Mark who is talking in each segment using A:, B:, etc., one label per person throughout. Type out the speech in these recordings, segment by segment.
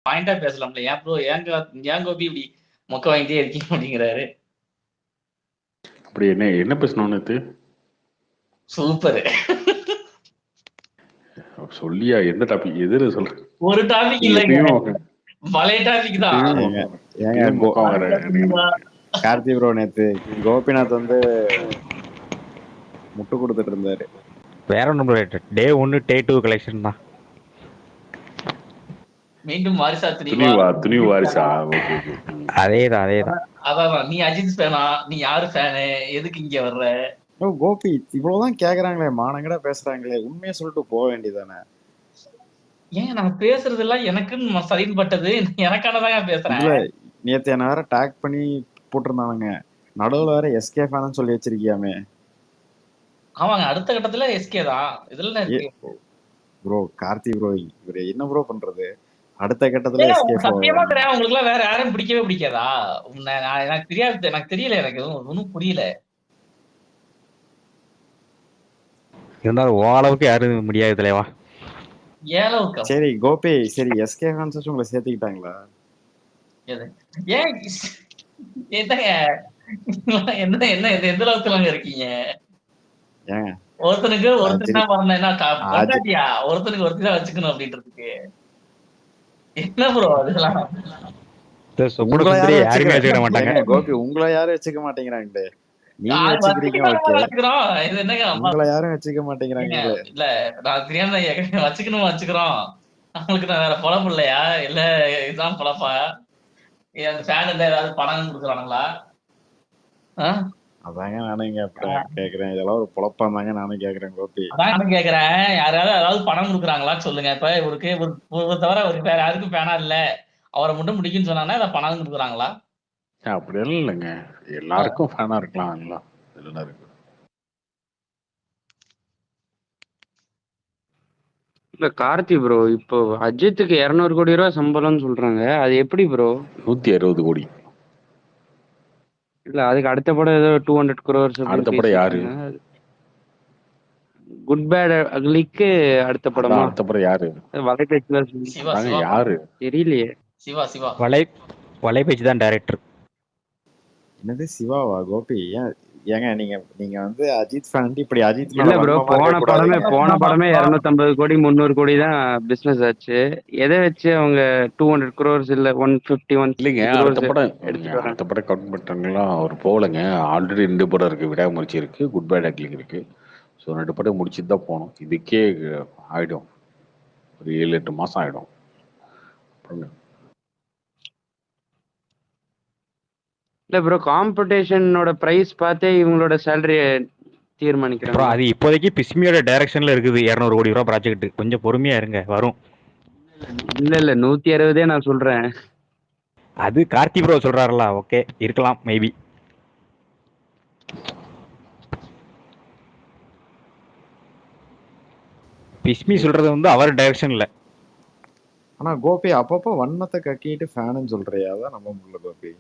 A: பாயிண்டா பேசலாம்ல. ஏன் ப்ரோ ஏன் கோபி இப்படி மொக்க வாங்கிட்டே இருக்கீங்க அப்படிங்கிறாரு.
B: அப்படி என்ன பேசணும் நேத்து?
A: சூப்பர்.
B: சொல்லியா எந்த டாபிக் எதிர சொல்ற?
A: ஒரு டாபிக் இல்லைங்க, பழைய டாபிக் தான்.
C: கார்த்தி ப்ரோ நேத்து கோபிநாத் வந்து முட்டு கொடுத்துட்டு இருந்தாரு.
D: வேற ஒன்றும் டே 1 டே 2 கலெக்ஷன் தான்.
A: மீண்டும் வாரிசா
B: துணிவு வாரிசா?
D: அதேதான்.
A: அதான் நீ அஜித் ஃபேனா, நீ யாரு ஃபேனு, எதுக்கு இங்க வர்ற?
C: கோபி இவ்வளவுதான் கேக்குறாங்களே, மானங்கடா பேசுறாங்களே, உண்மையை சொல்லிட்டு போக வேண்டியதானே.
A: ஏன் நான் பேசுறது எல்லாம் எனக்குன்னு சரின்னு பட்டது, எனக்கானதான் பேசுறேன்.
C: நேத்து என்ன வேற டேக் பண்ணி போட்டிருந்தானுங்க, நடுவுல வேற எஸ்கே ஃபேன் சொல்லி வச்சிருக்கியாமே.
A: ஆமாங்க, அடுத்த கட்டத்துல எஸ்கே தான். இதுல
C: ப்ரோ கார்த்தி ப்ரோ இவரு என்ன ப்ரோ பண்றது? அடுத்த கட்டத்துல எஸ்கே
A: சத்தியமா தெரியும். உங்களுக்கு எல்லாம் வேற யாரும் பிடிக்கவே பிடிக்காதா? எனக்கு தெரியாது, எனக்கு தெரியல, எனக்கு ஒன்னும் புரியல.
D: இருந்தாலும் ஓரளவுக்கு யாரும் முடியாது தலைவா.
A: ஏளவுக்கு
C: சரி கோபி, சரி எஸ்கே ஃபேன்ஸ் உங்களை சேர்த்துக்கிட்டாங்களா?
A: ஏன் என்ன என்ன எந்த அளவுக்கு இருக்கீங்க? ஒருத்தனுக்கு ஒருத்தர் தான் பண்ணா, ஒருத்தனுக்கு ஒருத்தர் தான் வச்சுக்கணும் அப்படின்றதுக்கு என்ன ப்ரோ அதெல்லாம்?
C: கோபி உங்களை யாரும் வச்சுக்க மாட்டேங்கிறாங்களே, நீங்க வச்சுக்கிறீங்க. உங்களை யாரும் வச்சுக்க மாட்டேங்கிறாங்க.
A: இல்ல நான் தெரியாம வச்சுக்கிறோம். அவங்களுக்கு நான் வேற பொழப்பு இல்லையா? இல்ல இதுதான் பொழப்பா? அந்த ஃபேன் இல்ல ஏதாவது பணம் கொடுக்குறானுங்களா?
C: அதாங்க நானும் இங்க கேக்குறேன், இதெல்லாம் ஒரு பொழப்பா தாங்க நானும் கேக்குறேன் கோபி.
A: நானும் கேக்குறேன், யாராவது ஏதாவது பணம் கொடுக்குறாங்களான்னு சொல்லுங்க. இப்ப இவருக்கு ஒரு தவிர அவருக்கு வேற யாருக்கும் ஃபேனா இல்ல, அவரை மட்டும் முடிக்குன்னு சொன்னாங்கன்னா அதை பணம் கொடுக்குறாங்களா?
B: அப்படி இல்லைங்க, எல்லாருக்கும் ஃபேனா இருக்கலாம்.
E: இல்ல கார்த்தி ப்ரோ, இப்போ அஜித்துக்கு 200 கோடி ரூபாய் சம்பளம்னு சொல்றாங்க, அது எப்படி ப்ரோ?
B: 160 கோடி.
E: இல்ல அதுக்கு அடுத்த படம் ஏதோ 200 crores.
B: அடுத்த படம் யாரு?
E: குட் பேட் அக்லிக்கு அடுத்த படமா?
B: அடுத்த படம் யாரு?
E: வலைபேச்சு.
B: யாரு
E: தெரியலையே.
A: சிவா
D: வலைபேச்சு தான் டைரக்டர்.
C: என்னது சிவாவா? கோபி ஏங்க நீங்க வந்து அஜித் ஃபேன், இப்படி அஜித்
E: இல்ல ப்ரோ, போன படமே 250 கோடி 300 கோடி தான் பிசினஸ் ஆச்சு. எதை வச்சு அவங்க 200 crores இல்ல 151?
B: இல்லைங்க, அடுத்த படம் கவுண்ட் பண்றாங்களா? அவர் போகலங்க, ஆல்ரெடி 2 படம் இருக்கு. விடாமுயற்சி இருக்கு, குட் பேட் அக்லிங் இருக்கு. ஸோ 2 படம் முடிச்சுட்டு தான் போகணும். இதுக்கே ஆயிடும், ஒரு 7-8 மாசம் ஆயிடும்.
E: இல்ல ப்ரோ, காம்படிஷனோட பிரைஸ் பார்த்தே இவங்களோட சேலரி தீர்மானிக்கிறாங்க.
D: அது இப்போதைக்கு பிஸ்மியோட டைரக்ஷன்ல இருக்குது 200 கோடி ரூபாய் ப்ராஜெக்ட். கொஞ்சம் பொறுமையா இருங்க, வரும்.
E: இல்ல 160 நான் சொல்றேன்.
D: அது கார்த்தி ப்ரோ சொல்றாருல, ஓகே இருக்கலாம் மேபி. பிஸ்மி சொல்றது வந்து அவர் டைரக்ஷன்ல.
C: ஆனா கோபி அப்பப்போ வன்மத்தை கக்கிட்டு ஃபேனுன்னு சொல்றியா? அதான் நம்ப முடியல கோபி.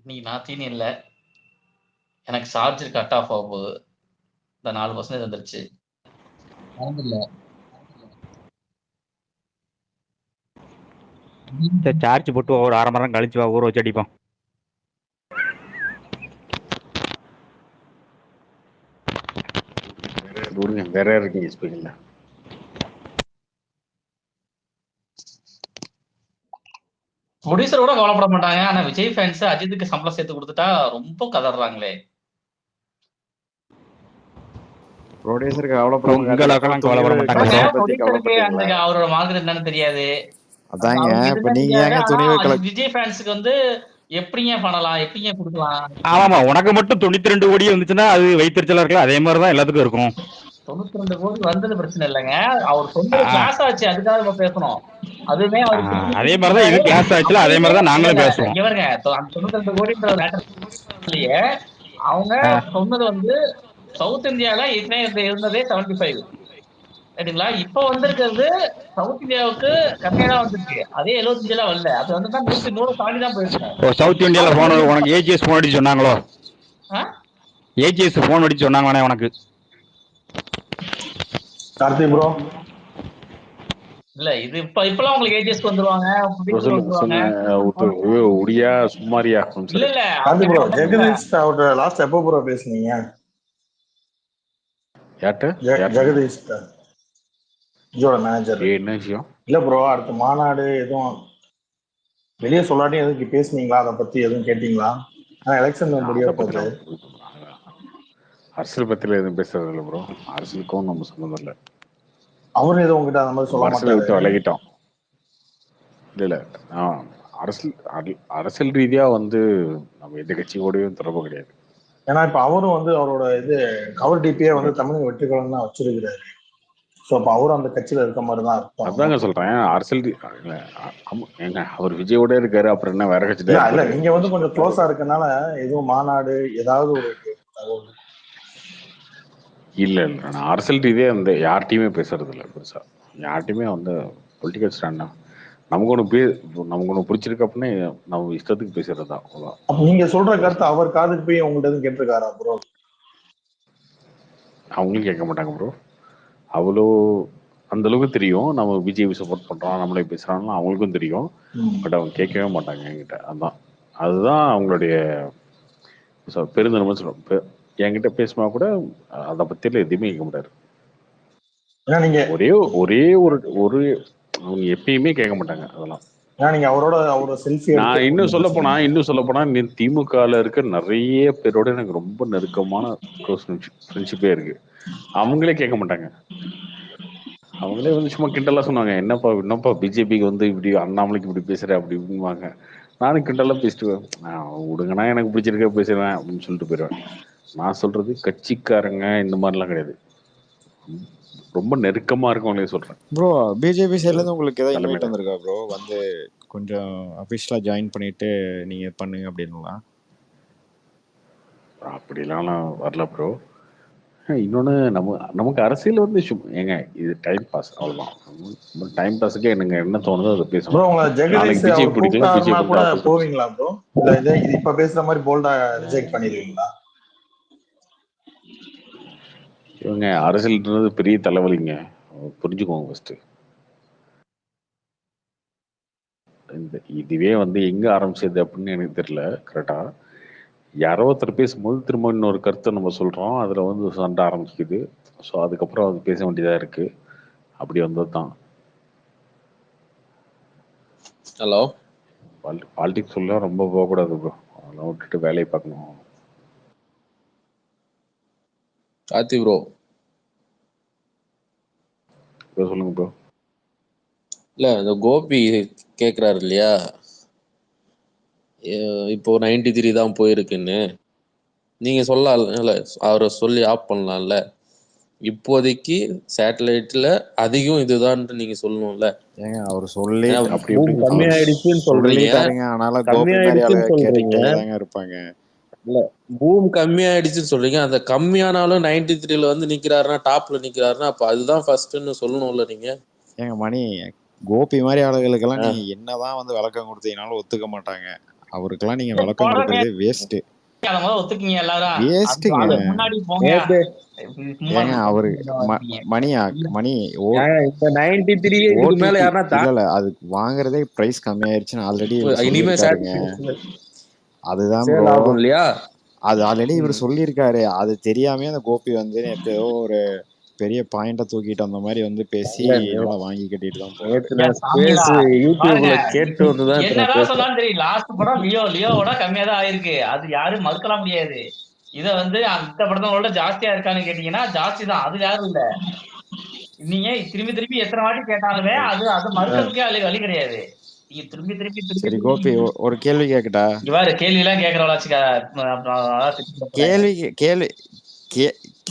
A: நீ நாத்தின்னு இல்ல, எனக்கு சார்ஜர் கட் ஆஃப் ஆக போகுது. இந்த 4% வந்துருச்சு.
D: சார்ஜ் போட்டு ஒரு 1/2 மணி நேரம் கழிச்சு ஊற வச்சு அடிப்போம்.
B: வேற இருக்கீங்க ஸ்பீக்கர்ல.
A: ப்ரொடியூசர் கூட கவலைப்பட மாட்டாங்க, ஆனா விஜய் ஃபேன்ஸ் அஜித்துக்கு சம்பளம் சேர்த்து கொடுத்துட்டா ரொம்ப கதறாங்களே.
C: ப்ரொடியூசருக்கு கவலைப்பட
A: மாட்டாங்க, அவரோட மார்க்கெட் என்னன்னு தெரியாது.
C: அதாங்க இப்ப நீங்க ஏங்க துணிவு
A: விஜய் ஃபேன்ஸ்க்கு வந்து எப்படிங்க பண்ணலாம், எப்படிங்க கொடுக்கலாம்?
D: ஆமா, உனக்கு மட்டும் 92 கோடி வந்துச்சுன்னா அது வைத்திருச்சலா இருக்கலாம். அதே மாதிரிதான் எல்லாத்துக்கும் இருக்கும்.
A: 92 கோடி வந்தது பிரச்சனை இல்லைங்க, அவர் சொந்த கிளாஸ் ஆச்சு, அதுக்காக நம்ம பேசணும். அதுவே
D: அதே மாதிரிதான் இது கிளாஸ் ஆச்சுல, அதே மாதிரிதான் நாங்களும் பேசுவோம்.
A: இவருங்க 92 கோடின்ற மேட்டர்லயே அவங்க சொன்னது வந்து சவுத் இந்தியால இருந்ததே 75 சரிங்களா. இப்ப வந்திருக்கிறது சவுத் இந்தியாவுக்கு கம்மியா தான் வந்துருக்கு, அதே 75 வரல. அது வந்து 100 தாண்டி தான் போயிருக்கோம்.
D: சவுத் இந்தியால போன் உனக்கு ஏஜிஎஸ் போன் அடிச்சு சொன்னாங்களோ? ஏஜிஎஸ் போன் அடிச்சு சொன்னாங்களே உனக்கு?
F: கார்த்தி ப்ரோ
A: இல்ல இது இப்பெல்லாம் உங்களுக்கு ஏஜஸ்க்கு வந்துருவாங்க, வீட்டுக்கு வந்துருவாங்க.
B: உடியா சும்மாரியா
A: இல்ல இல்ல
F: கார்த்தி ப்ரோ ஜெகதீஷ் அவர்கிட்ட லாஸ்ட் எப்போ ப்ரோ பேசுனீங்க? ஜெகதீஷ் ஜியோட மேனேஜர்.
B: என்ன விஷயம்?
F: இல்ல ப்ரோ அடுத்த மாநாடு எதுவும் வெளியே சொல்லாட்டியும் எதுவும் பேசுனீங்களா? அதை பத்தி எதுவும் கேட்டீங்களா? எலெக்ஷன் முடிய போகுது.
B: அரசியல் பத்தில எதுவும் பேசுறது இல்லை ப்ரோ. அரசியலுக்கும் நம்ம சம்மந்தம் இல்லை.
F: அவரும் எதுவும் உங்ககிட்ட அந்த மாதிரி சொல்ல
B: அரசியலை விட்டு
F: மாட்டாரு.
B: விலகிட்டோம். இல்ல அரசியல் ரீதியா வந்து நம்ம எந்த கட்சியோடயும் தொடர்பு கிடையாது.
F: ஏன்னா இப்ப அவரும் வந்து அவரோட இது கவர் டிபியே வந்து தமிழக வெற்றிகளும் தான் வச்சிருக்கிறாரு. ஸோ அப்போ அவரும் அந்த கட்சியில இருக்க மாதிரி தான் இருக்கும்.
B: அதாங்க சொல்றேன். அரசியல் ஏங்க அவர் விஜயோட இருக்காரு, அப்புறம் என்ன வேற கட்சி?
F: இல்ல நீங்க வந்து கொஞ்சம் க்ளோஸா இருக்கனால எதுவும் மாநாடு ஏதாவது ஒரு
B: இல்ல நான் அரசியல் ரீதியா அந்த யார்ட்டையுமே பேசுறது இல்லை பெருசா. யார்ட்டையுமே வந்து பொலிட்டிக்கல் ஸ்டாண்ட் நமக்கு ஒன்று பிடிச்சிருக்கு அப்படின்னு நம்ம இஷ்டத்துக்கு பேசுறது தான்.
F: நீங்க சொல்ற கருத்து அவர் காதுக்கு போய் உங்கள்கிட்ட எதுவும் கேட்டிருக்காரா ப்ரோ?
B: அவங்களும் கேட்க மாட்டாங்க ப்ரோ. அவ்வளோ அந்த அளவுக்கு தெரியும் நம்ம பிஜேபி சப்போர்ட் பண்றோம், நம்மளே பேசுறாங்கன்னா அவங்களுக்கும் தெரியும். பட் அவங்க கேட்கவே மாட்டாங்க என்கிட்ட. அதுதான் அவங்களுடைய பெருந்தன்மை சொல்றோம். என்கிட்ட பேசுனா கூட அதை பத்தியில எதுவுமே கேட்க மாட்டாரு. ஒரே ஒரு அவங்க எப்பயுமே கேட்க மாட்டாங்க அதெல்லாம்.
F: நீங்க அவரோட செல்ஃபி
B: நான் இன்னும் சொல்ல போனா திமுகல இருக்க நிறைய பேரோட எனக்கு ரொம்ப நெருக்கமான க்ளோஸ் ஃப்ரெண்ட்ஷிப்பே இருக்கு. அவங்களே கேட்க மாட்டாங்க. அவங்களே வந்து சும்மா கிண்டலா சொன்னாங்க, என்னப்பா பிஜேபிக்கு வந்து இப்படி அண்ணாமலைக்கு இப்படி பேசுற அப்படி இப்படின்வாங்க. நானும் கிண்டலாம் பேசிட்டு விடுங்கன்னா எனக்கு பிடிச்சிருக்க பேசுறேன் அப்படின்னு சொல்லிட்டு போயிடுவேன். நான் சொல்றது கட்சிக்காரங்க இந்த மாதிரிலாம் கிடையாது, ரொம்ப நெருக்கமா இருக்கவங்களே சொல்றேன்.
C: ப்ரோ பிஜேபி சைட்ல இருந்து உங்களுக்கு ஏதாவது இன்வைட் வந்திருக்கா ப்ரோ? வந்து கொஞ்சம் அஃபிஷியலா ஜாயின் பண்ணிட்டு நீங்க பண்ணுங்க அப்படின்னுலாம்.
B: அப்படிலாம் வரல ப்ரோ. இன்னொன்னு நமக்கு அரசியல் வந்து ஏங்க இது டைம் பாஸ், அவ்வளவுதான். டைம் பாஸுக்கு எனக்கு என்ன தோணுதோ அதை பேசணும். நாளைக்கு பிஜேபி பிடிக்கலாம், பிஜேபி
F: கூட போவீங்களா ப்ரோ? இல்ல இது இப்ப பேசுற மாதிரி போல்டா ரிஜெக்ட் பண்ணிடுவீங்களா?
B: இவங்க அரசியல்ன்றது பெரிய தலைவலிங்க, புரிஞ்சுக்கோங்க ஃபர்ஸ்ட். இதுவே வந்து எங்க ஆரம்பிச்சது அப்படின்னு எனக்கு தெரியல கரெக்டா. யாரோ ஒருத்தர் பேசும்போது திரும்ப இன்னொரு கருத்தை நம்ம சொல்றோம், அதுல வந்து சண்டை ஆரம்பிக்குது. ஸோ அதுக்கப்புறம் அது பேச வேண்டியதா இருக்கு. அப்படி வந்தது தான்.
G: ஹலோ,
B: பாலிடிக்ஸ் சொல்ல ரொம்ப போகக்கூடாது ப்ரோ, அதெல்லாம் விட்டுட்டு வேலையை பார்க்கணும்.
G: கார்த்தி ப்ரோ
B: சொல்லுங்க ப்ரோ.
G: இல்ல இந்த கோபி கேக்குறாரு இல்லையா, இப்போ 93 தான் போயிருக்குன்னு நீங்க சொல்லல, அவரை சொல்லி ஆஃப் பண்ணலாம்ல. இப்போதைக்கு சேட்டலைட்ல அதிகம் இதுதான் நீங்க சொல்லணும்ல.
C: ஏங்க அவர் சொல்லி
G: கம்மியாயிடுச்சுன்னு சொல்றீங்க,
C: ஆனால கோபி மாதிரி ஆளு கேட்டுக்கிட்டே தாங்க இருப்பாங்க.
G: இல்ல பூம் கம்மியாயிடுச்சுன்னு சொல்றீங்க, அந்த கம்மியானாலும் 93ல வந்து நிக்கிறாருன்னா, டாப்ல நிக்கிறாருன்னா, அப்ப அதுதான் ஃபர்ஸ்ட்னு சொல்லணும்ல நீங்க.
C: ஏங்க மணி, கோபி மாதிரி ஆளுகளுக்கெல்லாம் நீங்க என்னதான் வந்து விளக்கம் கொடுத்தீங்கனாலும் ஒத்துக்க மாட்டாங்க. அவருக்கெல்லாம் நீங்க விளக்கம் கொடுக்கறதே வேஸ்ட்.
A: ஒத்துக்கீங்க எல்லாரும்.
C: வேஸ்ட்டுங்க.
A: முன்னாடி போங்க.
C: ஏங்க அவரு மணி
G: இந்த 93 இதுக்கு மேல யாரனா
C: இல்ல அது வாங்குறதே பிரைஸ் கம்மியாயிருச்சுன்னு ஆல்ரெடி
G: இனிமே
C: அதுதான்
G: இல்லையா,
C: அது ஆல்ரெடி இவர் சொல்லியிருக்காரு. அது தெரியாம அந்த கோபி வந்து நேற்று ஏதோ ஒரு பெரிய பாயிண்ட தூக்கிட்டு அந்த மாதிரி வந்து பேசி நல்லா வாங்கி கட்டிட்டு தான்
A: என்னதான் சொன்னாலும் தெரியும். லாஸ்ட் படம் லியோவோட கம்மியா தான் ஆயிருக்கு, அது யாரும் மறுக்கலாம் முடியாது. இத வந்து அந்த படத்தோட ஜாஸ்தியா இருக்கான்னு கேட்டீங்கன்னா ஜாஸ்தி தான், அது யாரும் இல்ல. நீங்க திரும்பி எத்தனை வாட்டி கேட்டாலுமே அது மறுக்கிறதுக்கே வழி கிடையாது. நீங்க திரும்பி
C: கோபி ஒரு கேள்வி கேக்கட்டா?
A: இவ்வாறு கேள்வி எல்லாம் கேக்குறவளாச்சுக்கா,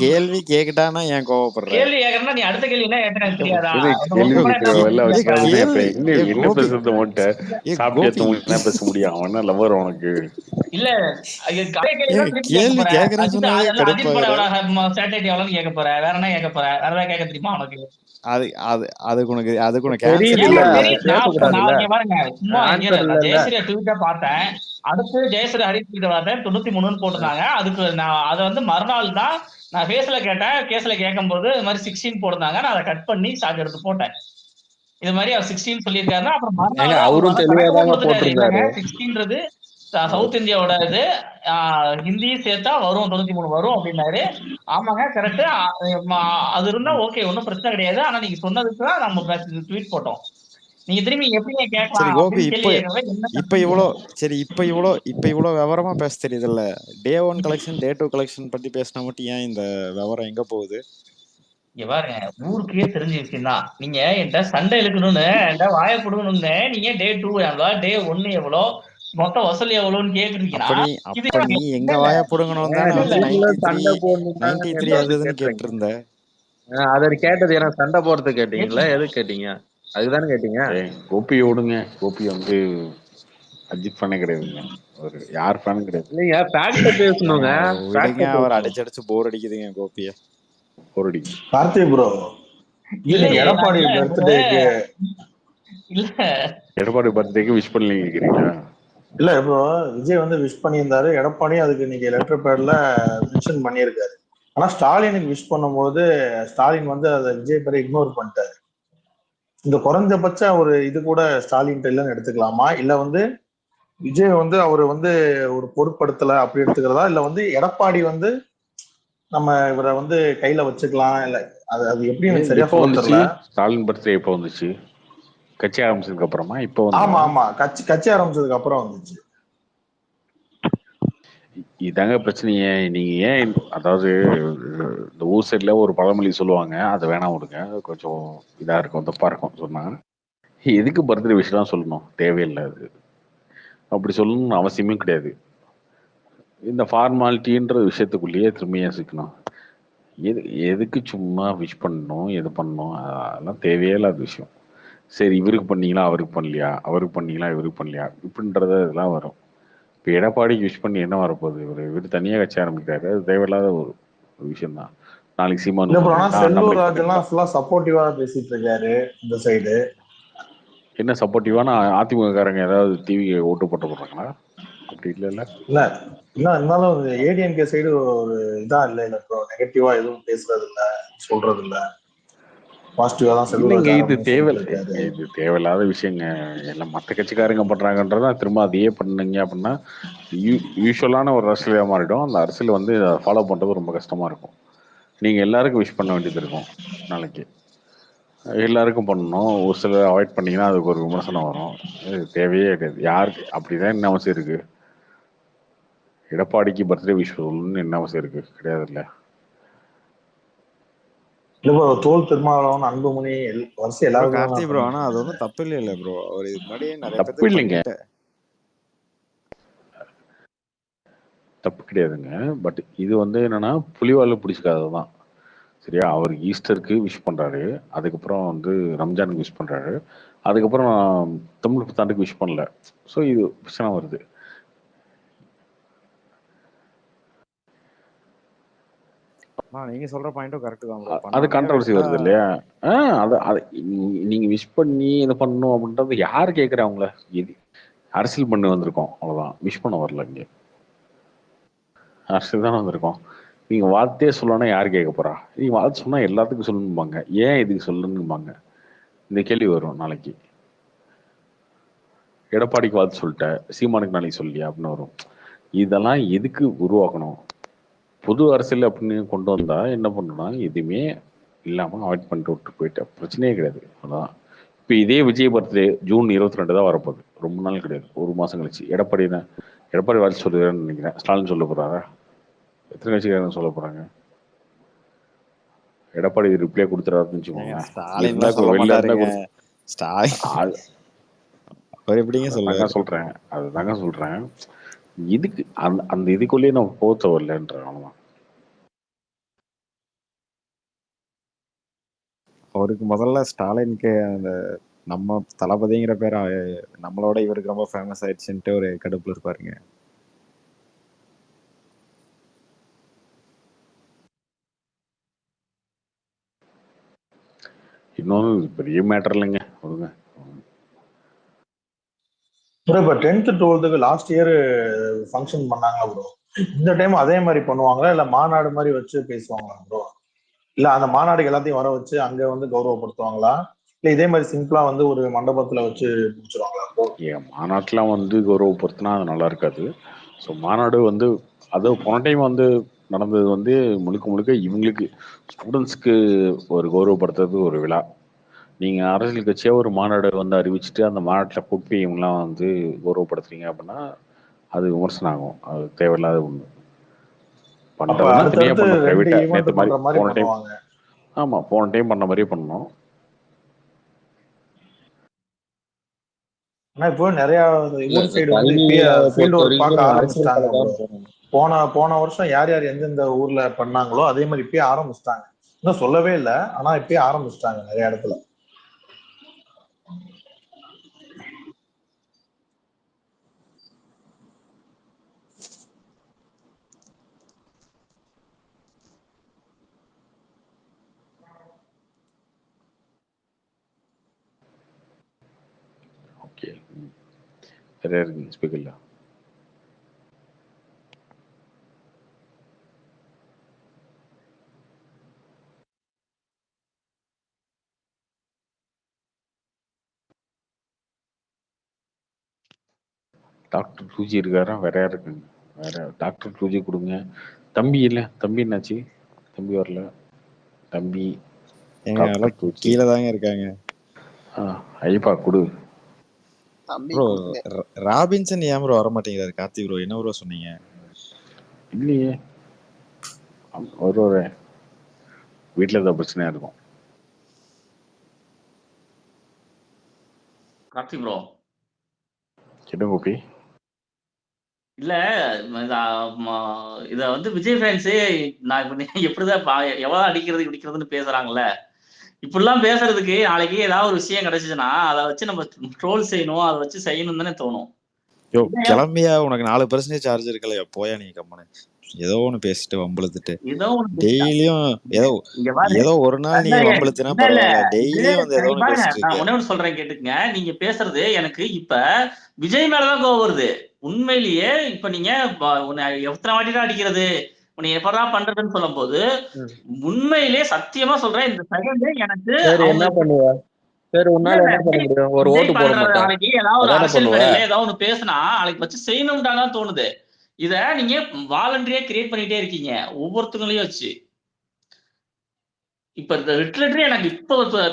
C: கேள்வி கேக்கட்டானா ஏன் கோவப்படுற?
A: கேள்வி கேக்குறா நீ அடுத்த கேள்வி என்ன கேட்டேன்னு தெரியாதா?
B: பேச முடியும் அவன் லவர் உனக்கு
A: இல்ல
C: கேள்வி கேக்குறேன்னு சொன்னாலே
A: சேட்டலைட் எவ்வளவுன்னு கேட்க போற, வேற என்ன கேட்க போற, வேற ஏதாவது கேட்க தெரியுமா உனக்கு?
C: அதுக்கு உனக்கு
A: பாருங்க, சும்மா ஜெயஸ்ரீ ட்வீட்டா பார்த்தேன். அடுத்து ஜெயஸ்ரீ ஹரி ட்வீட்டை பார்த்தேன், 93 போட்டிருந்தாங்க. அதுக்கு நான் அதை வந்து மறுநாள் தான் நான் ஃபேஸ்ல கேட்டேன், கேஸ்ல கேட்கும்போது இது மாதிரி 16 போட்டிருந்தாங்க. நான் அதை கட் பண்ணி ஸ்டாக் எடுத்து போட்டேன். இது மாதிரி அவர் 16 சொல்லியிருக்காருன்னா அப்புறம்
G: ஏங்க
A: மறுநாள் அவர்
G: அவரும் தெளிவா
A: கணக்கு
G: தாங்க
A: கொடுத்துட்டாரு. இல்லைங்க
G: போட்டிருந்தாரு.
A: 16ன்றது சவுத் இந்தியாவோட இது ஹிந்தியும் சேர்த்தா வரும் 93 வரும் அப்படின்னாரு. ஆமாங்க கரெக்ட். அது இருந்தா ஓகே, ஒன்றும் பிரச்சனை கிடையாது. ஆனா நீங்க சொன்னதுக்கு தான் நம்ம ட்வீட் போட்டோம். நீங்க திரும்பி எப்படிங்க
C: சரி
A: கேட்கலாம்
C: கோபி,
A: அப்படின்னு
C: இப்போ
A: கேள்வி கேட்கறத என்ன
C: இப்போ இவ்வளோ சரி இப்போ இவ்வளோ விவரமா பேச தெரியுதுல்ல. டே 1 கலெக்ஷன் டே 2 கலெக்ஷன் பத்தி பேசினா மட்டும் ஏன் இந்த விவரம் எங்க போகுது?
A: இங்க பாருங்க, ஊருக்கே தெரிஞ்ச விஷயம் தான். நீங்க என்கிட்ட சண்டை இழுக்கணும்னு என்கிட்ட வாய புடுங்கணும்னு நீங்க டே 2 எவ்வளோ, டே 1 எவ்வளோ, மொத்த வசூல் எவ்வளோன்னு கேக்குறீங்கன்னா இது
C: அப்ப நீ
A: இல்ல
C: எங்க
A: இல்ல
C: வாய புடுங்கணும் தானே
A: இல்ல
C: வந்து
A: இல்ல
C: 93
G: சண்டை போடணும்னா
C: 93 அது இதுன்னு கேட்டு இருந்த.
G: அதை கேட்டது ஏன்னா சண்டை போறது கேட்டீங்களா?
A: கேட்டுங்க.
G: எது கேட்டீங்க? அதுதானே கேட்டீங்க.
B: கோபியை விடுங்க. கோபி வந்து அஜித் ஃபேனே கிடையாதுங்க. ஒரு யார் ஃபேனும் கிடையாது.
G: இல்லைங்க ஃபேக்ட பேசணுங்க.
C: விடுங்க, அவர்
G: ஃபேக்ட
C: அடிச்சடிச்சு போர் அடிக்குதுங்க கோபிய.
B: போர் அடி.
F: கார்த்திக் ப்ரோ, இது
A: இல்லையே
F: எடப்பாடி பர்த்டேக்கு
A: இல்ல
B: எடப்பாடி பர்த்டேக்கு விஷ் பண்ணலீங்க இருக்கிறீங்களா?
F: இல்ல இப்போ விஜய் வந்து விஷ் பண்ணியிருந்தாரு. எடப்பாடி அதுக்கு இன்னைக்கு லெட்டர் பேட்ல மென்ஷன் பண்ணியிருக்காரு. ஆனா ஸ்டாலினுக்கு விஷ் பண்ணும்போது ஸ்டாலின் வந்து அதை விஜய் பேரை இக்னோர் பண்ணிட்டாரு. இந்த குறைஞ்சபட்ச ஒரு இது கூட ஸ்டாலின் இல்லைன்னு எடுத்துக்கலாமா, இல்ல வந்து விஜய் வந்து அவர் வந்து ஒரு பொருட்படுத்தல அப்படி எடுத்துக்கிறதா, இல்ல வந்து எடப்பாடி வந்து நம்ம இவரை வந்து கையில வச்சுக்கலாம், இல்ல அது அது எப்படி எனக்கு சரியா
B: எப்போ
F: சொல்ல
B: வந்துச்சு
F: தெரியல.
B: ஸ்டாலின் பர்த்டே? எப்போ வந்துச்சு? கட்சி ஆரம்பிச்சதுக்கு அப்புறமா இப்போ
F: ஆமா
B: வந்து
F: ஆமா, கட்சி ஆரம்பிச்சதுக்கு அப்புறம் வந்துச்சு.
B: இதாங்க பிரச்சனையே. நீங்க ஏன் அதாவது இந்த ஊர் சைட்ல ஒரு பழமொழி சொல்லுவாங்க, அதை வேணாம் விடுங்க. அது கொஞ்சம் இதா இருக்கும், தப்பா இருக்கும் சொன்னா. எதுக்கு பர்த்டே விஷ் தான் சொல்லணும்? தேவையில்லை. அது அப்படி சொல்லணும்னு அவசியமே கிடையாது. இந்த ஃபார்மாலிட்டின்ற விஷயத்துக்குள்ளேயே திரும்பியே சிக்கணும். எதுக்கு சும்மா விஷ் பண்ணணும், எது பண்ணணும்? அதெல்லாம் தேவையே இல்லாத விஷயம். சரி, இவருக்கு பண்ணீங்களா அவருக்கு பண்ணலையா, அவருக்கு பண்ணீங்களா இவருக்கு பண்ணலையா, இப்படின்றத இதெல்லாம் வரும். இப்போ எடப்பாடிக்கு விஷ் பண்ணி என்ன வரப்போகுது? இவர் தனியாக கட்சி ஆரம்பிக்கிறாரு. அது தேவையில்லாத ஒரு விஷயம் தான். நாளைக்கு
F: இல்ல
B: சீமானுக்கு
F: ப்ரோ, ஆனா
B: பண்ணீங்களா,
F: செல்லூர்
B: அண்ணாமலைக்கு
F: ராஜ்
B: பண்ணீங்களா?
F: எல்லாம் ஃபுல்லா சப்போர்ட்டிவா பேசிட்டு இருக்காரு இந்த சைடு.
B: என்ன சப்போர்ட்டிவான அதிமுக காரங்க ஏதாவது டிவி ஓட்டு போட்டு போடுறாங்களா? அப்படி இல்லை இல்லை.
F: இல்ல இல்ல இருந்தாலும் ஏடிஎம்கே சைடு ஒரு இதா இல்ல ப்ரோ, நெகட்டிவா எதுவும் பேசுறது இல்ல, சொல்றது இல்ல. பாசிட்டிவா தான் செல்லூர்
B: இல்லைங்க,
F: ராஜ்
B: இது
F: ஆரம்பமே சொல்லிட்டு இருக்காரு.
B: இது தேவையில்லாத விஷயங்க. எல்லாம் மற்ற கட்சிக்காரங்க பண்றாங்கன்றதா திரும்ப அதையே பண்ணுங்க அப்படின்னா யூஸ்வலான ஒரு அரசியலாக மாறிடும். அந்த அரசியல் வந்து ஃபாலோ பண்றது ரொம்ப கஷ்டமா இருக்கும். நீங்க எல்லாருக்கும் விஷ் பண்ண வேண்டியது இருக்கும். நாளைக்கு எல்லாருக்கும் பண்ணணும். ஒரு சிலர் அவாய்ட் பண்ணீங்கன்னா அதுக்கு ஒரு விமர்சனம் வரும். இது தேவையே கிடையாது. யாருக்கு அப்படிதான் என்ன அவசியம் இருக்கு? எடப்பாடிக்கு பர்த்டே விஷ் சொல்லணும்னு என்ன அவசியம் இருக்கு? கிடையாது இல்ல.
F: இல்ல ப்ரோ, தோல் திருமாவளவன், அன்புமணி வருஷம்
C: ப்ரோ
F: எல்லாருக்கும்
C: கார்த்தி
F: தான்
C: ப்ரோ, ஆனா
F: பண்ணிட்டு
C: அது
F: இருக்காரு.
C: ஒன்றும் தப்பு இல்லை ப்ரோ. அவர் இதுக்கு முன்னாடியே நிறைய
B: தப்பு
C: பேத்துக்கு
B: இல்லைங்க,
C: பண்ணிட்டு.
B: தப்பு கிடையாதுங்க. பட் இது வந்து என்னன்னா புலிவால பிடிச்சிக்காது தான். சரியா? அவர் ஈஸ்டருக்கு விஷ் பண்றாரு, அதுக்கப்புறம் வந்து ரம்ஜானுக்கு விஷ் பண்றாரு, அதுக்கப்புறம் தமிழ் புத்தாண்டுக்கு விஷ் பண்ணல. ஸோ இது பிரச்சனை வருது.
C: நீங்க சொல்ற பாயிண்ட்டும் கரெக்ட் தான் ப்ரோ.
B: அது
C: பண்ணாமையாவே
B: கான்ட்ரவர்சி
C: விட்டா
B: வருது இல்லையா? அது அது நீங்க விஷ் பண்ணி இதை பண்ணணும் அப்படின்றது யாரு கேட்குறாங்கள? இது அரசியல் பண்ணி வந்திருக்கோம், அவ்வளவுதான். விஷ் பண்ண வரல. இங்க அரசியல் தானே வந்திருக்கோம். நீங்க வாழ்த்தையே சொல்லணும்னா யார் கேட்க போறா? நீங்க வாழ்த்து சொன்னா எல்லாத்துக்கும் சொல்லணும்பாங்க, ஏன் இதுக்கு சொல்லணும்பாங்க. இந்த கேள்வி வரும் நாளைக்கு. எடப்பாடிக்கு வாழ்த்து சொல்லிட்ட, சீமானுக்கு நாளைக்கு சொல்லியா அப்படின்னு வரும். இதெல்லாம் எதுக்கு உருவாக்கணும்? பொது அரசியல் அப்படின்னு கொண்டு வந்தா என்ன பண்ணணும்னா எதுவுமே இல்லாம அவாய்ட் பண்ணிட்டு விட்டு போயிட்ட பிரச்சனையே கிடையாது. அதான் இப்போ இதே விஜய் பர்த்டே ஜூன் 22 தான் வரப்போகுது. ரொம்ப நாள் கிடையாது, ஒரு மாசம் கழிச்சு. எடப்பாடி வாழ்த்து சொல்லுறேன்னு நினைக்கிறேன். ஸ்டாலின் சொல்ல போறாரா? எத்தனை கட்சிக்காரங்க சொல்ல போறாங்க? எடப்பாடி ரிப்ளை கொடுத்துறாருன்னு வச்சுக்கோங்களேன். இருந்தா
C: ஸ்டாலின்லாம் சொல்ல
B: வெளில இருந்தா
C: மாட்டாருங்க. ஸ்டாலின் அவர் எப்படிங்க
B: அதுதாங்க
C: சொல்லுவாரு?
B: சொல்றேன். இதுக்கு அந்த அந்த இதுக்குள்ளேயே நம்ம போக தேவையில்லைன்ற அவ்வளவுதான்.
C: அவருக்கு முதல்ல ஸ்டாலினுக்கு அந்த நம்ம தளபதிங்கிற பேர் நம்மளோட இவருக்கு ரொம்ப ஃபேமஸ் ஆயிடுச்சுன்ட்டு ஒரு கடுப்புல இருப்பாருங்க.
B: இன்னொன்று பெரிய மேட்டர் இல்லைங்க, ஒழுங்க.
F: ப்ரோ, இப்போ 10th 12th last year function பண்ணாங்க ப்ரோ. இந்த டைம் அதே மாதிரி பண்ணுவாங்களா இல்ல மாநாடு மாதிரி வச்சு பேசுவாங்களா ப்ரோ? இல்ல அந்த மாநாடுக்கு எல்லாத்தையும் வர வச்சு அங்க வந்து கௌரவப்படுத்துவாங்களா இல்ல இதே மாதிரி சிம்பிளா வந்து ஒரு மண்டபத்துல வச்சு முடிச்சிருவாங்களா ப்ரோ?
B: ஏன் மாநாட்டெலாம் வந்து கௌரவப்படுத்தினா அது நல்லா இருக்காது. ஸோ மாநாடு வந்து அது போன டைம் வந்து நடந்தது வந்து முழுக்க முழுக்க இவங்களுக்கு ஸ்டூடெண்ட்ஸ்க்கு ஒரு கௌரவப்படுத்துறது ஒரு விழா. நீங்கள் அரசியல் கட்சியாக ஒரு மாநாடு வந்து அறிவிச்சுட்டு அந்த மாநாட்டில் கூப்பி இவங்களாம் வந்து கௌரவப்படுத்துறீங்க அப்படின்னா அது விமர்சனம் ஆகும். அது தேவையில்லாத ஒன்று.
F: அப்ப
B: பண்ணுறதுன்னா தனியாக
F: அடுத்தடுத்து
B: பண்ணணும்
F: 2
B: ப்ரைவேட்டாக.
F: ஈவெண்ட்
B: நேற்று மாதிரி
F: பண்ற மாதிரி
B: போன டைம்.
F: பண்ணுவாங்க.
B: ஆமாம், போன டைம் பண்ண மாதிரியே பண்ணணும்.
F: ஆனா இப்போ நிறைய
G: இல்ல
F: ஊர்
G: இந்த
F: சைடு வந்து
G: கல்வி
F: இப்பயே
G: விழாவை
F: ஃபீல்டு
G: பொறுத்த
F: ஒர்க்
G: வரைக்கும்
F: பார்க்க
G: அரசியல்
F: ஆரம்பிச்சிட்டாங்க ப்ரோ.
G: கலக்காம போகணும்.
F: போன வருஷம் யார் யார் எந்தெந்த ஊர்ல பண்ணாங்களோ அதே மாதிரி இப்பயே ஆரம்பிச்சிட்டாங்க. இன்னும் சொல்லவே இல்லை, ஆனா இப்பயே ஆரம்பிச்சிட்டாங்க நிறைய இடத்துல.
B: ஓகே. சரியா இருக்குங்க ஸ்பீக்கரில். டாக்டர் டூஜி இருக்காரா? வேற யார் இருக்குங்க? வேற டாக்டர் டூஜி கொடுங்க. தம்பி இல்லை, தம்பி என்னாச்சு? தம்பி வரல. தம்பி
C: எங்க எல்லாம்
B: டாக்டர் டூஜி.
C: கீழே தாங்க இருக்காங்க.
B: ஐயப்பா கொடு.
H: தம்பி
C: ப்ரோ
H: கொடுங்க.
C: ராபின்சன் ஏன் ப்ரோ வர மாட்டேங்கிறாரு? கார்த்தி ப்ரோ என்ன ப்ரோ சொன்னீங்க?
B: இல்லையே, ஒரு வீட்டில் ஏதாவது பிரச்சனையா இருக்கும்.
A: கார்த்திக் ப்ரோ
B: என்ன கோபி?
A: இல்ல இத வந்து விஜய் ஃபேன்ஸு நான் இப்ப எப்படிதான் எவ்வளவு அடிக்கிறது பிடிக்கிறதுன்னு பேசுறாங்கல்ல. இப்படிலாம் பேசுறதுக்கு நாளைக்கு ஏதாவது ஒரு விஷயம் கிடைச்சுச்சுன்னா அதை வச்சு நம்ம ட்ரோல் செய்யணும், அதை வச்சு செய்யணும் தானே தோணும்.
C: யோ கிளம்பியா, உனக்கு 4% சார்ஜ் இருக்கலையா? போயா நீ கம்மனு. ஏதோ ஒண்ணு பேசிட்டு வம்பளுத்துட்டு
A: ஏதோ ஒண்ணு
C: டெய்லியும் ஏதோ
A: இங்க பாரு.
C: ஏதோ ஒரு நாள் நீ வம்பளுத்தினா
A: இல்ல இல்ல
C: பரவாயில்ல,
A: இது
C: டெய்லியும் வந்து ஏதோ ஒண்ணு
A: பாருங்க,
C: பேசிட்டு
A: நான்
C: இருக்க.
A: ஒண்ணே ஒண்ணு சொல்றேன் கேட்டுக்கங்க. நீங்க பேசுறது எனக்கு இப்ப விஜய் மேலதான் கோவம் வருது. உண்மையிலேயே இப்ப நீங்க உன்னை எத்தனை வாட்டி தான் அடிக்கிறது, உன்னை எப்படா பண்றதுன்னு சொல்லும் போது உண்மையிலே சத்தியமா சொல்றேன், இந்த செகண்ட் எனக்கு
G: சரி என்ன
A: அவங்க
G: பண்ணுவ? சரி
A: இல்ல
G: உன்னால
A: இல்ல
G: என்ன பண்ண முடியும்? ஒரு
A: விஜய்
G: ஓட்டு போட
A: பண்ற
G: மாட்டேன்,
A: நாளைக்கு ஏதாவது ஒரு
G: அதானே
A: அரசியல்
G: பண்ணுவ?
A: மேடையில ஏதாவது ஒண்ணு பேசினா நாளைக்கு வச்சு செய்யணும்டாதான் தோணுது. இத நீங்க வாலண்டரியா கிரியேட் பண்ணிட்டே இருக்கீங்க ஒவ்வொருத்தங்களையும் வச்சு. இப்ப இந்த லிட்டரேட்டரி எனக்கு இப்ப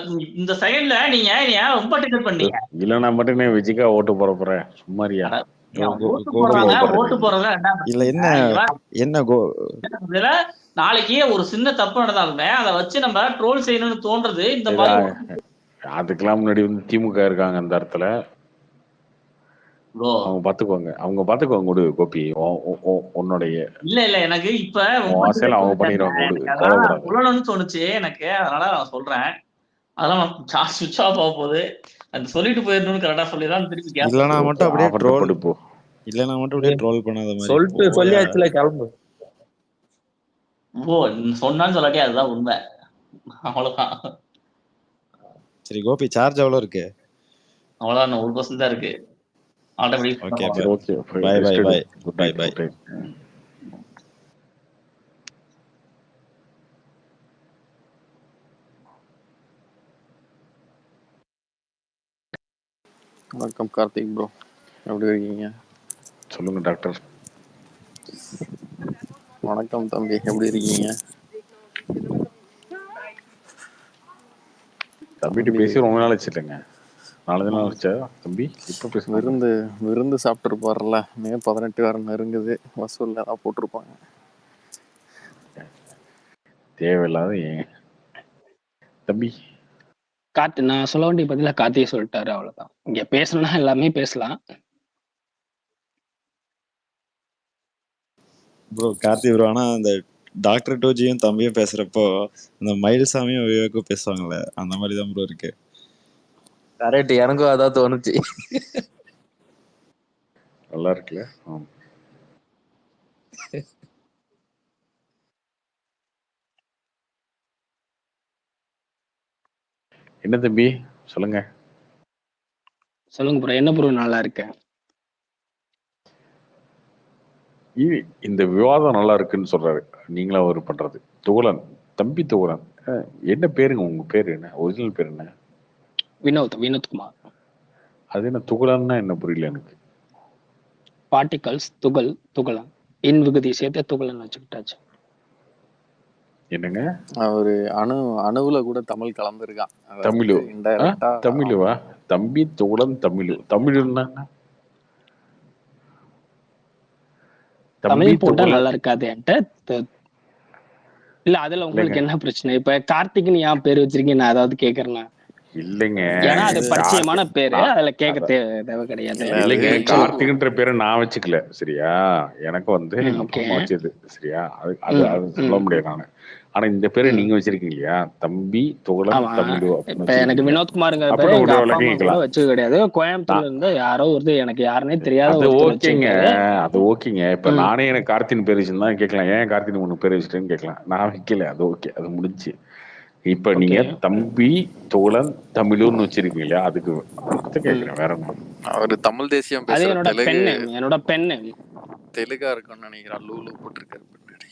A: இந்த செகண்ட்ல நீங்க ரொம்ப டிக்கெட் பண்ணீங்க.
B: இல்லைன்னா மட்டும் நீ விஜய்க்கா ஓட்டு போட போறேன்? சும்மாரியா?
A: அட, ஓட்டு
C: கோபி
A: போடுறாங்க,
B: கோவப்படுறீங்க.
A: ஓட்டு போடுறதா ரெண்டாம்
C: இல்ல என்ன
A: பட்சம்.
C: என்ன
A: இதுல நாளைக்கு ஒரு சின்ன தப்பு நடந்தாலுமே அதை வச்சு நம்ம ட்ரோல் செய்யணும்னு தோன்றது இந்த
B: சரி,
A: மாதிரி.
B: அதுக்கெல்லாம் முன்னாடி வந்து திமுக இருக்காங்க அந்த இடத்துல.
A: ப்ரோ
B: அவங்க பாத்துக்குவாங்க விடு கோபி. உன்னுடைய
A: இல்ல இல்ல எனக்கு இப்ப
B: உன்
A: ரொம்ப
B: ஆசையில அவங்க பண்ணிடுவாங்க விடு,
A: எனக்கு அதான்
B: கவலைப்படாத.
A: சொல்லணும்னு தோணுச்சு எனக்கு, அதனால நான் சொல்றேன். அதெல்லாம் சார்ஜ் சுவிட்ச் ஆஃப் ஆக போகுது. அது சொல்லிட்டு போயிடணும்னு கரெக்டா சொல்லிதான் திருப்பி கேப்.
C: இல்லனா மட்டும் அப்படியே
B: ஆஃப்
C: ட்ரோல்,
B: படுப்போ.
C: இல்லனா மட்டும் அப்படியே ட்ரோல் பண்ணாத மாதிரி
G: சொல்லிட்டு
C: போயா.
G: சொல்லியாச்சுல, கிளம்பு.
A: ஓ சொன்னான்னு சொல்லாட்டி அதுதான் உண்மை, அவ்வளவுதான்.
C: சரி கோபி, சார்ஜ் எவ்வளவு இருக்கு?
A: அவ்வளவுதான், 1% தான் இருக்கு. ஆட்டோமேட்டிக்
C: ஓகே
B: சரி, ஓகே,
C: பாய்
B: ரெஸ்ட்
C: பாய்
B: எடு.
C: Bye
B: good
C: bye
B: night.
C: Bye.
B: Good night.
H: வணக்கம் கார்த்திக் ப்ரோ, எப்படி இருக்கீங்க?
B: சொல்லுங்க டாக்டர்.
H: வணக்கம் தம்பி, எப்படி இருக்கீங்க?
B: தம்பிட்டு
H: தம்பி
B: பேசி ரொம்ப நாள் ஆச்சு இல்லைங்க? 4 தினம் ஆச்சா தம்பி? இப்போ பேசுனாங்க.
H: விருந்து சாப்பிட்டுருப்பார்ல, மே 18 வேற நெருங்குது, வசூல் ஏதாவது போட்டிருப்பாங்க.
B: தேவையில்லாத ஏன் தம்பி?
I: கார்த்தி, நான் சொல்ல வேண்டிய பதிலா கார்த்தியே சொல்லிட்டாரு, அவ்வளவுதான். இங்க பேசணும்னா எல்லாமே பேசலாம்.
C: ப்ரோ கார்த்தி ப்ரோ, ஆனா அந்த டாக்டர் டோஜியும் தம்பியும் பேசுறப்போ அந்த மயில்சாமியும் விவேக்கும் பேசுவாங்கல்ல, அந்த மாதிரி தான் ப்ரோ இருக்கு.
G: கரெக்ட், எனக்கும் அதான் தோணுச்சு.
B: நல்லா இருக்குல்ல? என்ன தம்பி சொல்லுங்க.
I: சொல்லுங்க ப்ரோ, என்ன ப்ரோ நல்லா இருக்கேன்.
B: இந்த விவாதம் நல்லா இருக்குன்னு சொல்றாரு. நீங்களா ஒரு பண்றது. துகுலன், தம்பி துகுலன், என்ன பேருங்க? உங்க பேரு என்ன? ஒரிஜினல் பேர் என்ன?
I: வினோத்குமார்.
B: அது என்ன துகுலன்னா என்ன புரியல எனக்கு.
I: பார்ட்டிகல்ஸ் துகள் துகளன் இன் விகுதி சேர்த்து துகளன் வச்சுக்கிட்டாச்சு.
B: என்னங்க?
H: அவரு அணுவுல கூட தமிழ் கலந்துருக்கான்.
B: தமிழு
H: இன்டைரக்டா
B: தமிழுவா? தம்பி துகுலன் தமிழு. தமிழ்னா தம்பி
I: தமிழ் போட்டா
B: துகுலன்
I: நல்லா இருக்காது. இல்ல அதுல உங்களுக்கு என்ன பிரச்சனை? இப்ப கார்த்திக்னு ஏன் பேர் வச்சிருக்கீங்க? நான் ஏதாவது கேக்குறேன்னா
B: இல்லைங்க.
I: ஏன்னா அது பரிச்சயமான பேரு, அதுல கேட்க தேவை கிடையாது.
B: இல்லைங்க, கார்த்திக்ன்ற பேரை நான் வச்சுக்கல, சரியா? எனக்கு வந்து எங்க அப்பா
I: ஓகே.
B: அம்மா வச்சது, சரியா? அது சொல்ல முடியாது நானு. ஆனா இந்த பேரை நீங்க வச்சிருக்கீங்க இல்லையா? தம்பி துகுலன்
I: ஆமா.
B: தமிழு
I: இப்ப
B: அப்படின்னு
I: எனக்கு வினோத்குமாருங்கிற
B: அப்ப
I: பேரு
B: நான்
I: எங்க
B: ஒரு
I: அப்பா
B: விளக்கம்
I: அம்மா கூட
B: கேட்கலாம்.
I: வச்சது கிடையாது. கோயம்புத்தூர்ல இருந்து யாரோ எனக்கு யாருன்னே தெரியாத
B: அது
I: ஒருத்தர்
B: ஓகேங்க,
I: வச்சிருக்காரு.
B: அது ஓகேங்க. இப்ப நானே எனக்கு கார்த்தின் பேர் வச்சிருந்தா கேட்கலாம், ஏன் கார்த்தின் உனக்கு பேர் வச்சுட்டேன்னு கேட்கலாம். நான் வைக்கல, அது ஓகே, அது முடிஞ்சு. இப்ப நீங்க தம்பி துகுலன் தமிழுன்னு வச்சிருக்கீங்க இல்லையா? அதுக்கு அர்த்தம் கேட்கிறேன், வேற ஒன்றும்.
H: அவரு தமிழ் தேசியம்
I: அது
H: பேசுற
I: என்னோட பெண் நேம், என்னோட பெண் நேம்.
H: தெலுங்கா இருக்கும்னு நினைக்கிறேன். லூலு போட்டிருக்காரு பின்னாடி.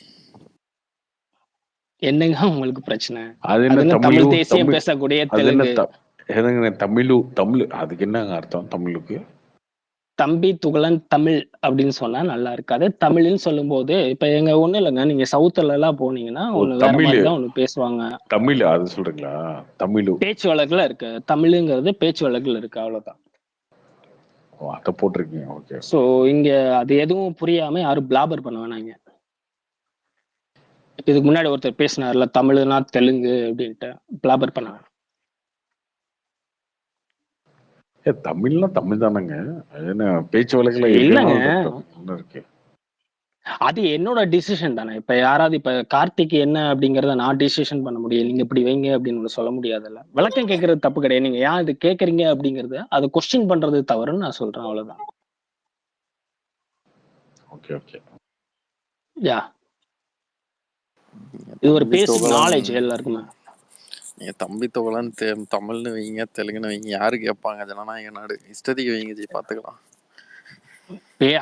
I: என்னங்க உங்களுக்கு பிரச்சனை?
B: அது என்ன
I: தமிழ் தேசியம் பேசக்கூடிய தெலுங்கு.
B: தமிழ் அதுக்கு என்னங்க அர்த்தம் தமிழுக்கு?
I: தம்பி துகுலன் தமிழ் அப்படின்னு சொன்னா நல்லா இருக்காது. தமிழ்னு சொல்லும் போது இப்ப எங்க ஒண்ணு இல்லைங்க, நீங்க சவுத்துல எல்லாம் போனீங்கன்னா ஒண்ணு வேற மாதிரிதான் ஒண்ணு பேசுவாங்க.
B: தமிழ் அது சொல்றீங்களா? தமிழ்
I: பேச்சு வழக்குல இருக்கு, தமிழுங்கிறது பேச்சு வழக்குல இருக்கு, அவ்வளவுதான்.
B: அத போட்டிருக்கீங்க, ஓகே.
I: சோ இங்க அது எதுவும் புரியாம யாரும் பிளாபர் பண்ண வேணாங்க. இதுக்கு முன்னாடி ஒருத்தர் பேசினார்ல தமிழ்னா தெலுங்கு அப்படின்ட்டு, பிளாபர் பண்ண வேணாம்.
B: தமிழ்னா தமிழ் தானங்க, என்ன பேச்சு வழக்குல
I: இல்லங்க,
B: இருக்கு.
I: அது என்னோட டிசிஷன் தானே. இப்ப யாராவது இப்ப கார்த்திக் என்ன அப்படிங்கறத நான் டிசிஷன் பண்ண முடியும். நீங்க இப்படி வைங்க அப்படின்னு சொல்ல முடியாதுல்ல. விளக்கம் கேட்கறது தப்பு கிடையாது. நீங்க ஏன் இது கேக்குறீங்க அப்படிங்கறது அது கொஸ்டின் பண்றது தவறுன்னு நான் சொல்றேன், அவ்வளவுதான்.
B: Okay okay.
I: யா, இது ஒரு பேசிக் நாலேஜ் எல்லாருக்குமே.
H: நீங்க தம்பி துகுலன் தமிழ்னு வைங்க, தெலுங்குன்னு வைங்க, யாரு கேட்பாங்க? ஜனநாயக நாடு, இஷ்டத்துக்கு வைங்க ஜி, பாத்துக்கலாம்.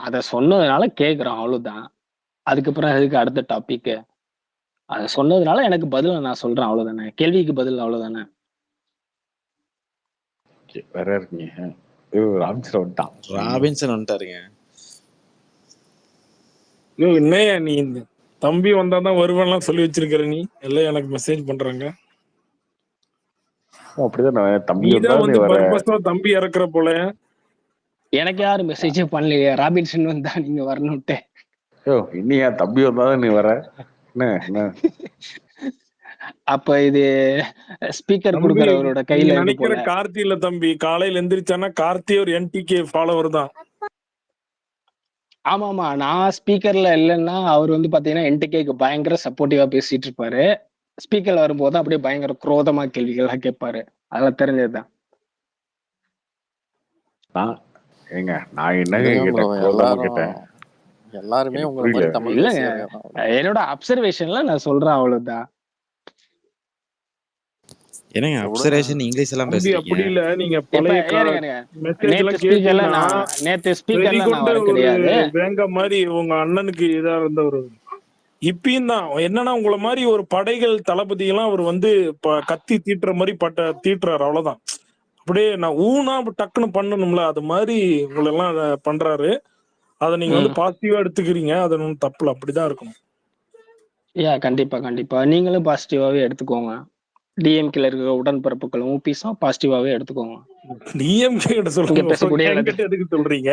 I: அத சொன்னதுனால கேக்குறோம், அவ்வளவுதான். அதுக்கப்புறம் அதுக்கு அடுத்த டாபிக், அத சொன்னதுனால எனக்கு பதில் நான் சொல்றேன், அவ்வளவுதானே. கேள்விக்கு பதில், அவ்வளவுதானே.
B: வேற இருக்கீங்க?
C: ராபின்சன் வந்துட்டாருங்க.
J: என்னையா நீ இந்த தம்பி வந்தாதான் வருவான்லாம் சொல்லி வச்சிருக்கிற? நீ எல்லாம் எனக்கு மெசேஜ் பண்றாங்க.
B: அப்படிதான் தம்பி
J: வந்து பர்பஸா தம்பி இறக்குற போல.
I: எனக்கு யாரும் மெசேஜே பண்ணலையே, ராபின்சன் வந்தா நீங்க வரணும்ட்டு.
B: இன்னியா தம்பி வந்தாதான் நீ வர?
I: அப்ப இது ஸ்பீக்கர் கொடுக்கறவரோட கையில
J: நினைக்கிற கார்த்தி இல்ல தம்பி. காலையில எந்திரிச்சானா கார்த்தி ஒரு NTK ஃபாலோவர் தான்.
I: ஆமா, நான் ஸ்பீக்கர்ல இல்லைன்னா அவர் வந்து பாத்தீங்கன்னா NTKக்கு பயங்கர சப்போர்ட்டிவா பேசிட்டு இருப்பாரு. ஸ்பீக்கர்ல வரும்போது அப்படியே பயங்கர குரோதமா கேள்விகள்லாம் கேட்பாரு. அதெல்லாம் தெரிஞ்சதுதான்.
B: நான் என்ன கேட்டேன்?
H: எல்லாருமே உங்களை மாதிரி தமிழ்
I: இல்லங்க, என்னோட அப்சர்வேஷன்ல நான் சொல்றேன், அவ்வளவுதான்.
C: என்னங்க அப்சர்வேஷன் இங்கிலீஷ் எல்லாம் பேசுறீங்க?
J: அப்படி இல்ல, நீங்க பழைய மெசேஜ் எல்லாம் கேட்டீங்கன்னா
I: நேத்து ஸ்பீக்கர்ல நான் வர கிடையாது.
J: வேங்க மாதிரி உங்க அண்ணனுக்கு இதா இருந்தவர். இப்பயும் தான் என்னன்னா உங்களை மாதிரி ஒரு படைகள் தளபதி எல்லாம் அவர் வந்து கத்தி தீட்டுற மாதிரி தீட்டுறாரு, அவ்வளவுதான். அப்படியே நான் ஊனா டக்குன்னு பண்ணணும்ல, அது மாதிரி உங்களை எல்லாம் பண்றாரு. அதை நீங்க வந்து பாசிட்டிவா எடுத்துக்கிறீங்க, அது ஒன்றும் தப்புல, அப்படிதான் இருக்கணும்.
I: கண்டிப்பா நீங்களும் பாசிட்டிவாவே எடுத்துக்கோங்க. டிஎம்கேல இருக்க உடன்பிறப்புகளும் ஊபிஸும் பாசிட்டிவாவே எடுத்துக்கோங்க.
J: டிஎம்கே எதுக்கு சொல்றீங்க?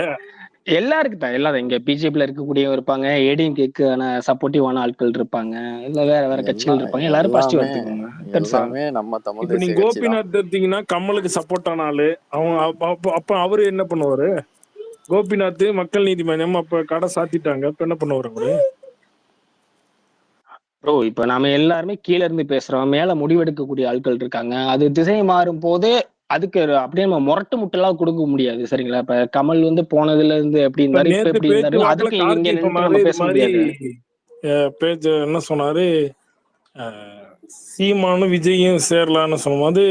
I: எல்லாருக்கும் தான், எல்லாரும் இங்க பிஜேபில இருக்கக்கூடிய இருப்பாங்க, ஏடிஎம்கேக்கான சப்போர்ட்டிவான ஆட்கள் இருப்பாங்க, இல்ல வேற கட்சிகள் இருப்பாங்க. எல்லாரும் பாசிட்டிவா எடுத்துக்கோங்க.
H: எல்லாமே நம்ம தமிழ்
J: தேசிய கட்சி. கோபிநாத் எடுத்தீங்கன்னா கமலுக்கு சப்போர்ட் ஆன ஆளு. அப்ப அவரு என்ன பண்ணுவாரு? கோபிநாத் மக்கள் நீதி மய்யம் அப்ப கடை சாத்திட்டாங்க, இப்ப என்ன பண்ணுவாரு அவரு?
I: ப்ரோ, இப்ப நாம எல்லாருமே கீழ இருந்து பேசுறோம், மேல முடிவெடுக்கக்கூடிய ஆட்கள் இருக்காங்க. அது திசை மாறும் போது அதுக்கு அப்படியே நம்ம முரட்டு முட்டெல்லாம் கொடுக்க முடியாது, சரிங்களா? இப்ப கமல் வந்து போனதுல இருந்து எப்படி இருந்தாரு, இப்ப எப்படி இருந்தாரு, அதுக்கு இங்க நின்று நம்ம பேச முடியாது.
J: பேச்சு என்ன சொன்னாரு? சீமானும் விஜயும் சேரலான்னு சொல்லும்போது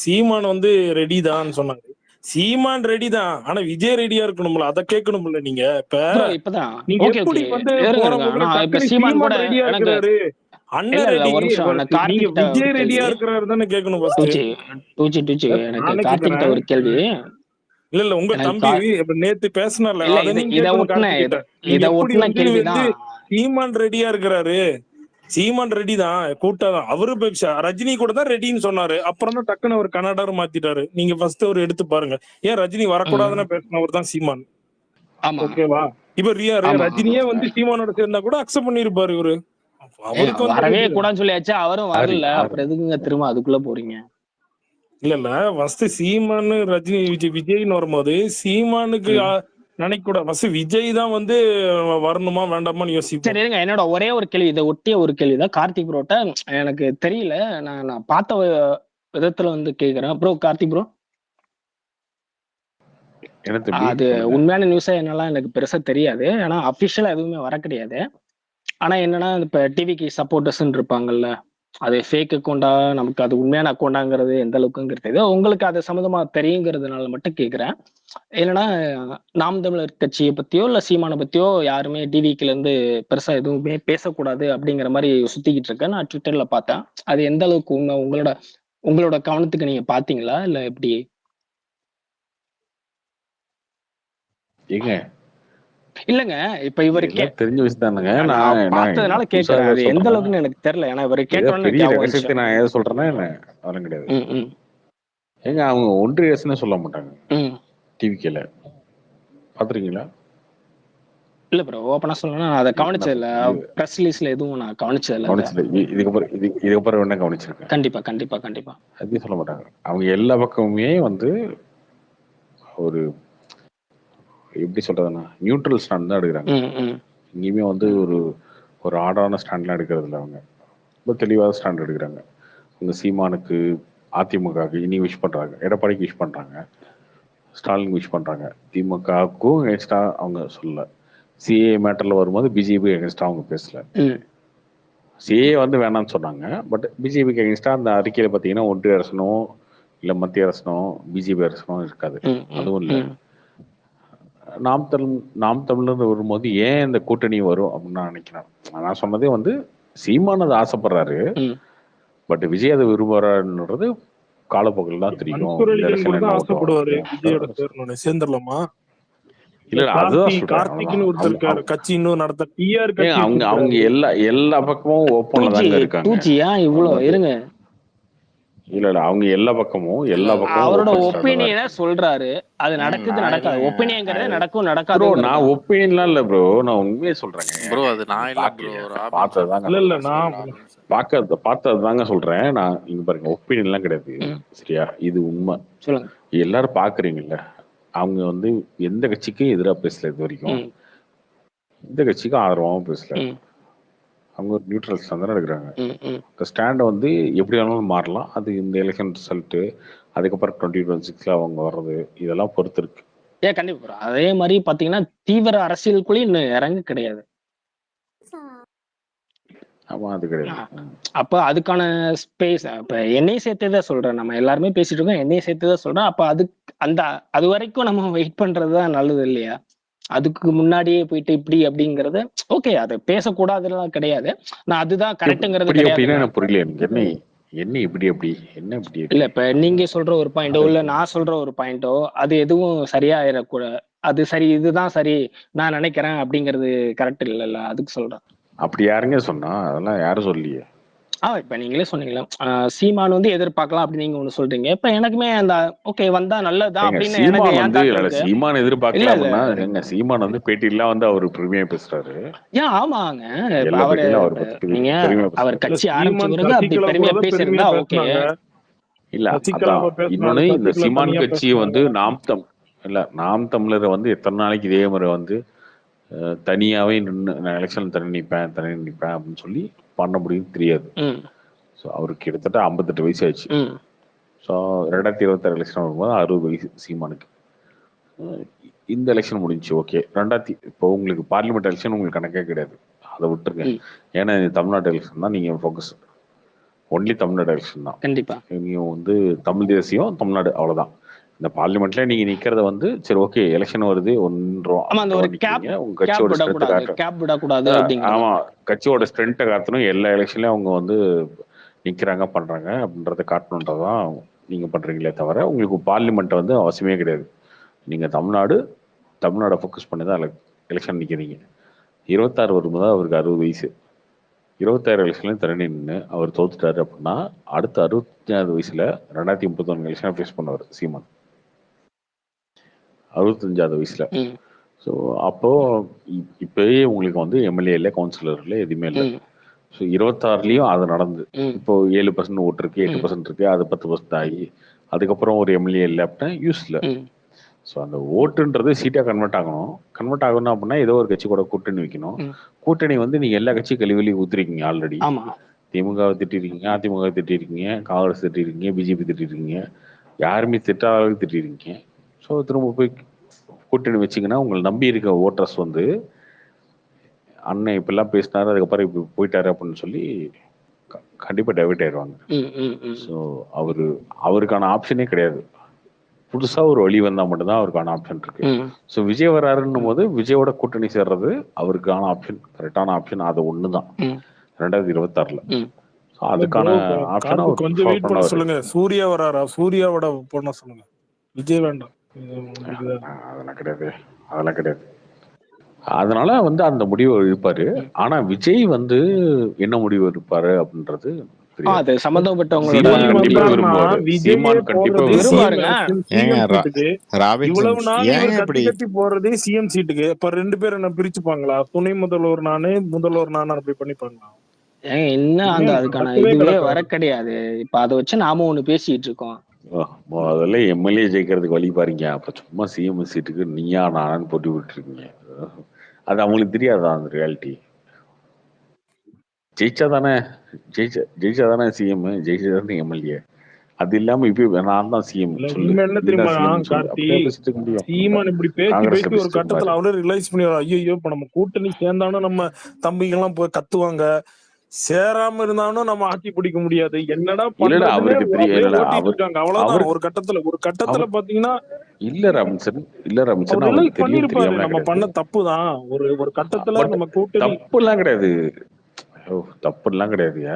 J: சீமான் வந்து ரெடி தான் சொன்னாரு. சீமான் ரெடி தான், ஆனா விஜய் ரெடியா இருக்கணும்ல, அத கேட்கணும்ல நீங்க. இப்ப
I: ப்ரோ இப்பதான்
J: நீங்க
I: ஓகே
J: எப்படி
I: ஓகே
J: வந்து
I: இருங்க
J: போற
I: இருங்க.
J: போக்குல
I: ஆனா இப்ப
J: டக்குனு
I: சீமான் கூட
J: சீமான் ரெடியா
I: எனக்கு
J: இருக்கிறாரு,
I: இல்ல
J: அண்ணன்
I: இல்ல
J: ரெடி,
I: ஒரு நிமிஷம் எனக்கு
J: நீங்க
I: கார்த்திக் கிட்ட ஒரு
J: விஜய்
I: கேள்வி.
J: ரெடியா இருக்கிறாரு தானே கேட்கணும் ஃபர்ஸ்ட்.
I: டூச்சி டூச்சி எனக்கு
J: நானே
I: கார்த்திக் கிட்ட
J: கேக்குறேன்.
I: ஒரு கேள்வி.
J: இல்ல உங்க
I: எனக்கு
J: தம்பி இப்ப நேத்து பேசினார்ல,
I: இல்ல
J: அத
I: இது
J: நீங்க
I: இத
J: கேட்கணும்
I: ஒட்டின
J: கார்த்திக் கிட்ட. நீங்க
I: இத
J: எப்படி
I: ஒட்டின
J: வந்து
I: கேள்விதான்.
J: சீமான் ரெடியா இருக்கிறாரு, சீமான் ரெடி தான், கூட்டாதான் அவரு. ரஜினி கூட தான் ரெடின்னு சொன்னாரு, அப்புறம் தான் டக்குன்னு அவர் கன்னடாரு மாத்திட்டாரு. நீங்க ஃபர்ஸ்ட் ஒரு எடுத்து பாருங்க. ஏன் ரஜினி வரக்கூடாதுன்னு பேசினவர் தான் சீமான்.
I: ஆமா
J: ஓகேவா? இப்ப
I: ஆமா
J: ரஜினியே வந்து சீமானோட சேர்ந்தா கூட அக்செப்ட் பண்ணிருப்பாரு இவரு. அவருக்கு வந்து
I: வரவே
J: ready தான்.
I: கூடாதுன்னு சொல்லியாச்சு, அவரும் வரல. அப்புறம் எதுக்குங்க திரும்ப அதுக்குள்ள போறீங்க?
J: இல்ல ஃபர்ஸ்ட் சீமான் ரஜினி விஜய்னு வரும்போது சீமானுக்கு நினைக்க கூட ஃபர்ஸ்ட் விஜய் தான் வந்து வரணுமா வேண்டாமான்னு யோசிப்போம்.
I: சரி இருங்க, என்னோட ஒரே ஒரு கேள்வி, இதை ஒட்டிய ஒரு கேள்விதான் கார்த்திக் ப்ரோட்ட. எனக்கு தெரியல, நான் பார்த்த விதத்துல வந்து கேக்குறேன். ப்ரோ கார்த்திக் ப்ரோ, அது உண்மையான நியூஸா என்னெல்லாம் எனக்கு பெருசா தெரியாது, ஆனா அபிஷியலா எதுவுமே வர கிடையாது. ஆனா என்னன்னா இப்ப டிவிக்கு சப்போர்ட்டர்ஸ் இருப்பாங்கல்ல, அது ஃபேக் அக்கௌண்டா நமக்கு அது உண்மையான அக்கௌண்டாங்கிறது எந்த அளவுக்குங்கிறது உங்களுக்கு அது சம்மந்தமா தெரியுங்கிறதுனால மட்டும் கேட்குறேன். என்னன்னா நாம் தமிழர் கட்சியை பத்தியோ இல்ல சீமானை பத்தியோ யாருமே டிவிக்குல இருந்து பெருசா எதுவுமே பேசக்கூடாது அப்படிங்கிற மாதிரி சுத்திக்கிட்டு இருக்கேன். நான் ட்விட்டர்ல பார்த்தேன். அது எந்த அளவுக்கு உண்மை, உங்களோட கவனத்துக்கு நீங்க பாத்தீங்களா இல்ல எப்படி? இல்லங்க இப்ப இவரு
B: தெரிஞ்ச விஷயம் தானுங்க.
I: நான் பார்த்ததுனால கேட்கிறேன், அது எந்த அளவுக்குன்னு எனக்கு தெரியல. ஏன்னா இவரு கேட்டோன்னு
B: நான் எதை சொல்றேன்னா என்ன அதெல்லாம் கிடையாது. ஏங்க அவங்க ஒன்றிய அரசுன்னு சொல்ல மாட்டாங்க டிவிக்கல, பாத்துருக்கீங்களா?
I: இல்ல ப்ரோ, ஓபனா சொல்லணும்னா நான் அதை கவனிச்சது இல்ல, பிரஸ் ரிலீஸ்ல எதுவும் நான் கவனிச்சது இல்ல.
B: இதுக்கப்புறம் என்ன கவனிச்சிருக்கேன்.
I: கண்டிப்பா கண்டிப்பா கண்டிப்பா
B: அதையும் சொல்ல மாட்டாங்க. அவங்க எல்லா பக்கமுமே வந்து ஒரு எப்படி சொல்றதுன்னா நியூட்ரல் ஸ்டாண்ட் தான் எடுக்கிறாங்க. இங்கேயுமே வந்து ஒரு ஆர்டரான ஸ்டாண்ட்லாம் எடுக்கிறது இல்லை. அவங்க ரொம்ப தெளிவான ஸ்டாண்ட் எடுக்கிறாங்க. அவங்க சீமானுக்கு அதிமுகவுக்கு இனி விஷ் பண்றாங்க, எடப்பாடிக்கு விஷ் பண்றாங்க, ஸ்டாலின் விஷ் பண்றாங்க. திமுகவுக்கும் எகென்ஸ்டா அவங்க சொல்லல. சிஏ மேட்டர்ல வரும்போது பிஜேபி எகென்ஸ்டா அவங்க பேசல. சிஏ வந்து வேணாம்னு சொன்னாங்க, பட் பிஜேபிக்கு எகென்ஸ்டா அந்த அறிக்கையில பாத்தீங்கன்னா ஒன்றிய அரசனோ இல்ல மத்திய அரசனோ பிஜேபி அரசனோ இருக்காது. அதுவும் இல்லை. நாம் தமிழர் வரும்போது ஏன் இந்த கூட்டணி வரும் அப்படின்னு நான் நினைக்கிறேன். நான் சொன்னதே வந்து சீமான் அதை ஆசைப்படுறாரு, பட் விஜய் அதை விரும்புறாருன்றது காலப்போக்கில் தான் தெரியும். இல்ல அதுதான் சொல்றேன். அவங்க எல்லா பக்கமும் ஓப்பன்ல தாங்க இருக்காங்க. இல்ல அவங்க எல்லா பக்கமும்
I: அவரோட ஒப்பீனியனை சொல்றாரு, அது நடக்குது நடக்காது. ஒப்பீனியன்ங்கறதே நடக்கும் நடக்காது.
B: ப்ரோ நான் ஒப்பீனியன்லாம் இல்ல ப்ரோ, நான் உண்மையே சொல்றேங்க
H: ப்ரோ. அது நான் இல்ல ப்ரோ,
B: பார்த்ததுதாங்க. இல்ல நான் பார்த்ததுதாங்க சொல்றேன். நான் இங்க பாருங்க ஒப்பீனியன்லாம் கிடையாது, சரியா? இது உண்மை. எல்லாரும் பாக்குறீங்கல்ல, அவங்க வந்து எந்த கட்சிக்கும் எதிராக பேசல இது வரைக்கும், எந்த கட்சிக்கும் ஆதரவாகவும் பேசல. அவங்க ஒரு நியூட்ரல் ஸ்டாண்ட் தான் எடுக்கிறாங்க. இந்த ஸ்டாண்டை வந்து எப்படி வேணாலும் மாறலாம். அது இந்த எலெக்ஷன் ரிசல்ட்டு, அதுக்கப்புறம் 2026 அவங்க வர்றது, இதெல்லாம் பொறுத்து இருக்கு.
I: கண்டிப்பா. அதே மாதிரி பாத்தீங்கன்னா தீவிர அரசியலுக்குள்ளேயும் இன்னும் இறங்க கிடையாது.
B: ஆமா, அது கிடையாது.
I: அப்ப அதுக்கான ஸ்பேஸ் இப்ப என்னையும் சேர்த்துதான் சொல்றேன். நம்ம எல்லாருமே பேசிட்டு இருக்கோம், என்னையும் சேர்த்துதான் சொல்றேன். அப்ப அது வரைக்கும் நம்ம வெயிட் பண்றதுதான் நல்லது இல்லையா? அதுக்கு முன்னாடியே போயிட்டு இப்படி அப்படிங்கறது ஓகே, அது பேசக்கூடாதுலாம் கிடையாது. நான் அதுதான் கரெக்ட்ங்கிறது கிடையாது.
B: புரியல எனக்கு என்ன இப்படி அப்படி என்ன இப்படி
I: இல்ல. இப்ப நீங்க சொல்ற ஒரு பாயிண்டோ இல்ல நான் சொல்ற ஒரு பாயிண்டோ அது எதுவும் சரியா ஆயிடக்கூடாது. அது சரி, இதுதான் சரி நான் நினைக்கிறேன் அப்படிங்கிறது கரெக்ட் இல்லைல்ல, அதுக்கு சொல்றேன்.
B: அப்படி யாருங்க சொன்னா? அதெல்லாம் யாரும் சொல்லியே.
I: இப்ப நீங்களே சொன்னீங்களா சீமான் வந்து எதிர்பார்க்கலாம் அப்படி நீங்க ஒண்ணு சொல்றீங்க. இப்ப எனக்குமே அந்த ஓகே வந்தா நல்லதுதான் அப்படின்னு எனக்கு
B: சீமான் எதிர்பார்க்கலாம் அப்படின்னா எங்க சீமான் வந்து பேட்டிலாம் வந்து அவரு பெருமையா பேசுறாரு.
I: ஆமாங்க. நீங்க அவர் கட்சி ஆரம்பிச்ச பிறகு அப்படி பெருமையா பேசியிருந்தா ஓகே.
B: இல்ல இன்னொன்னு, இந்த சீமான் கட்சியை வந்து நாம் தமிழரை வந்து எத்தனை நாளைக்கு இதே மாதிரி வந்து தனியாவே நின்று நான் எலெக்ஷன் தனி நிற்பேன் அப்படின்னு சொல்லி பண்ண முடியும் தெரியாது. ஸோ அவருக்கு கிட்டத்தட்ட 58 வயசு ஆயிடுச்சு. ஸோ 2026 எலெக்ஷன் வரும்போது 60 வயசு சீமானுக்கு. இந்த எலெக்ஷன் முடிஞ்சு ஓகே. இப்போ உங்களுக்கு பார்லிமெண்ட் எலெக்ஷன் உங்களுக்கு கணக்கே கிடையாது, அதை விட்டுருங்க. ஏன்னா தமிழ்நாடு எலெக்ஷன் தான் நீங்க ஃபோக்கஸ், ஒன்லி தமிழ்நாடு எலெக்ஷன் தான்.
I: கண்டிப்பா
B: நீங்க வந்து தமிழ் தேசியம் தமிழ்நாடு அவ்வளவுதான். இந்த பார்லிமெண்ட்ல நீங்க நிக்கிறத வந்து சரி ஓகே எலெக்ஷன் வருது ஒன்றோம்
I: ஆமா அந்த ஒரு
B: நிக்கிறீங்க உங்க
I: கேப்
B: கட்சியோட ஸ்ட்ரென்த்தை
I: விடக்கூடாது
B: காட்ட
I: கேப் விடக்கூடாது அப்படிங்கிறது.
B: ஆமா கட்சியோட ஸ்ட்ரென்த்தை காட்டணும் எல்லா எலெக்ஷன்லயும் அவங்க வந்து நிக்கிறாங்க பண்றாங்க அப்படின்றத காட்டணுன்றதான் நீங்க பண்றீங்களே தவிர உங்களுக்கு பார்லிமெண்ட் வந்து அவசியமே கிடையாது. நீங்க தமிழ்நாடை ஃபோக்கஸ் பண்ணி தான் எலெக்ஷன் நிக்கிறீங்க. 26 வரும்போது அவருக்கு 60 வயசு. 26 எலெக்ஷன்லையும் திறனி நின்று அவர் தோத்துட்டாரு அப்படின்னா அடுத்த 65 வயசுல 2031 எலெக்ஷன் ஃபேஸ் பண்ணுவார் சீமான் 65 வயசுல. ஸோ அப்போ இப்பயே உங்களுக்கு வந்து எம்எல்ஏ இல்லை கவுன்சிலர் இல்லை எதுவுமே இல்லை. ஸோ 26லயும் அது நடந்து இப்போ 7% ஓட்டு இருக்கு 8% இருக்கு அது 10% ஆகி அதுக்கப்புறம் ஒரு எம்எல்ஏ இல்லை அப்படின்னா யூஸ் இல்லை. ஸோ அந்த ஓட்டுன்றது சீட்டாக கன்வெர்ட் ஆகணும் அப்படின்னா ஏதோ ஒரு கட்சி கூட கூட்டணி வைக்கணும். கூட்டணி வந்து நீங்க எல்லா கட்சியும் கழிவெளி ஊத்துருக்கீங்க ஆல்ரெடி. திமுகவை திட்டிருக்கீங்க, அதிமுக திட்டிருக்கீங்க, காங்கிரஸ் திட்டிருக்கீங்க, பிஜேபி திட்டிருக்கீங்க, யாருமே திட்டாத அளவுக்கு திட்டிருக்கீங்க. ஸோ திரும்ப போய் கூட்டணி வச்சிங்கன்னா உங்களை நம்பி இருக்க ஓட்டர்ஸ் வந்து அண்ணன் இப்பெல்லாம் பேசினாரு அதுக்கப்புறம் இப்போ போயிட்டாரு அப்படின்னு சொல்லி கண்டிப்பாக டைவர்ட் ஆயிடுவாங்க. ஸோ அவருக்கான ஆப்ஷனே கிடையாது. புதுசா ஒரு வழி வந்தா மட்டும்தான் அவருக்கான ஆப்ஷன் இருக்கு. ஸோ விஜய் வராருன்னும் போது விஜயோட கூட்டணி சேர்றது அவருக்கான ஆப்ஷன் கரெக்டான ஆப்ஷன் அது ஒண்ணுதான் 2026. அதுக்கான ஆப்ஷன்
J: கொஞ்சம் வெயிட் பண்ண சொல்லுங்க. சூர்யா வராரா? சூர்யாவோட பண்ண சொல்லுங்க. விஜய் வேண்டாம்.
B: அதெல்லாம் கிடையாது. அதனால வந்து அந்த முடிவை எடுப்பாரு. ஆனா விஜய் வந்து என்ன முடிவு எடுப்பாரு அப்படின்றது
I: அது சம்பந்தப்பட்டவங்களோட
J: போறதே சிஎம் சீட்டுக்கு. இப்ப 2 பேரும் என்ன பிரிச்சுப்பாங்களா? துணை முதல்வர் நானு முதல்வர் நானு அப்படி பண்ணிப்பாங்களா?
I: என்ன அந்த அதுக்கான இதுவே வர கிடையாது. இப்ப அதை வச்சு நாம ஒண்ணு பேசிட்டு இருக்கோம்.
B: முதல்ல எம்எல்ஏ ஜெயிக்கிறதுக்கு வழி பாருங்க. அப்ப சும்மா சிஎம் சீட்டுக்கு நீயா நானான்னு போட்டி விட்டு இருக்கீங்க. அது அவங்களுக்கு தெரியாதா அந்த ரியாலிட்டி? ஜெயிச்சாதானே சிஎம், ஜெயிச்சாதானே எம்எல்ஏ. அது இல்லாம இப்ப நான் தான் சிஎம்
J: என்ன தெரியுமா சீமான் இப்படி பேசி ஒரு கட்டத்துல அவரே ரிலைஸ் பண்ணி ஐயோ இப்ப நம்ம கூட்டணி சேர்ந்தாலும் நம்ம தம்பிங்க எல்லாம் போய் கத்துவாங்க, சேராம இருந்தாலும் நம்ம ஆட்சி பிடிக்க முடியாது, என்னடா இருக்காங்க அவ்வளவுதான். ஒரு கட்டத்துல பாத்தீங்கன்னா பண்ணிருப்பாரு நம்ம பண்ண தப்புதான். ஒரு கட்டத்துல நம்ம கூட்டணி
B: தப்புலாம் கிடையாது. தப்புலாம் கிடையாதுயா.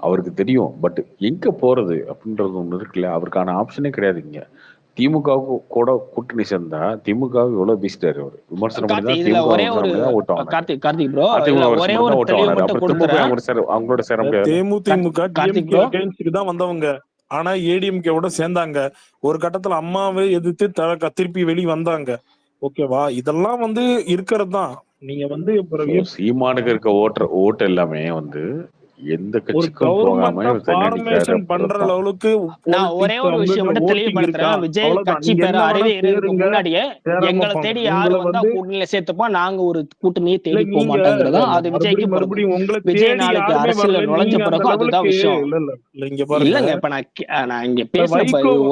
B: அவருக்கு தெரியும். பட் எங்க போறது அப்படின்றது ஒண்ணு இருக்குல்ல. அவருக்கான ஆப்ஷனே கிடையாது. இங்க திமுகவுக்கு கூட கூட்டணி சேர்ந்தா திமுக எவ்வளவு பேசிட்டாரு அவரு. விமர்சனம் அவங்களோட சேர முடியாது.
J: தேமுதிக தான் வந்தவங்க. ஆனா ஏடிஎம்கேவோட சேர்ந்தாங்க. ஒரு கட்டத்துல அம்மாவை எதிர்த்து திருப்பி வெளியே வந்தாங்க. ஓகேவா? இதெல்லாம் வந்து இருக்கிறது தான். நீங்க வந்து
B: சீமானுக்கு இருக்க ஓட்டு எல்லாமே வந்து எந்த கட்சிக்கும்
J: பண்ற அளவுக்கு
I: நான் ஒரே ஒரு விஷயம் மட்டும் தெளிவுபடுத்துறேன். விஜய் கட்சி பேர அறிவியறதுக்கு முன்னாடியே எங்களை தேடி யாரு வந்தா கூட்டணியில சேர்த்துப்பா, நாங்க ஒரு கூட்டணியை தேடி போக மாட்டோங்கிறதா அது விஜய்க்கு மறுபடியும். விஜய் நாளைக்கு அரசியல் நுழைஞ்ச பிறகு அதுதான் விஷயம். இல்லங்க இப்ப நான் இங்க பேசுற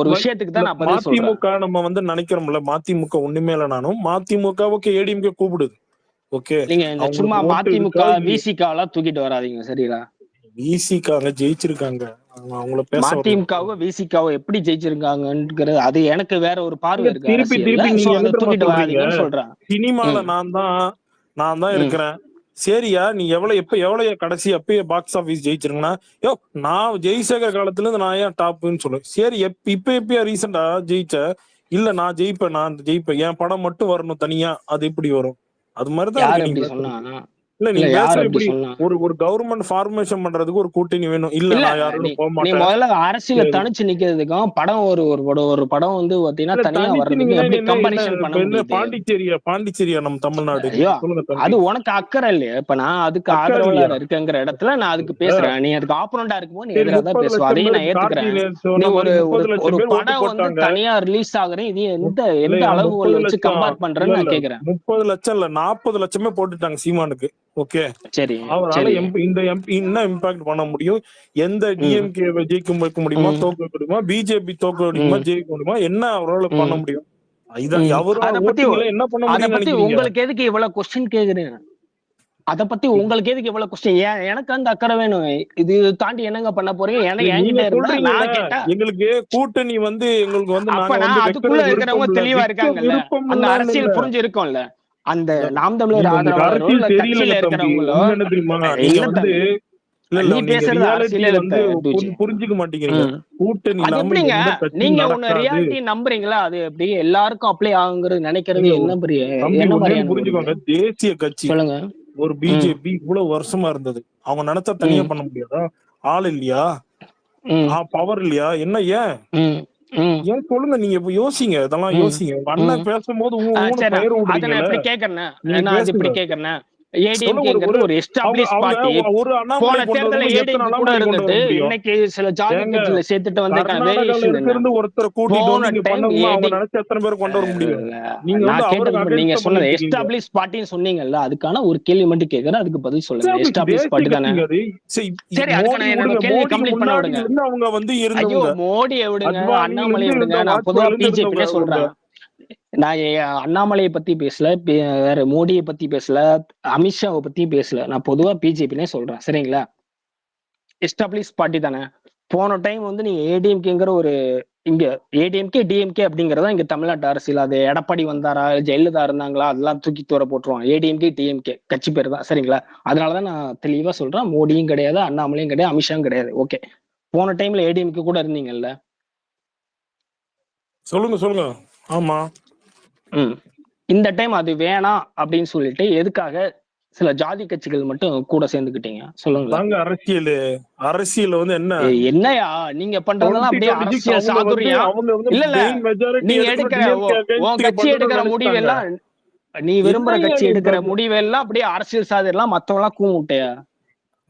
I: ஒரு விஷயத்துக்கு தான் நான் பதில் சொல்றேன்.
J: மதிமுக நம்ம வந்து நினைக்கிறோம்ல, மதிமுக ஒண்ணுமே இல்லைனாலும் மதிமுகவுக்கு ஏடிஎம்கே கூப்பிடுது. ஓகே,
I: நீங்க சும்மா மதிமுக விசிக எல்லாம் தூக்கிட்டு வராதீங்க சரிங்களா?
J: விசிகாங்க ஜெயிச்சிருக்காங்க.
I: மதிமுகவோ விசிகாவோ எப்படி ஜெயிச்சிருக்காங்கன்றது அது எனக்கு வேற ஒரு பார்வை இருக்கு.
J: தூக்கிட்டு வராதீங்கன்னு சொல்றேன். சினிமால நான் தான் இருக்கிறேன். சரியா, நீ எவ்வளவு கடைசி அப்பயே பாக்ஸ் ஆபீஸ் ஜெயிச்சிருங்கன்னா நான் ஜெய்சேகர் காலத்துல இருந்து நான் ஏன் டாப்னு சொல்லுவேன். சரி, எப்பயா ரீசெண்டா ஜெயிச்ச? இல்ல நான் ஜெயிப்பேன் என் படம் மட்டும் வரணும் தனியா, அது எப்படி வரும்? அது மாதிரிதான். இல்ல நீங்க பேசுற இப்படி ஒரு கவர்மெண்ட் ஃபார்மேஷன் பண்றதுக்கு ஒரு கூட்டணி வேணும். இல்ல நான் யாரும் போக மாட்டேன்.
I: முதல்ல அரசியல தனிச்சு நிக்கிறதுக்கும் படம் ஒரு படம் வந்து பாத்தீங்கன்னா தனியா வர்றதுக்கு எப்படி கம்பேரிசன் பண்ண முடியும்?
J: பாண்டிச்சேரியா நம்ம தமிழ்நாடு.
I: அது உனக்கு அக்கறை இல்லையா? இப்ப நான் அதுக்கு ஆதரவாளர் இருக்குங்கிற இடத்துல நான் அதுக்கு பேசுறேன். நீ அதுக்கு ஆப்போனண்டா இருக்கும்போது நீ எதிராக தான் பேசுவ. அதையும் நான் ஏத்துக்கிறேன். நீ ஒரு படம் வந்து தனியா ரிலீஸ் ஆகுறேன், இது எந்த அளவுகோல் வச்சு கம்பேர் பண்றேன்னு நான் கேக்குறேன்.
J: 30 லட்சம் இல்ல 40 லட்சமே போட்டுட்டாங்க சீமானுக்கு. ஓகே,
I: சரி,
J: அவரால இந்த எம்பி என்ன இம்பாக்ட் பண்ண முடியும்? எந்த டிஎம்கே ஜெயிக்க வைக்க முடியுமா, தோக்க வைக்க முடியுமா? பிஜேபி தோக்க முடியுமா, ஜெயிக்க முடியுமா? என்ன அவரால பண்ண முடியும்?
I: என்ன பண்ண முடியும்? உங்களுக்கு எதுக்கு இவ்வளவு கொஸ்டின் கேக்குறீங்க? அத பத்தி உங்களுக்கு எதுக்கு இவ்வளவு கொஸ்டின்? எனக்கு அந்த அக்கறை வேணும். இது தாண்டி என்னங்க பண்ண போறீங்க?
J: நீங்க
I: என்கிட்ட இருந்தா
J: சொல்றீங்கல்ல,
I: நான் கேட்டா
J: எங்களுக்கு கூட்டணி வந்து எங்களுக்கு வந்து
I: அப்ப
J: நாங்க
I: நான்
J: வந்து
I: அதுக்குள்ள
J: வைக்கிறது
I: இருக்கிறவங்க
J: விருப்பம் இல்ல,
I: தெளிவா
J: விற்க
I: இருக்காங்கல்ல,
J: விருப்பம்
I: அந்த
J: இல்லன்னு
I: அரசியல்
J: இல்ல.
I: புரிஞ்சு இருக்கும்ல. அந்த நாம் தமிழர்
J: நீங்க உங்களுக்கு
I: ஆதரவாளரோ
J: அரசியல்
I: இல்ல
J: தெரியலங்க
I: கட்சியில
J: தம்பி.
I: இருக்கிறவங்களோ
J: உண்மை என்ன தெரியுமா, நீங்க
I: இல்ல
J: வந்து
I: தம்பி,
J: இல்ல
I: நீ
J: நீங்க
I: பேசுறது
J: ரியாலிட்டி
I: அரசியல்
J: வந்து
I: டூஜி.
J: புரிஞ்சுக்க மாட்டேங்கிறீங்க. கூட்டணி
I: அது
J: இல்லாம
I: எப்படிங்க
J: எந்த கட்சியும்
I: நீங்க உன்ன
J: நடக்காது.
I: ரியாலிட்டி நம்புறீங்களா? அது எப்படி எல்லாருக்கும் அப்ளை ஆகுங்கிறது நினைக்கிறது
J: இல்ல
I: என்ன
J: ஒரு
I: பெரிய
J: தம்பி
I: என்ன
J: ஒண்ணே
I: மாதிரியான ஒரு
J: புரிஞ்சுக்கோங்க, தேசிய கட்சி
I: சொல்லுங்க.
J: ஒரு பிஜேபி இவ்வளவு வருஷமா இருந்தது. அவங்க நினைச்சா தனியா பண்ண முடியாதா? ஆள் இல்லையா? பவர் இல்லையா? என்ன ஏன் சொல்லுங்க, நீங்க இப்ப யோசிங்க, இதெல்லாம் யோசிங்க. உங்க அண்ணன் பேசும்போது ஊன்னு
I: சரி,
J: பயிர்
I: அதை நான்
J: விடுறீங்கல்ல,
I: இப்படி கேட்கறேன்.
J: நீங்க
I: நான் அது இப்படி
J: பேசுங்க.
I: கேட்கறேன்.
J: சொல்லுங்க.
I: ஏடிஎம்கேங்கிறது ஒரு
J: அவங்க
I: எஸ்டாப்ளிஷ் பார்ட்டி.
J: அவங்க ஒரு அண்ணாமலை
I: போன
J: கொண்டு
I: தேர்தல
J: வரணும், எத்தனை
I: ஏடிஎம்கே கூட
J: அண்ணாமலை கொண்டு வர
I: இருந்துட்டு
J: முடியும்?
I: இன்னைக்கு சில ஜாதி
J: ஏங்க,
I: கட்சியில சேர்த்துட்டு வந்திருக்கான
J: கர்நாடகால
I: வேரியேஷன் என்ன?
J: இருந்து ஒருத்தரை கூட்டிட்டு வந்து
I: போன
J: இங்க
I: டைம்
J: பண்ணணும்னா அவங்க
I: ஏடி
J: நினைச்ச எத்தனை பேர் கொண்டு வர முடியும்? நீங்க வந்து
I: நான்
J: அவருக்கு
I: கேட்டது நீங்க
J: அகைன்ஸ்டா
I: சொன்னது
J: பண்ணிட்டு இருக்கீங்க.
I: எஸ்டாப்ளிஷ் பார்ட்டின்னு சொன்னீங்கல்ல, அதுக்கான ஒரு கேள்வி மட்டும் கேட்கறேன், அதுக்கு பதில் சொல்லுங்க. எஸ்டாப்ளிஷ்
J: தேசிய
I: பார்ட்டி தானே?
J: கட்சிங்க அது.
I: சரி, அதுக்கு
J: மோடி
I: நான் என்னோட
J: விடுங்க,
I: கேள்வி
J: மோடிக்கு
I: கம்ப்ளீட் பண்ண
J: முன்னாடியில
I: விடுங்க.
J: இருந்து அவங்க வந்து
I: ஐயோ,
J: இருந்தவங்க,
I: மோடியை விடுங்க,
J: அத்வானியில
I: அண்ணாமலையை
J: இருந்து
I: விடுங்க,
J: இருந்த,
I: நான் பொதுவா
J: வாஜ்பாயில இருந்து
I: பிஜேபினே
J: இருந்தவங்க அவங்க.
I: சொல்றேன். நான் அண்ணாமலையை பத்தி பேசல, வேற மோடியை பத்தி பேசல, அமித்ஷாவை பத்தி பேசல, நான் பொதுவா பிஜேபினே சொல்றேன். சரிங்களா? எஸ்டாப்ளிஷ் பார்ட்டி தானே. போன டைம் வந்து நீங்க ஏடிஎம்கேங்கிற ஒரு இங்க ஏடிஎம்கே டிஎம்கே அப்படிங்கறதா இங்க தமிழ்நாட்டு அரசியல். அது எடப்பாடி வந்தாரா, ஜெயலலிதா இருந்தாங்களா, அதெல்லாம் தூக்கி தூர போட்டுருவோம். ஏடிஎம்கே டிஎம்கே கட்சி பேர் தான். சரிங்களா? அதனாலதான் நான் தெளிவா சொல்றேன், மோடியும் கிடையாது, அண்ணாமலையும் கிடையாது, அமித்ஷாவும் கிடையாது. ஓகே, போன டைம்ல ஏடிஎம்கே கூட இருந்தீங்கல்ல.
J: சொல்லுங்க. ஆமா.
I: இந்த டைம் அது வேணாம் அப்படின்னு சொல்லிட்டு எதுக்காக சில ஜாதி கட்சிகள் மட்டும் கூட சேர்ந்துக்கிட்டீங்க சொல்லுங்களேன்.
J: அரசியல் வந்து என்ன
I: என்னையா நீங்க பண்றதெல்லாம் அப்படியே
J: 2026
I: அரசியல் சாதுரியம்.
J: அவங்க வந்து
I: இல்ல
J: main majority
I: நீ
J: எடுக்கிற
I: எடுக்கிற
J: DMK
I: உன்
J: against
I: கட்சி
J: பண்ணணும்னு
I: எடுக்கிற
J: நினைச்சிட்டாங்க.
I: முடிவெல்லாம், நீ விரும்புற
J: என்னய்யா
I: கட்சி
J: நீ
I: எடுக்கிற
J: இப்ப
I: முடிவெல்லாம் அப்படியே அரசியல் சாதிரலாம், மத்தவங்க எல்லாம் கூமுட்டையா?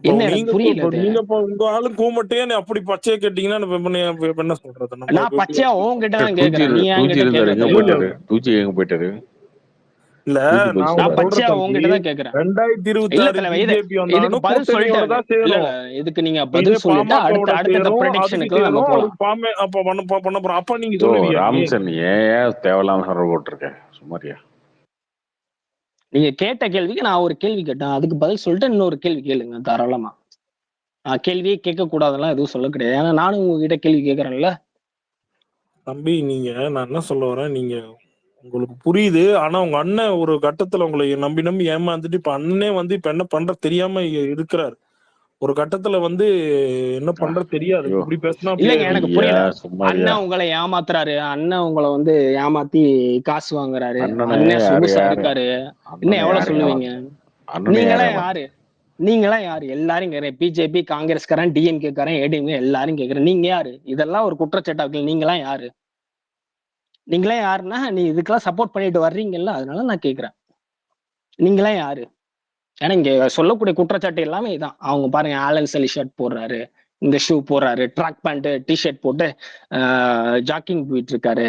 J: இப்போ
I: என்ன எனக்கு
J: நீங்க
I: புரியல இது.
J: நீங்க இப்போ உங்க ஆளு கூமட்டையே நீ அப்படி பச்சையா கேட்டீங்கன்னா இப்ப என்ன சொல்றது? நம்ம
I: நான் பச்சையா உன்கிட்ட தான் கேக்குறேன், நீ
B: தூச்சி
I: என்கிட்ட
B: இருந்தாரு, எங்க
I: கேட்க
B: போயிட்டாரு? தூச்சி எங்க போயிட்டாரு?
J: இல்ல, நான்
I: நான் பச்சையா
J: சொல்றேன்
I: உங்ககிட்ட தான் கேக்குறேன்.
J: 2026
I: தலைவர்,
J: பிஜேபி
I: இதுக்கு
J: வந்தாலும்
I: பதில்
J: கூட்டணியோட
I: சொல்லிட்டு
J: தான்
I: இல்ல
J: சேரும்.
I: இல்ல இதுக்கு நீங்க
J: இதே
I: பதில் சொல்லிட்டு
J: பாமகவோட
I: அடுத்த
J: சேரும், அதுக்கு
I: ப்ரெடிக்ஷனுக்கு நம்ம
J: சேரும்,
I: போலாம்.
J: அது அப்ப பண்ண போறோம். அப்ப நீங்க சொல்லுவீங்க
B: ராம்சன் ஏன் தேவையில்லாம சண்டை போட்டிருக்க? சுமாரியா?
I: நீங்க கேட்ட கேள்விக்கு நான் ஒரு கேள்வி கேட்டேன், அதுக்கு பதில் சொல்லிட்டு இன்னொரு கேள்வி கேளுங்க தாராளமா. கேள்வியே கேட்க கூடாதெல்லாம் எதுவும் சொல்ல கிடையாது, ஏன்னா நானும் உங்ககிட்ட கேள்வி கேட்கறேன்ல.
J: தம்பி, நான் என்ன சொல்ல வரேன், நீங்க உங்களுக்கு புரியுது. ஆனா உங்க அண்ணன் ஒரு கட்டத்துல உங்களை நம்பி ஏமாந்துட்டு இப்ப அண்ணனே வந்து இப்ப என்ன பண்ற தெரியாம இருக்கிறாரு. ஒரு கட்டத்துல வந்து என்ன பண்ற தெரியாது. இப்படி பேசினா
I: இல்லங்க, எனக்கு புரியல. அண்ணன் உங்களை ஏமாத்துறாரு, அண்ணன் உங்களை வந்து ஏமாத்தி காசு வாங்குறாரு, அண்ணன் சொகுசா இருக்காரு, இன்னும் எவ்வளவு சொல்லுவீங்க? நீங்களாம் யாரு? எல்லாரும் கேக்குறேன், பிஜேபி, காங்கிரஸ்காரன், டிஎம்கே காரன், ஏடிஎம்கே எல்லாரும் கேக்குறேன், நீங்க யாரு? இதெல்லாம் ஒரு குற்றச்சாட்டாக்கள். நீங்களாம் யாரு? நீங்களாம் யாருன்னா நீ இதுக்கெல்லாம் சப்போர்ட் பண்ணிட்டு வர்றீங்கல்ல, அதனால நான் கேக்குறேன், நீங்களாம் யாரு? ஏன்னா இங்க சொல்லக்கூடிய குற்றச்சாட்டு எல்லாமே இதான். அவங்க பாருங்க, ஆலன் சலி ஷர்ட் போடுறாரு, இந்த ஷூ போடுறாரு, ட்ராக் பேண்ட் டிஷர்ட் போட்டு ஜாக்கிங் போயிட்டு இருக்காரு,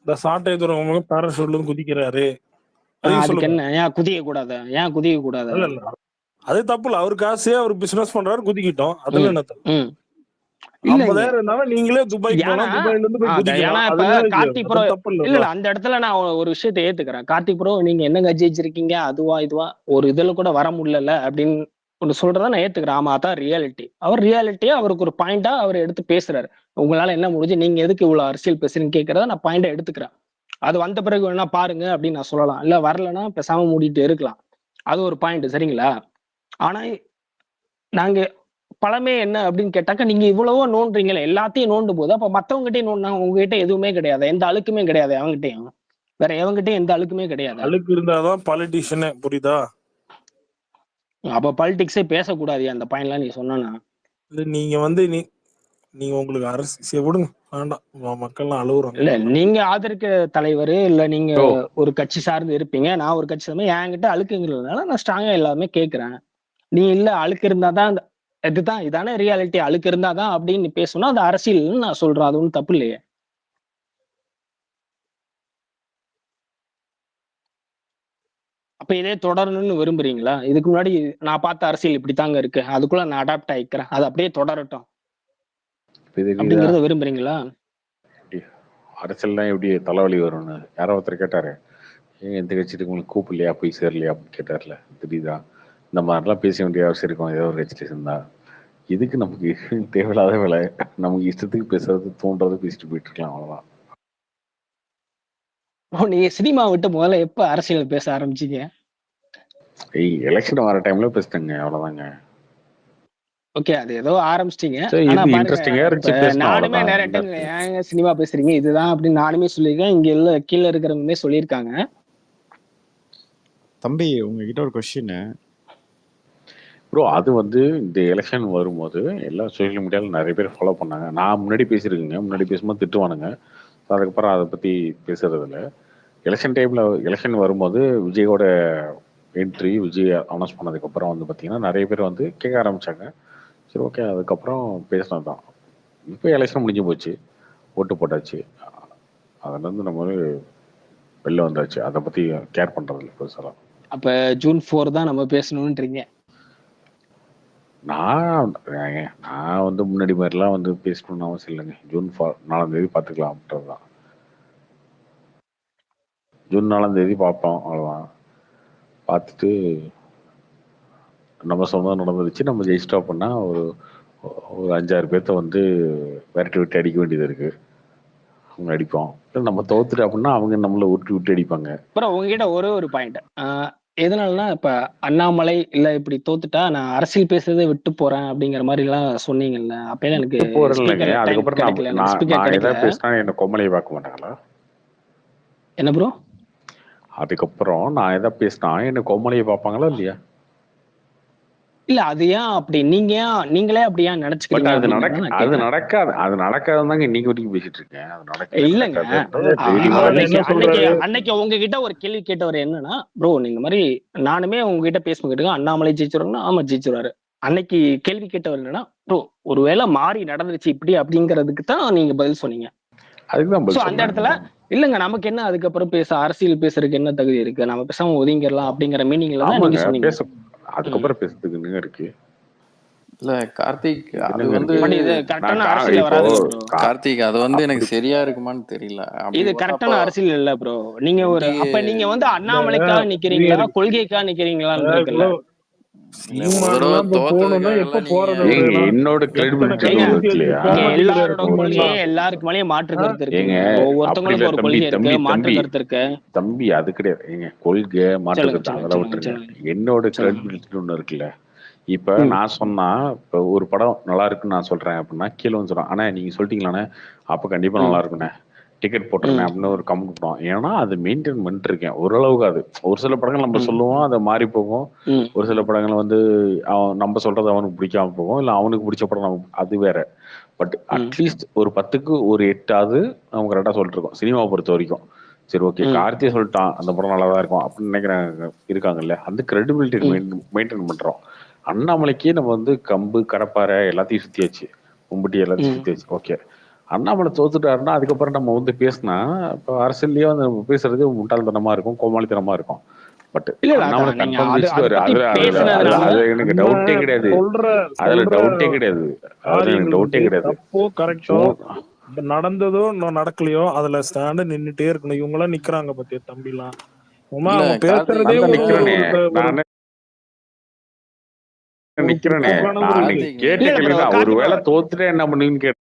J: இந்த சாட்டை தூரம் பேராசூட்ல குதிக்கிறாரு.
I: அதுக்கு என்ன? ஏன் குதிக்க கூடாது?
J: அது தப்பு இல்ல. அவரு காசே அவர் பிசினஸ் பண்றாரு, குதிக்கிட்டோம். அதுல என்ன தப்பு? 50,000 இருந்தாலும் நீங்களே துபாய் போலாம், துபாயில இருந்து போய் குதிக்கலாம்.
I: கார்த்திக் ப்ரோ இல்ல அந்த இடத்துல நான் ஒரு விஷயத்தை ஏத்துக்கிறேன். கார்த்திக் ப்ரோ, நீங்க என்ன கட்சி வச்சிருக்கீங்க, அதுவா இதுவா ஒரு இதுல கூட வர முடியல அப்படின்னு ஒண்ணு சொல்றதா நான் ஏத்துக்கிறேன். ஆமா, அதான் ரியாலிட்டி. அவர் ரியாலிட்டியா அவருக்கு ஒரு பாயிண்டா அவர் எடுத்து பேசுறாரு. உங்களால என்ன முடிஞ்சு, நீங்க எதுக்கு இவ்வளவு அரசியல் பேசுறீங்க கேட்கறத நான் பாயிண்டா எடுத்துக்கிறேன். அது வந்த பிறகு வேணா பாருங்க அப்படின்னு நான் சொல்லலாம். இல்ல வரலன்னா பேசாம மூடிட்டு இருக்கலாம். அது ஒரு பாயிண்ட். சரிங்களா? ஆனா நாங்க பழமே என்ன அப்படின்னு கேட்டாக்கா, நீங்க இவ்வளவோ நோண்டுறீங்களே, எல்லாத்தையும் நோண்டும் போது அப்ப மத்தவங்ககிட்டயும் நோண்டாங்க, உங்ககிட்ட எதுவுமே கிடையாது, எந்த அழுக்குமே கிடையாது, அவங்ககிட்டயும் வேற எவங்கிட்டயும் எந்த அழுக்குமே கிடையாது.
J: அழுக்கு இருந்தாதான் பாலிட்டிஷியனே, புரியுதா?
I: அப்ப பாலிடிக்ஸே பேசக்கூடாது அந்த பாயிண்ட்லாம் நீ சொன்னா?
J: நீங்க வந்து நீங்க உங்களுக்கு அரசு விடுங்க, வேண்டாம், மக்கள்லாம் அழுகுறாங்க.
I: இல்ல, நீங்க ஆதரிக்க தலைவர் இல்ல, நீங்க ஒரு கட்சி சார்ந்து இருப்பீங்க, நான் ஒரு கட்சி சார்ந்து, என்கிட்ட அழுக்குங்கிறதுனால நான் ஸ்ட்ராங்கா எல்லாமே கேட்கிறேன். நீ இல்ல அழுக்கு இருந்தாதான் இதுதான் இதானே ரியாலிட்டி, அழுக்கு இருந்தாதான் அப்படின்னு பேசணும், அது அரசியல்னு நான் சொல்றேன். அது ஒன்றும் தப்பு இல்லையே. அப்ப இதே தொடரணும்னு விரும்புறீங்களா? இதுக்கு முன்னாடி நான் பார்த்த அரசியல் இப்படித்தாங்க இருக்கு, அதுக்குள்ள நான் அடாப்ட் ஆயிக்கிறேன், அது அப்படியே தொடரட்டும் அப்படிங்கறத விரும்புறீங்களா?
B: அரசியல் தான் எப்படி தலைவலி வரும்னு யாரோ ஒருத்தர் கேட்டாரு, ஏன் எந்த கட்சிக்கு உங்களுக்கு கூப்பிடலையா, போய் சேரலையா அப்படின்னு கேட்டார்ல, தெரியுதா? இந்த மாதிரிலாம் பேச வேண்டிய அவசியம் இருக்கும் ஏதோ ஒரு ரெஜிஸ்ட்ரேஷன் தான். இதுக்கு நமக்கு தேவையில்லாத வேலை. நமக்கு இஷ்டத்துக்கு பேசுறது தோன்றது பேசிட்டு போயிட்டு இருக்கலாம், அவ்வளவுதான்.
I: நீங்க சினிமா விட்டு முதல்ல எப்ப அரசியல் பேச ஆரம்பிச்சீங்க?
B: எலெக்ஷன் வர டைம்ல பேசிட்டேங்க, அவ்வளவுதாங்க.
I: ஓகே, அது ஏதோ ஆரம்பிச்சிட்டீங்க.
B: சரி,
I: ஆனா
B: இது
I: பாருங்க,
B: இன்ட்ரெஸ்டிங்கா
I: இப்ப
B: இருந்துச்சு பேசணும்,
I: நானுமே நிறைய
B: அவ்வளவுதான்.
I: டைம் ஏங்க சினிமா பேசுறீங்க இதுதான் அப்படின்னு நானுமே சொல்லியிருக்கேன். இங்க இல்ல கீழே இருக்கிறவங்களே சொல்லியிருக்காங்க.
C: தம்பி உங்ககிட்ட ஒரு கொஸ்டின்
B: ப்ரோ. அது வந்து இந்த எலெக்ஷன் வரும்போது எல்லா சோஷியல் மீடியாவில் நிறைய பேர் ஃபாலோ பண்ணாங்க. நான் முன்னாடி பேசியிருக்கேங்க, முன்னாடி பேசும்போது திட்டுவானுங்க. அதுக்கப்புறம் அதை பற்றி பேசுறது இல்லை. எலெக்ஷன் டைமில் எலெக்ஷன் வரும்போது விஜயோட என்ட்ரி, விஜய் அனௌன்ஸ் பண்ணதுக்கப்புறம் வந்து பார்த்தீங்கன்னா நிறைய பேர் வந்து கேட்க ஆரம்பித்தாங்க. சரி, ஓகே, அதுக்கப்புறம் பேசினது தான். இப்போ எலெக்ஷன் முடிஞ்சு போச்சு, ஓட்டு போட்டாச்சு, அதுலேருந்து நம்ம வெளில வந்தாச்சு. அதை பற்றி கேர் பண்ணுறது இல்லை பெருசாலாம்.
I: அப்ப June 4 தான் நம்ம பேசணும்ன்றீங்க?
B: நான் வந்து முன்னாடி மாதிரிலாம் வந்து பேசணும்னு அவசியம் இல்லைங்க. June 4 பார்த்துக்கலாம் அப்படின்றது தான். June 4 பார்ப்போம், அவ்வளோதான். பார்த்துட்டு நம்ம சொன்னது நடந்துருச்சு, நம்ம ஜெயிச்சிட்டோம் அப்படின்னா ஒரு 5-6 பேர்த்த வந்து விரட்டி விட்டு அடிக்க வேண்டியது இருக்கு. அவங்க அடிப்போம். இல்லை நம்ம தோத்துட்டு அப்படின்னா அவங்க நம்மளை உருட்டி விட்டு அடிப்பாங்க.
I: அப்புறம் உங்ககிட்ட ஒரே ஒரு பாயிண்ட், எதனாலனா இப்ப அண்ணாமலை இல்ல இப்படி தோத்துட்டா நான் அரசியல் பேசுறதை விட்டு போறேன் அப்படிங்கிற மாதிரி எல்லாம் சொன்னீங்கல்ல, அப்ப எனக்கு
B: போறேன்லங்க. அதுக்கப்புறம் நான்
I: கிடைக்கல.
B: ஏதாவது பேசினா என்ன கோமலையை பார்க்க மாட்டாங்களா?
I: என்ன ப்ரோ?
B: அதுக்கப்புறம் நான் எதாவது பேசினா என்ன கோமலையை பார்ப்பாங்களா இல்லையா?
I: இல்ல அது ஏன் அப்படி நீங்களே அப்படி ஏன் நினைச்சுக்கிறீங்க?
B: அது நடக்காதுதாங்க இன்னைக்கு வரைக்கும் பேசிட்டு இருக்கேன். அது நடக்க
I: இல்லங்க. அன்னைக்கு உங்ககிட்ட ஒரு கேள்வி கேட்டவர் என்னன்னா, ப்ரோ நீங்க மாதிரி நானுமே உங்ககிட்ட பேசும்போது அண்ணாமலை ஜெயிச்சிருவாங்கன்னா, ஆமா ஜெயிச்சிருவாரு. அன்னைக்கு கேள்வி கேட்டவர் என்னன்னா, ப்ரோ ஒருவேளை மாறி நடந்துருச்சு இப்படி அப்படிங்கிறதுக்கு தான் நீங்க பதில் சொன்னீங்க.
B: அதுதான்
I: அந்த இடத்துல இல்லங்க நமக்கு என்ன அதுக்கப்புறம் அரசியல் பேசுறதுக்கு என்ன தகுதி இருக்கு, நம்ம பேசாம ஒதுங்கிடலாம் அப்படிங்கிற மீனிங்ல தான் நீங்க சொன்னீங்க.
B: அதுக்கப்புறம் பேசுறதுக்கு இருக்கு.
H: இல்ல கார்த்திக், அது வந்து கார்த்திக் அது வந்து எனக்கு சரியா இருக்குமான்னு தெரியல.
I: இது கரெக்டான அரசியல் இல்ல ப்ரோ. நீங்க நீங்க வந்து அண்ணாமலைக்காக நிக்கிறீங்களா கொள்கைக்காக நிக்கிறீங்களான்னு இருக்குல்ல.
B: என்னோட கிரெடிபிலிட்டி
I: எல்லாரோட கொள்கையே எல்லாருக்கு மேலயும் மாற்று கருத்து இருக்கு. ஒவ்வொருத்தவங்களுக்கு ஒரு கொள்கை இருக்கு, மாற்று கருத்து இருக்கு.
B: தம்பி அது கிடையாது. எங்க கொள்கை மாற்று கருத்து அதெல்லாம் விட்டுருங்க. என்னோட கிரெடிபிலிட்டி ஒண்ணு இருக்குல்ல. இப்ப நான் சொன்னா இப்ப ஒரு படம் நல்லா இருக்குன்னு நான் சொல்றேன் அப்படின்னா கீழே வந்து சொல்றேன், ஆனா நீங்க சொல்லிட்டீங்களானே அப்ப கண்டிப்பா நல்லா இருக்குண்ணே, டிக்கெட் போட்டுருந்தேன் அப்படின்னு ஒரு கமெண்ட் பண்ணுவோம். ஏன்னா அது மெயின்டைன் பண்ணிட்டு இருக்கேன் ஓரளவுக்கு. அது ஒரு சில படங்கள் நம்ம சொல்லுவோம், அதை மாறி போகும். ஒரு சில படங்கள் வந்து நம்ம சொல்றது அவனுக்கு பிடிக்காம போகும், இல்ல அவனுக்கு பிடிச்ச படம் நமக்கு அது வேற. பட் அட்லீஸ்ட் ஒரு 10க்கு ஒரு 8ஆவது நம்ம கரெக்டா சொல்லிட்டு இருக்கோம் சினிமாவை பொறுத்த வரைக்கும். சரி, ஓகே, கார்த்தியை சொல்லிட்டான் அந்த படம் நல்லாதான் இருக்கும் அப்படின்னு நினைக்கிறாங்க இருக்காங்கல்ல, அந்த கிரெடிபிலிட்டி மெயின்டைன் பண்றோம். அண்ணாமலைக்கே நம்ம வந்து கம்பு கடப்பாறை எல்லாத்தையும் சுத்தியாச்சு, கும்பட்டி எல்லாத்தையும் சுத்தியாச்சு. ஓகே, அண்ணாமலை தோத்துட்டாருன்னா அதுக்கப்புறம் நம்ம வந்து பேசினா இப்போ அரசியல்லயே வந்து நம்ம பேசுறது முட்டாள்தனமா இருக்கும், கோமாளித்தனமா இருக்கும். பட் அண்ணாமலை கன்ஃபார்ம் ஜெயிச்சுவாரு. அது எனக்கு டவுட்டே கிடையாது. அதுல டவுட்டே கிடையாது.
J: தப்போ கரெக்டோ நடந்ததோ நடக்கலையோ அதுல ஸ்டாண்ட் நின்னுட்டே இருக்கணும். இவங்க எல்லாம் நிக்கிறாங்க பத்தியா தம்பி எல்லாம் பேசுறதே
B: நிக்கிறேனே. கேட்ட கேள்வி ஒருவேளை தோத்துட்டே என்ன பண்ணுவீங்கன்னு கேட்ட.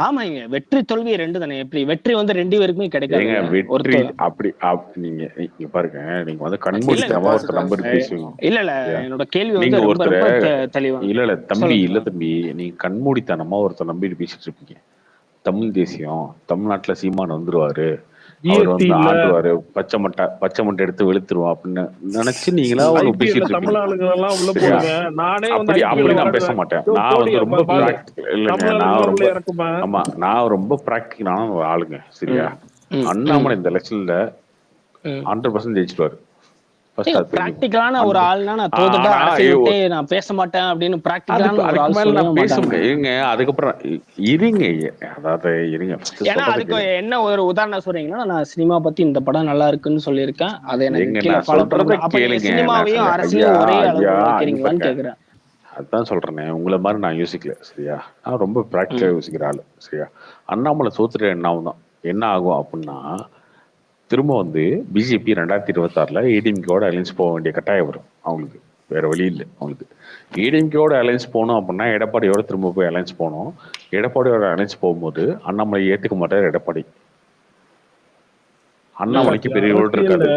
I: ஆமாங்க, வெற்றி தோல்வி ரெண்டு தானே. எப்படி வெற்றி வந்து 2 பேருக்குமே கிடைக்காது.
B: வெற்றி அப்படி நீங்க பாருங்க, நீங்க வந்து கண்மூடித்தனமா ஒருத்தர் நம்பர் பேசுவீங்க.
I: இல்ல என்னோட கேள்வி வந்து ரொம்ப தெளிவா
B: இல்ல தம்பி, நீங்க கண்மூடித்தனமா ஒருத்தர் நம்பிட்டு பேசிட்டு இருப்பீங்க. தமிழ் தேசியம், தமிழ்நாட்டுல சீமான் வந்துருவாரு, அவர் வந்து ஆடுவாரு, பச்சை மட்டை எடுத்து வெளுத்துருவோம் அப்படின்னு நினைச்சு நீங்களா ஒரு பேசிட்டு இருக்கீங்க. அப்படி நான் பேச மாட்டேன். நான் வந்து ரொம்ப இல்லைங்க, நான் ரொம்ப பிராக்டிகலான ஒரு ஆளுங்க. சரியா? அண்ணாமலை இந்த எலெக்ஷன்ல 100% ஜெயிச்சிருவாரு.
I: பிராக்டிகலான ஒரு ஆள்னா நான் தோத்துட்டா அரசியல்ட்டே நான் பேச மாட்டேன் அப்படின்னு பிராக்டிகலான ஒரு ஆள் சொல்ல மாட்டாங்க.
B: இருங்க, அதுக்கப்புறம் இருங்க, அதாவது இருங்க.
I: ஏன்னா அதுக்கு என்ன ஒரு உதாரணம் சொல்றீங்கன்னா, நான் சினிமா பத்தி இந்த படம் நல்லா இருக்குன்னு சொல்லியிருக்கேன், அதை எனக்கு கீழே ஃபாலோ பண்ணுங்க. அப்ப சினிமாவையும் அரசியலும் ஒரே அளவுல வைக்கிறீங்களான்னு கேக்குறேன்.
B: அதான் சொல்றேனே, உங்களை மாதிரி நான் யோசிக்கல. சரியா? நான் ரொம்ப பிராக்டிகலா யோசிக்கிற ஆளு. சரியா? அண்ணாமலை தோத்துட்டு என்ன ஆகும் அப்படின்னா திரும்ப வந்து பிஜேபி 2026 ஏடிஎம்கேவோட அலையன்ஸ் போக வேண்டிய கட்டாயம் வரும் அவங்களுக்கு. வேற வழி இல்லை அவங்களுக்கு. ஏடிஎம்கேவோட அலையன்ஸ் போகணும் அப்படின்னா எடப்பாடியோட திரும்ப போய் அலையன்ஸ் போகணும். எடப்பாடியோட அலையன்ஸ் போகும்போது அண்ணாமலை ஏத்துக்க மாட்டார் எடப்பாடி. அண்ணாமலைக்கு பெரிய ரோல் இருக்காது.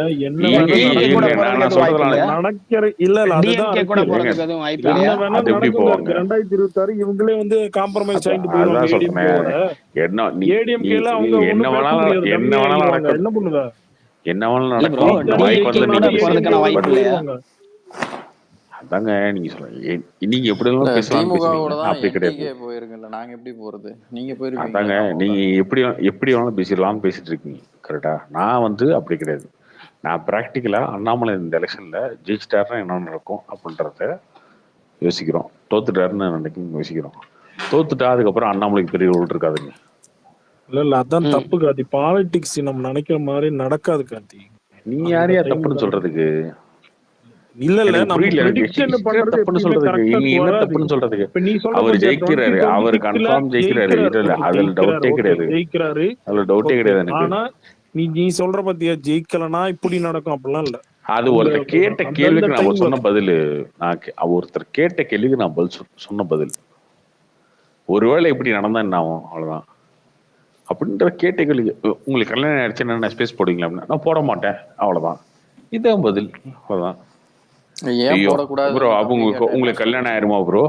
J: இவங்களே வந்து காம்ப்ரமைஸ் ஆயிட்டு
B: என்ன வேணாலும் அதாங்க நீங்க சொல்லுங்க. நீங்க எப்படி எல்லாம் பேசலாம் அப்படி கிடையாது.
H: நாங்க எப்படி போறது? நீங்க போயிருக்கீங்க.
B: அதாங்க நீங்க எப்படி வேணாலும் பேசிடலாம்னு பேசிட்டு இருக்கீங்க. கரெக்டா? நான் வந்து அப்படி கிடையாது. நான் பிராக்டிக்கலா அண்ணாமலை இந்த எலெக்ஷன்ல ஜெயிச்சிட்டாருன்னா என்ன நடக்கும் அப்படின்றத யோசிக்கிறோம். தோத்துட்டாருன்னு நினைக்கும் யோசிக்கிறோம். தோத்துட்டா அதுக்கப்புறம் அண்ணாமலைக்கு பெரிய ரோல் இருக்காதுங்க.
J: இல்ல அதான் தப்பு கார்த்தி. பாலிடிக்ஸ் நம்ம நினைக்கிற மாதிரி நடக்காது கார்த்தி.
B: நீங்க யாரையா தப்புன்னு சொல்றதுக்கு?
J: இல்ல நம்ம prediction பண்றது
B: தப்புன்னு சொல்றதுக்கு நீங்க என்ன தப்புன்னு சொல்றதுக்கு? அவர் ஜெயிக்கிறாரு, அவர் கன்ஃபார்ம் ஜெயிக்கிறாரு. இல்ல அதுல டவுட்டே கிடையாது.
J: ஜெயிக்கிறாரு,
B: அதுல டவுட்டே கிடையாது எனக்கு.
J: ஆனா நீ சொல்ற பத்தியா ஜெயிக்கலனா இப்படி நடக்கும் அப்படிலாம் இல்ல.
B: அது ஒருத்தர் கேட்ட கேள்விக்கு நான் சொன்ன பதில். ஒருத்தர் கேட்ட கேள்விக்கு நான் பதில் சொன்ன பதில். ஒருவேளை இப்படி நடந்தா என்ன ஆகும் அவ்வளவுதான் அப்படின்ற கேட்ட கேள்வி. உங்களுக்கு கல்யாணம் ஆயிடுச்சுன்னா நான் ஸ்பேஸ் போடுவீங்களா அப்படின்னா நான் போட மாட்டேன் அவ்வளவுதான். இதான் பதில். அவ்வளவுதான். ப்ரோ உங்களுக்கு கல்யாணம் ஆயிருமா ப்ரோ?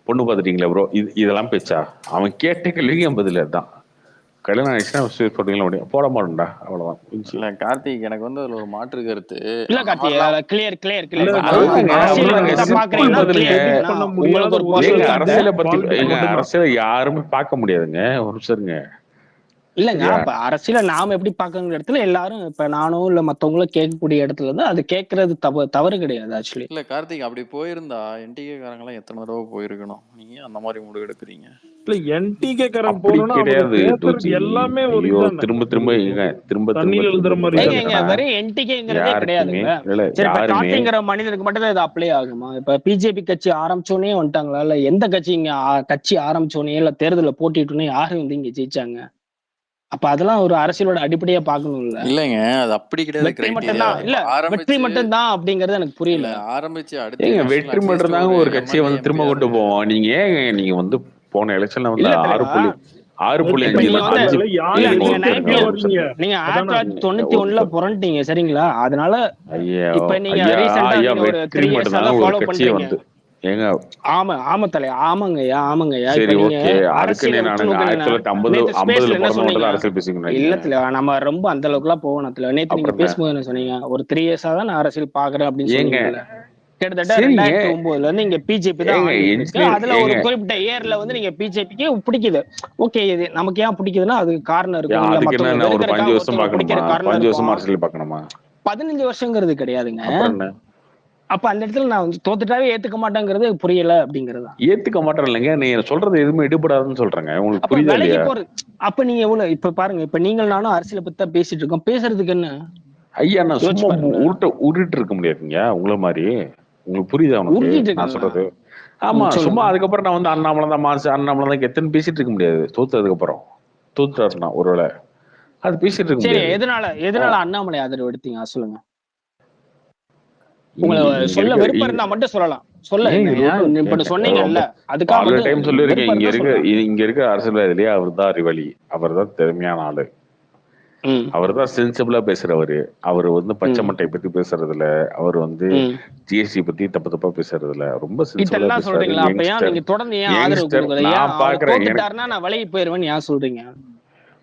B: பொண்ணு பாத்துட்டீங்களா ப்ரோ? இதெல்லாம் பேச்சா? அவன் கேட்ட கேள்விக்கு என் பதில் தான். கல்யாணம் ஆயிடுச்சுன்னா ஸ்பேஸ் போடுவீங்களா முடியும் போட மாட்டேன்டா அவ்வளவுதான்.
H: இல்ல கார்த்திக் எனக்கு வந்து அதுல ஒரு மாற்று கருத்து
I: இல்ல கார்த்திக்.
B: அரசியல யாருமே பார்க்க முடியாதுங்க. ஒரு நிமிஷம்
I: இல்லங்க. இப்ப அரசியல நாம எப்படி பாக்குற இடத்துல எல்லாரும் இப்ப நானும் இல்ல மத்தவங்களும் கேட்கக்கூடிய இடத்துல இருந்து அது கேட்கறது தவறு கிடையாது ஆக்சுவலி.
H: இல்ல கார்த்திக் அப்படி போயிருந்தா என்டிகே காரங்க எல்லாம் எத்தனை தடவை போயிருக்கணும்? நீங்க அந்த மாதிரி முடிவு எடுக்கிறீங்க.
J: இல்ல என்டிகே காரங்க போறோம்னா எல்லாமே ஒரு
B: திரும்ப
J: தண்ணில எழுதுற மாதிரி
I: வெறும் என்டிகேங்கிறதே கிடையாதுங்க. சரி இப்ப கார்த்திங்கிற மனிதனுக்கு மட்டும் இது அப்ளை ஆகுமா? இப்ப பிஜேபி கட்சி ஆரம்பிச்சோன்னே வந்துட்டாங்களா? இல்ல எந்த கட்சி இங்க கட்சி ஆரம்பிச்சோன்னே இல்ல தேர்தல போட்டிட்டோன்னே யாரும் வந்து இங்க ஜெயிச்சாங்க? அப்ப அதெல்லாம் ஒரு அரசியலோட அடிப்படையா பாக்கணும்.
H: இல்லங்க அது அப்படி கிடையாது.
I: வெற்றி மட்டும்தான் இல்ல, வெற்றி மட்டும்தான் அப்படிங்கறது எனக்கு புரியல.
H: ஆரம்பிச்சு அடுத்து
B: வெற்றி மட்டும் தாங்க ஒரு கட்சியை வந்து திரும்ப கொண்டு போவோம். நீங்க வந்து போன எலெக்ஷன்ல வந்து 6.5
I: நீங்க 1991 புரண்டிங்க சரிங்களா? அதனால இப்ப நீங்க ஒரு 3 years ஃபாலோ பண்றீங்க. ஆமா தலை. ஆமாங்கய்யா. இல்ல நம்ம ரொம்ப அந்த அளவுக்கு எல்லாம் போகணும். நேத்து நீங்க பேசும்போது என்ன சொன்னீங்க? ஒரு 3 years தான் நான் அரசியல் பாக்குறேன் அப்படின்னு சொன்னீங்கல்ல. கிட்டத்தட்ட 2009 இருந்து இங்க பிஜேபி தான். அதுல ஒரு குறிப்பிட்ட இயர்ல வந்து நீங்க பிஜேபிக்கு பிடிக்குது. ஓகே, இது நமக்கு ஏன் பிடிக்குதுன்னா அதுக்கு காரணம் இருக்கும். 15 வருஷங்கிறது கிடையாதுங்க. அப்ப அந்த இடத்துல நான் தோத்துட்டாவே ஏத்துக்க மாட்டேங்கிறது புரியல அப்படிங்கறது.
B: ஏத்துக்க மாட்டேன் இல்லைங்க. நீங்க சொல்றது எதுவுமே எடுபடாதுன்னு சொல்றேங்க. உங்களுக்கு புரியுதா இல்லையா?
I: அப்ப நீங்க எவ்வளவு இப்ப பாருங்க. இப்ப நீங்கள் நானும் அரசியலை பத்தி தான் பேசிட்டு இருக்கோம். பேசுறதுக்கு என்ன
B: ஐயா? நான் சும்மா உருட்டு இருக்க முடியாதுங்க உங்களை மாதிரி. உங்களுக்கு புரியுதா நான் சொல்றது? ஆமா சும்மா அதுக்கப்புறம் நான் வந்து அண்ணாமலை தான் எத்தனை பேசிட்டு இருக்க முடியாது. தோத்ததுக்கு அப்புறம் தோத்துட்டாருன்னா ஒருவேளை அது பேசிட்டு இருக்க முடியாது.
I: எதனால அண்ணாமலை ஆதரவு எடுத்தீங்க சொல்லுங்க. உங்களை சொல்ல விருப்பம் இருந்தா மட்டும் சொல்லலாம். சொன்னீங்கல்ல அதுக்காக
B: இங்க இருக்க அரசியல்வாதிலேயே அவர் தான் அறிவாளி. அவர் தான் திறமையான ஆளு. அவர் தான் சென்சிபிளா பேசுறவரு. அவர் வந்து பச்சை மட்டை பத்தி பேசுறதுல, அவர் வந்து ஜிஎஸ்டி பத்தி தப்பா பேசுறதுல ரொம்ப சென்சிபிளா
I: சொல்றீங்க.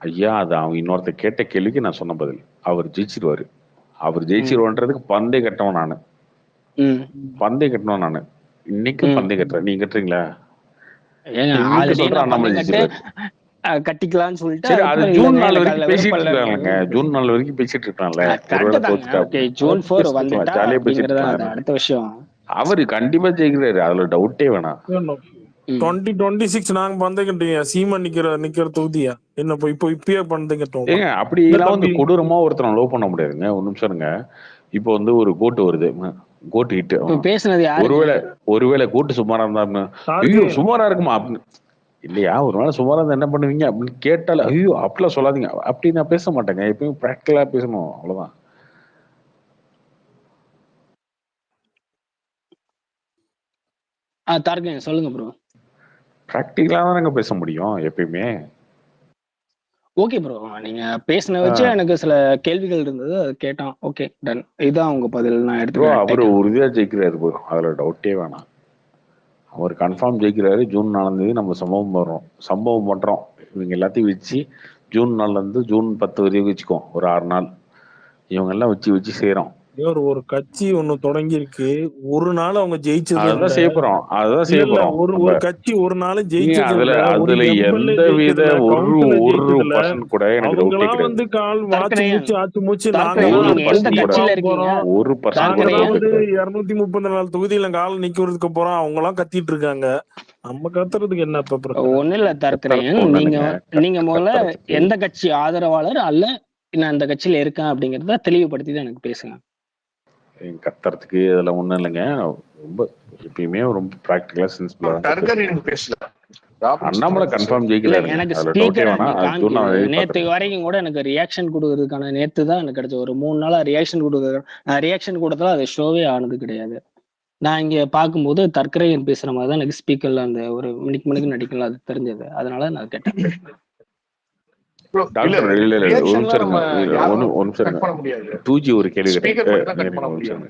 B: ஐயா அது அவங்க இன்னொருத்த கேட்ட கேள்விக்கு நான் சொன்ன பதில். அவர் ஜெயிச்சிருவாரு. அவர் ஜெயிச்சிருவான்றதுக்கு பந்தே கட்டவன் நானு. இன்னைக்கும் பந்தே கட்டுறேன். நீங்க கட்டுறீங்களா?
I: கட்டிக்கலாம்னு சொல்லிட்டு
B: ஜூன் 4 வரைக்கும் பேசிட்டு இருக்காங்க. ஜூன் 4 வரைக்கும் பேசிட்டு இருக்காங்கல்ல.
I: ஜூன் 4 வந்துட்டா அடுத்த விஷயம்.
B: அவரு கண்டிப்பா ஜெயிக்கிறாரு. அதுல டவுட்டே வேணாம்.
J: 2026 நாங்க பந்தேக்கிட்டீங்க. சீமா நிக்கிற தொகுதியா என்ன இப்பயே பந்தேக்கிட்டோம்.
B: அப்படி எல்லாம் வந்து கொடூரமா ஒருத்தர் லவ் பண்ண முடியாதுங்க. ஒரு நிமிஷம் இருங்க. இப்போ வந்து ஒரு கோட்டு வருது. கோட்டு ஹிட்.
I: பேசுனது
B: ஒருவேளை கோட்டு சுமாரா இருந்தா சுமாரா இருக்குமா அப்படின்னு இல்லையா ஒரு நாள் சுமாரா இருந்தா என்ன பண்ணுவீங்க அப்படின்னு கேட்டாலே ஐயோ அப்படிலாம் சொல்லாதீங்க. அப்படி நான் பேச மாட்டேங்க. எப்பயும் ப்ராக்டிகலா பேசணும் அவ்வளவுதான்.
I: தார்கன் சொல்லுங்க ப்ரோ.
B: ப்ராக்டிகலா தான் நாங்க பேச முடியும் எப்பயுமே.
I: ஓகே ப்ரோ, நீங்க பேசின வச்சு எனக்கு சில கேள்விகள் இருந்தது, அது கேட்டோம். ஓகே டன், இதுதான் உங்க பதில். நான்
B: ப்ரோ
I: எடுத்துக்கிறேன்.
B: அவரு உறுதியா ஜெயிக்கிறாரு ப்ரோ, அதுல டவுட்டே வேணாம். அவர் கன்ஃபார்ம் ஜெயிக்கிறாரு. ஜூன் 4 நம்ம சம்பவம் பண்றோம். இவங்க எல்லாத்தையும் வச்சு ஜூன் 4 ஜூன் 10 வரையும் வச்சுக்கோம். ஒரு 6 நாள் இவங்க எல்லாம் வச்சு செய்யறோம்.
J: ஒரு கட்சி ஒண்ணு தொடங்கி இருக்கு. ஒரு நாள் அவங்க ஜெயிச்சது
B: அதுதான் செய்ய போறோம். அதுதான் செய்ய போறோம்.
J: ஒரு கட்சி ஒரு நாள் ஜெயிச்சது
B: அதுல எந்த வித ஒரு பர்சன்ட் கூட எனக்கு டவுட்டே கிடையாது.
J: வந்து கால் ஆச்சு மூச்சு நாங்க
B: ஒரு பர்சன்ட்
J: வந்து 234 தொகுதியில கால நிக்கிறதுக்கு போறோம். அவங்க எல்லாம் கத்திட்டு இருக்காங்க. நம்ம கத்துறதுக்கு என்ன
I: ஒண்ணு இல்ல தற்கரையன். நீங்க முதல்ல எந்த கட்சி ஆதரவாளர் அல்ல நான் அந்த கட்சியில இருக்கேன் அப்படிங்கறத தெளிவுபடுத்தி தான் எனக்கு பேசுங்க.
B: கத்துறதுக்கு இதெல்லாம் ஒண்ணும் இல்லைங்க. ரொம்ப எப்பயுமே ரொம்ப பிராக்டிகலா சிம்பிளா அண்ணாமலை கன்ஃபார்ம் ஜெயிக்கிறாரு.
I: எனக்கு ஸ்பீக்கர் நேத்து வரைக்கும் கூட எனக்கு ரியாக்ஷன் கொடுக்கறதுக்கான நேத்து தான் எனக்கு கிடைச்ச ஒரு 3 நாளா ரியாக்ஷன் கொடுத்தா அது ஷோவே ஆனது கிடையாது. நான் இங்க பார்க்கும்போது தற்கரையன் பேசுற மாதிரி தான் எனக்கு ஸ்பீக்கர்ல அந்த ஒரு மினிக்கு நடிக்கல அது தெரிஞ்சது. அதனால நான் கேட்டேன்.
B: டாக்டர் டூஜி ஒரு கேள்வி கேட்டாரு.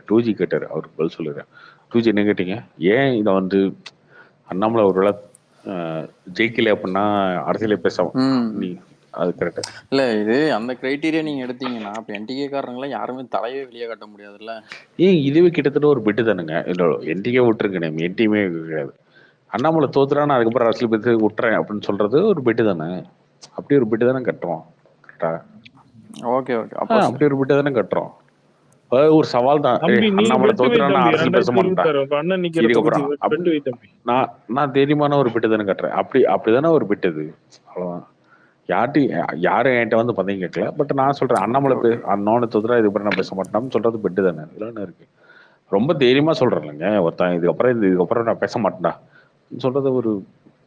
B: டூஜி கேட்டாரு, அவருக்கு பதில் சொல்லுறேன். டூஜி என்ன கேட்டீங்க? ஏன் இதை வந்து அண்ணாமலை ஒருவேளை ஜெயிக்கல அப்படின்னா அரசியலே பேசாம நீ அது கரெக்டா
H: இல்ல? இது அந்த கிரைட்டீரியா நீங்க எடுத்தீங்கன்னா அப்ப என்டிகே காரங்களாம் யாருமே தலையே வெளியே காட்ட முடியாதுல்ல.
B: இதுவே கிட்டத்தட்ட ஒரு பெட்டு தானுங்க. என்டிகே விட்டுருங்க, என்டிமே கிடையாது. அண்ணாமலை தோத்துறான்னு அதுக்கப்புறம் அரசியல் பேசி விட்டுறேன் அப்படின்னு சொல்றது ஒரு பெட்டு தானே. அப்படி ஒரு பிட்டு தானே கட்டுறோம். கரெக்டா?
H: Okay okay.
B: அப்படி ஒரு பிட்டு தானே கட்டுறோம். ஒரு சவால் தான். அண்ணாமலை தோத்துறான்னு அரசியல் பேச மாட்டேன். நான் தைரியமான ஒரு பிட்டு தானே கட்டுறேன். அப்படிதானே ஒரு பிட்டு இது. அவ்வளவுதான். யாரும் என்கிட்ட வந்து பந்தயம் கேட்கல. பட் நான் சொல்றேன் அண்ணாமலை அண்ணாமலை தோத்துறா இதுக்கப்புறம் நான் பேச மாட்டேன்னு சொல்றது பிட்டு தானே. இதெல்லாம் இருக்கு. ரொம்ப தைரியமா சொல்றேன் இல்லைங்க ஒருத்தன் இதுக்கப்புறம் நான் பேச மாட்டேன்டா சொல்றது ஒரு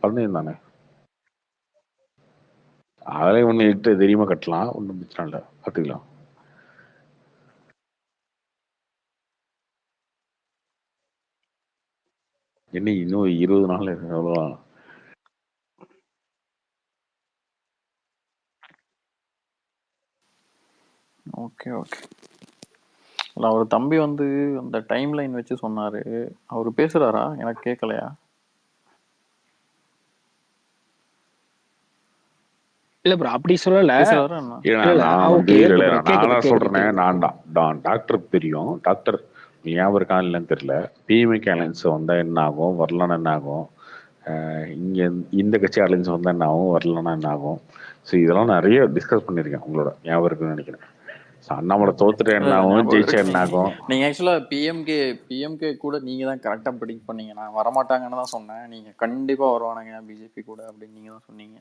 B: பந்தயம் தானே. அதிலே ஒண்ணு இட்டு தெரியுமா கட்டலாம், ஒன்றும் பிரச்சனை இல்லை, பார்த்துக்கலாம். என்ன இன்னும் 20 நாள் அவ்வளோதான்.
H: Okay okay. இல்லை அவர் தம்பி வந்து அந்த டைம் லைன் வச்சு சொன்னாரு. அவரு பேசுறாரா? எனக்கு கேட்கலையா?
I: இல்ல ப்ரோ அப்படி சொல்லல.
B: நான் சொல்றேன், நான் டாக்டருக்கு தெரியும். டாக்டர் ஞாபகம் இருக்கா இல்லைன்னு தெரியல. பிஎம்கே அலைன்ஸ் வந்தா என்ன ஆகும், வரலன்னா என்ன ஆகும், இங்க இந்த கட்சி அலைன்ஸ் வந்தா என்ன ஆகும், வரலன்னா என்ன ஆகும். ஸோ இதெல்லாம் நிறைய டிஸ்கஸ் பண்ணியிருக்கேன். உங்களோட ஞாபகம் இருக்குன்னு நினைக்கிறேன். அண்ணாமலை தோத்துட்டு என்ன ஆகும், ஜெயிச்சா என்ன ஆகும்.
H: நீங்க ஆக்சுவலா பிஎம்கே கூட நீங்க தான் கரெக்டா ப்ரெடிக்ட் பண்ணீங்க. நான் வரமாட்டாங்கன்னு தான் சொன்னேன். நீங்க கண்டிப்பா வருவானுங்க பிஜேபி கூட அப்படின்னு நீங்க தான் சொன்னீங்க.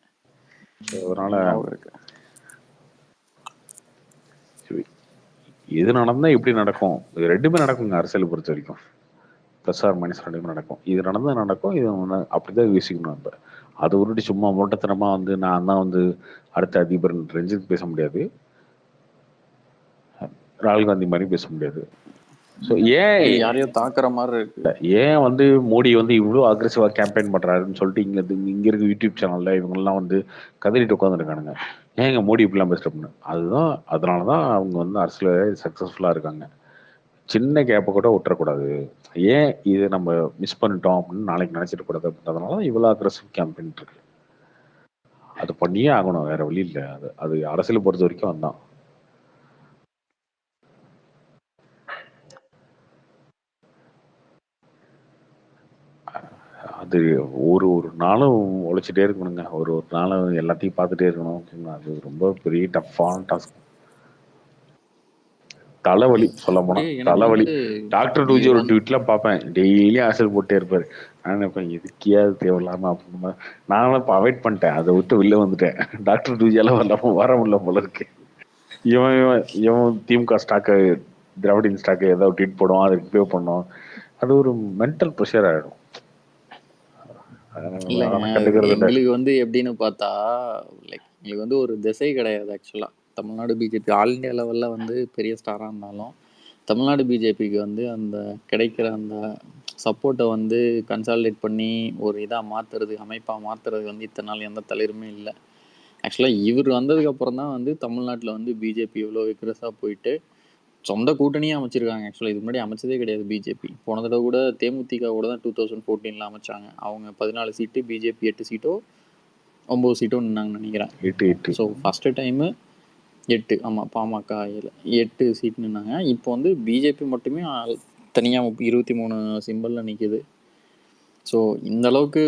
B: அதனால இது நடந்தா இப்படி நடக்கும். இது ரெண்டுமே நடக்குங்க அரசியல் பொறுத்த வரைக்கும். பிளஸ் ஆர் மைனஸ் ரெண்டுமே நடக்கும். இது நடக்கும். இது அப்படிதான் யோசிக்கணும். இப்ப அது உருட்டி சும்மா மூட்டத்தனமா வந்து நான் தான் வந்து அடுத்த அதிபர் ரஞ்சித் பேச முடியாது, ராகுல் காந்தி மாதிரி பேச முடியாது. ஸோ
H: யாரையும் தாக்குற மாதிரி இருக்கு.
B: ஏன் வந்து மோடி வந்து இவ்வளோ அக்ரெசிவா கேம்பெயின் பண்றாருன்னு சொல்லிட்டு இங்க இருக்க யூடியூப் சேனல்ல இவங்கெல்லாம் வந்து கதறிட்டு உட்காந்துருக்கானுங்க. ஏங்க மோடி இப்படிலாம் பேசுறோம்னு. அதனாலதான் அவங்க வந்து அரசியல் சக்சஸ்ஃபுல்லா இருக்காங்க. சின்ன கேப்பை கூட விட்டுறக்கூடாது. ஏன் இது நம்ம மிஸ் பண்ணிட்டோம் அப்படின்னு நாளைக்கு நினைச்சிட்டு கூடாது அப்படின்றதுனால இவ்வளோ அக்ரெசிவ் கேம்பெயின் இருக்கு. அது பண்ணியே ஆகணும், வேற வழி இல்லை. அது அரசியல் பொறுத்த வரைக்கும் வந்தான். அது ஒரு நாளும் உழைச்சிட்டே இருக்கணுங்க. ஒரு நாளும் எல்லாத்தையும் பார்த்துட்டே இருக்கணும். ஓகேங்களா? அது ரொம்ப பெரிய டஃப்பான டாஸ்க். தலைவலி சொல்ல போனா தலைவலி. டாக்டர் டூஜி ஒரு ட்வீட்ல பார்ப்பேன், டெய்லியும் அரசியல் போட்டே இருப்பாரு. நான் நினைப்பேன் எதுக்கே அது தேவையில்லாம அப்படின்னு. நானும் இப்போ அவாய்ட் பண்ணிட்டேன், அதை விட்டு வெளில வந்துட்டேன். டாக்டர் டூஜியால வர முடியல போல இருக்கு. இவன் திமுக ஸ்டாக்கு திராவிடின் ஸ்டாக்கு ஏதாவது ட்வீட் போடுவான், அதை ரிப்பே பண்ணும். அது ஒரு மென்டல் ப்ரெஷர் ஆகிடும்.
H: இல்லைங்க
B: கண்டுக்கிறது இல்ல.
H: எங்களுக்கு வந்து எப்படின்னு பார்த்தா லைக் எங்களுக்கு வந்து ஒரு திசை கிடையாது ஆக்சுவலாக. தமிழ்நாடு பிஜேபி ஆல் இண்டியா லெவலில் வந்து பெரிய ஸ்டாராக இருந்தாலும் தமிழ்நாடு பிஜேபிக்கு வந்து அந்த கிடைக்கிற அந்த சப்போர்ட்டை வந்து கன்சாலிடேட் பண்ணி ஒரு இதாக மாற்றுறது, அமைப்பாக மாற்றுறது வந்து இத்தனை நாள் எந்த தலைவருமே இல்லை. ஆக்சுவலாக இவர் வந்ததுக்கப்புறம் தான் வந்து தமிழ்நாட்டில் வந்து பிஜேபி இவ்வளோ விக்ரஸாக போயிட்டு சொந்த கூட்டணியே அமைச்சிருக்காங்க. ஆக்சுவலாக இதுக்கு முன்னாடி அமைச்சதே கிடையாது பிஜேபி. போன தடவை கூட தேமுதிக கூட தான் 2014 அமைச்சாங்க. அவங்க 14 சீட்டு, பிஜேபி 8 சீட்டோ 9 சீட்டோ நின்னாங்கன்னு நினைக்கிறேன். ஸோ ஃபஸ்ட்டு டைமு 8, ஆமாம் பாமக 8 சீட் நின்னாங்க. இப்போ வந்து பிஜேபி மட்டுமே தனியாக 23 சிம்பிளில் நிற்கிது. ஸோ இந்த அளவுக்கு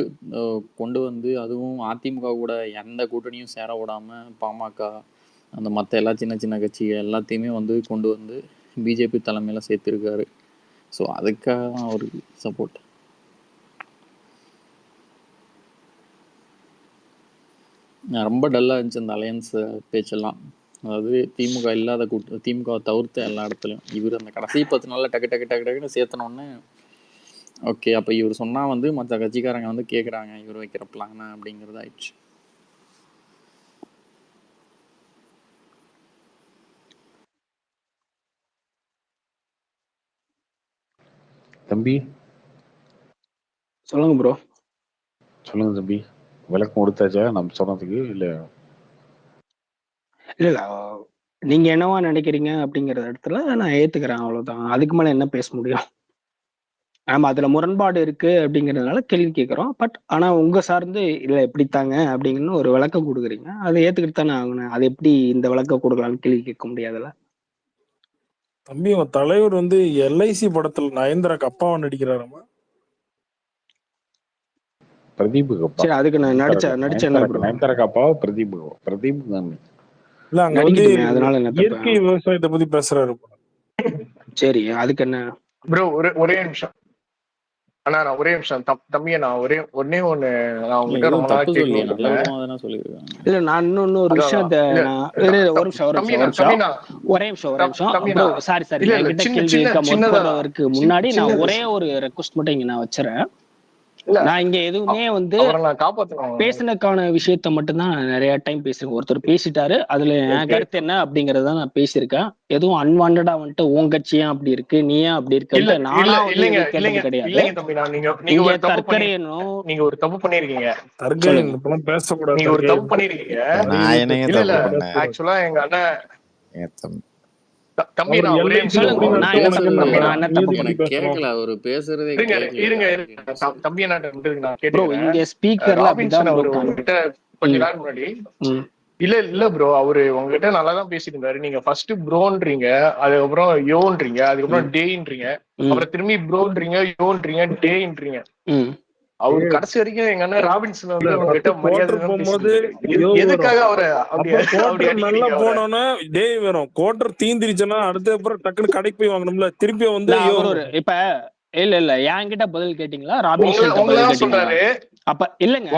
H: கொண்டு வந்து அதுவும் அதிமுக கூட எந்த கூட்டணியும் சேர விடாமல் பாமக அந்த மற்ற எல்லா சின்ன சின்ன கட்சிகள் எல்லாத்தையுமே வந்து கொண்டு வந்து பிஜேபி தலைமையில் சேர்த்துருக்காரு. ஸோ அதுக்காக தான் அவருக்கு சப்போர்ட். ரொம்ப டல்லாக இருந்துச்சு அந்த அலையன்ஸ் பேச்செல்லாம். அதாவது திமுக இல்லாத திமுக தவிர்த்த எல்லா இடத்துலையும் இவர் அந்த கடைசி 10 நாளில் டக்கு டக்கு டக்கு டக்குன்னு சேர்த்தனோன்னு ஓகே அப்போ இவர் சொன்னால் வந்து மற்ற கட்சிக்காரங்க வந்து கேட்குறாங்க இவர் வைக்கிற பிளான் அப்படிங்கிறது ஆயிடுச்சு.
B: தம்பி
I: சொல்லுங்க ப்ரோ.
B: சொல்லுங்க தம்பி, விளக்கம் கொடுத்தாச்சா நம்ம சொன்னதுக்கு? இல்ல
I: இல்ல நீங்க என்னவா நினைக்கிறீங்க அப்படிங்கிற இடத்துல நான் ஏத்துக்கிறேன், அவ்வளவுதான். அதுக்கு மேல என்ன பேச முடியும்? ஆமா, அதுல முரண்பாடு இருக்கு அப்படிங்கறதுனால கேள்வி கேட்கிறோம். பட் ஆனா உங்க சார்ந்து இல்ல எப்படித்தாங்க அப்படிங்கன்னு ஒரு விளக்கம் கொடுக்குறீங்க, அதை ஏத்துக்கிட்டு தானே ஆகணும். அது எப்படி இந்த விளக்கம் கொடுக்கலாம்னு கேள்வி கேட்க முடியாதுல்ல
J: தம்பி. அவன் தலைவர் வந்து எல்ஐசி படத்துல நயன்தாராக்கு அப்பாவை நடிக்கிறாராமா.
B: பிரதீப்
I: சரி, அதுக்கு நான் நடிச்ச
B: நயன்தாராக்கு அப்பாவா பிரதீப் தான்.
J: இல்ல அங்க வந்து
I: அதனால என்ன
J: இயற்கை விவசாயத்தை பத்தி பேசுறாரு.
I: சரி, அதுக்கு என்ன
K: ப்ரோ? ஒரே நிமிஷம் அண்ணா, நான் ஒரே நிமிஷம் தம்பியை நான் ஒன்னே ஒண்ணு நான் உங்ககிட்ட ரொம்ப நாள்
I: இல்ல, நான் இன்னொரு விஷயத்த ஒரே நிமிஷம் சாரி கேள்வி கேட்க முன்னாடி நான் ஒரே ஒரு ரெக்வஸ்ட் மட்டும் இங்க நான் வச்சுறேன். நான் இங்க எதுவுமே வந்து பேசினக்கான விஷயத்த மட்டும் தான் நிறைய டைம் பேசிருக்கேன். ஒருத்தர் பேசிட்டாரு, அதுல என் கருத்து என்ன அப்படிங்கறத நான் பேசியிருக்கேன். எதுவும் அன்வான்டா வந்துட்டு உன் கட்சியா அப்படி இருக்கு, நீ ஏன் அப்படி இருக்கு, நானா கிடையாது.
K: நீங்க ஒரு தப்பு பண்ணிருக்கீங்க. நீங்க ஒரு தப்பு பண்ணிருக்கீங்க. ஆக்சுவலா எங்க அண்ணன் தம்பி, நான் ஒரே
H: கேட்கல அவரு பேசுறதே.
K: இருங்க தம்பி, நான் கொஞ்ச நாள் முன்னாடி இல்ல ப்ரோ, அவரு உங்ககிட்ட நல்லாதான் பேசிட்டு இருந்தாரு. நீங்க ஃபர்ஸ்ட் ப்ரோன்றீங்க, அதுக்கப்புறம் யோன்றீங்க, அதுக்கப்புறம் டேன்றீங்க, அப்புறம் திரும்பி ப்ரோன்றீங்க, யோன்றீங்க, டேன்றீங்க. அவரு கடைசி வரைக்கும் எங்க அண்ணன் ராபின்சன் வந்து அவங்ககிட்ட மரியாதை எதுக்காக அவரை
J: நல்லா போனோன்னா டே வரும். குவார்டர் தீந்திருச்சுன்னா அடுத்த அப்புறம் டக்குன்னு கடைக்கு போய் வாங்கணும்ல, திருப்பி வந்து
I: இப்ப இல்ல என்கிட்ட பதில் கேட்டீங்களா? ராபின்சன்
K: சொல்றாரு.
I: அப்ப இல்லங்க,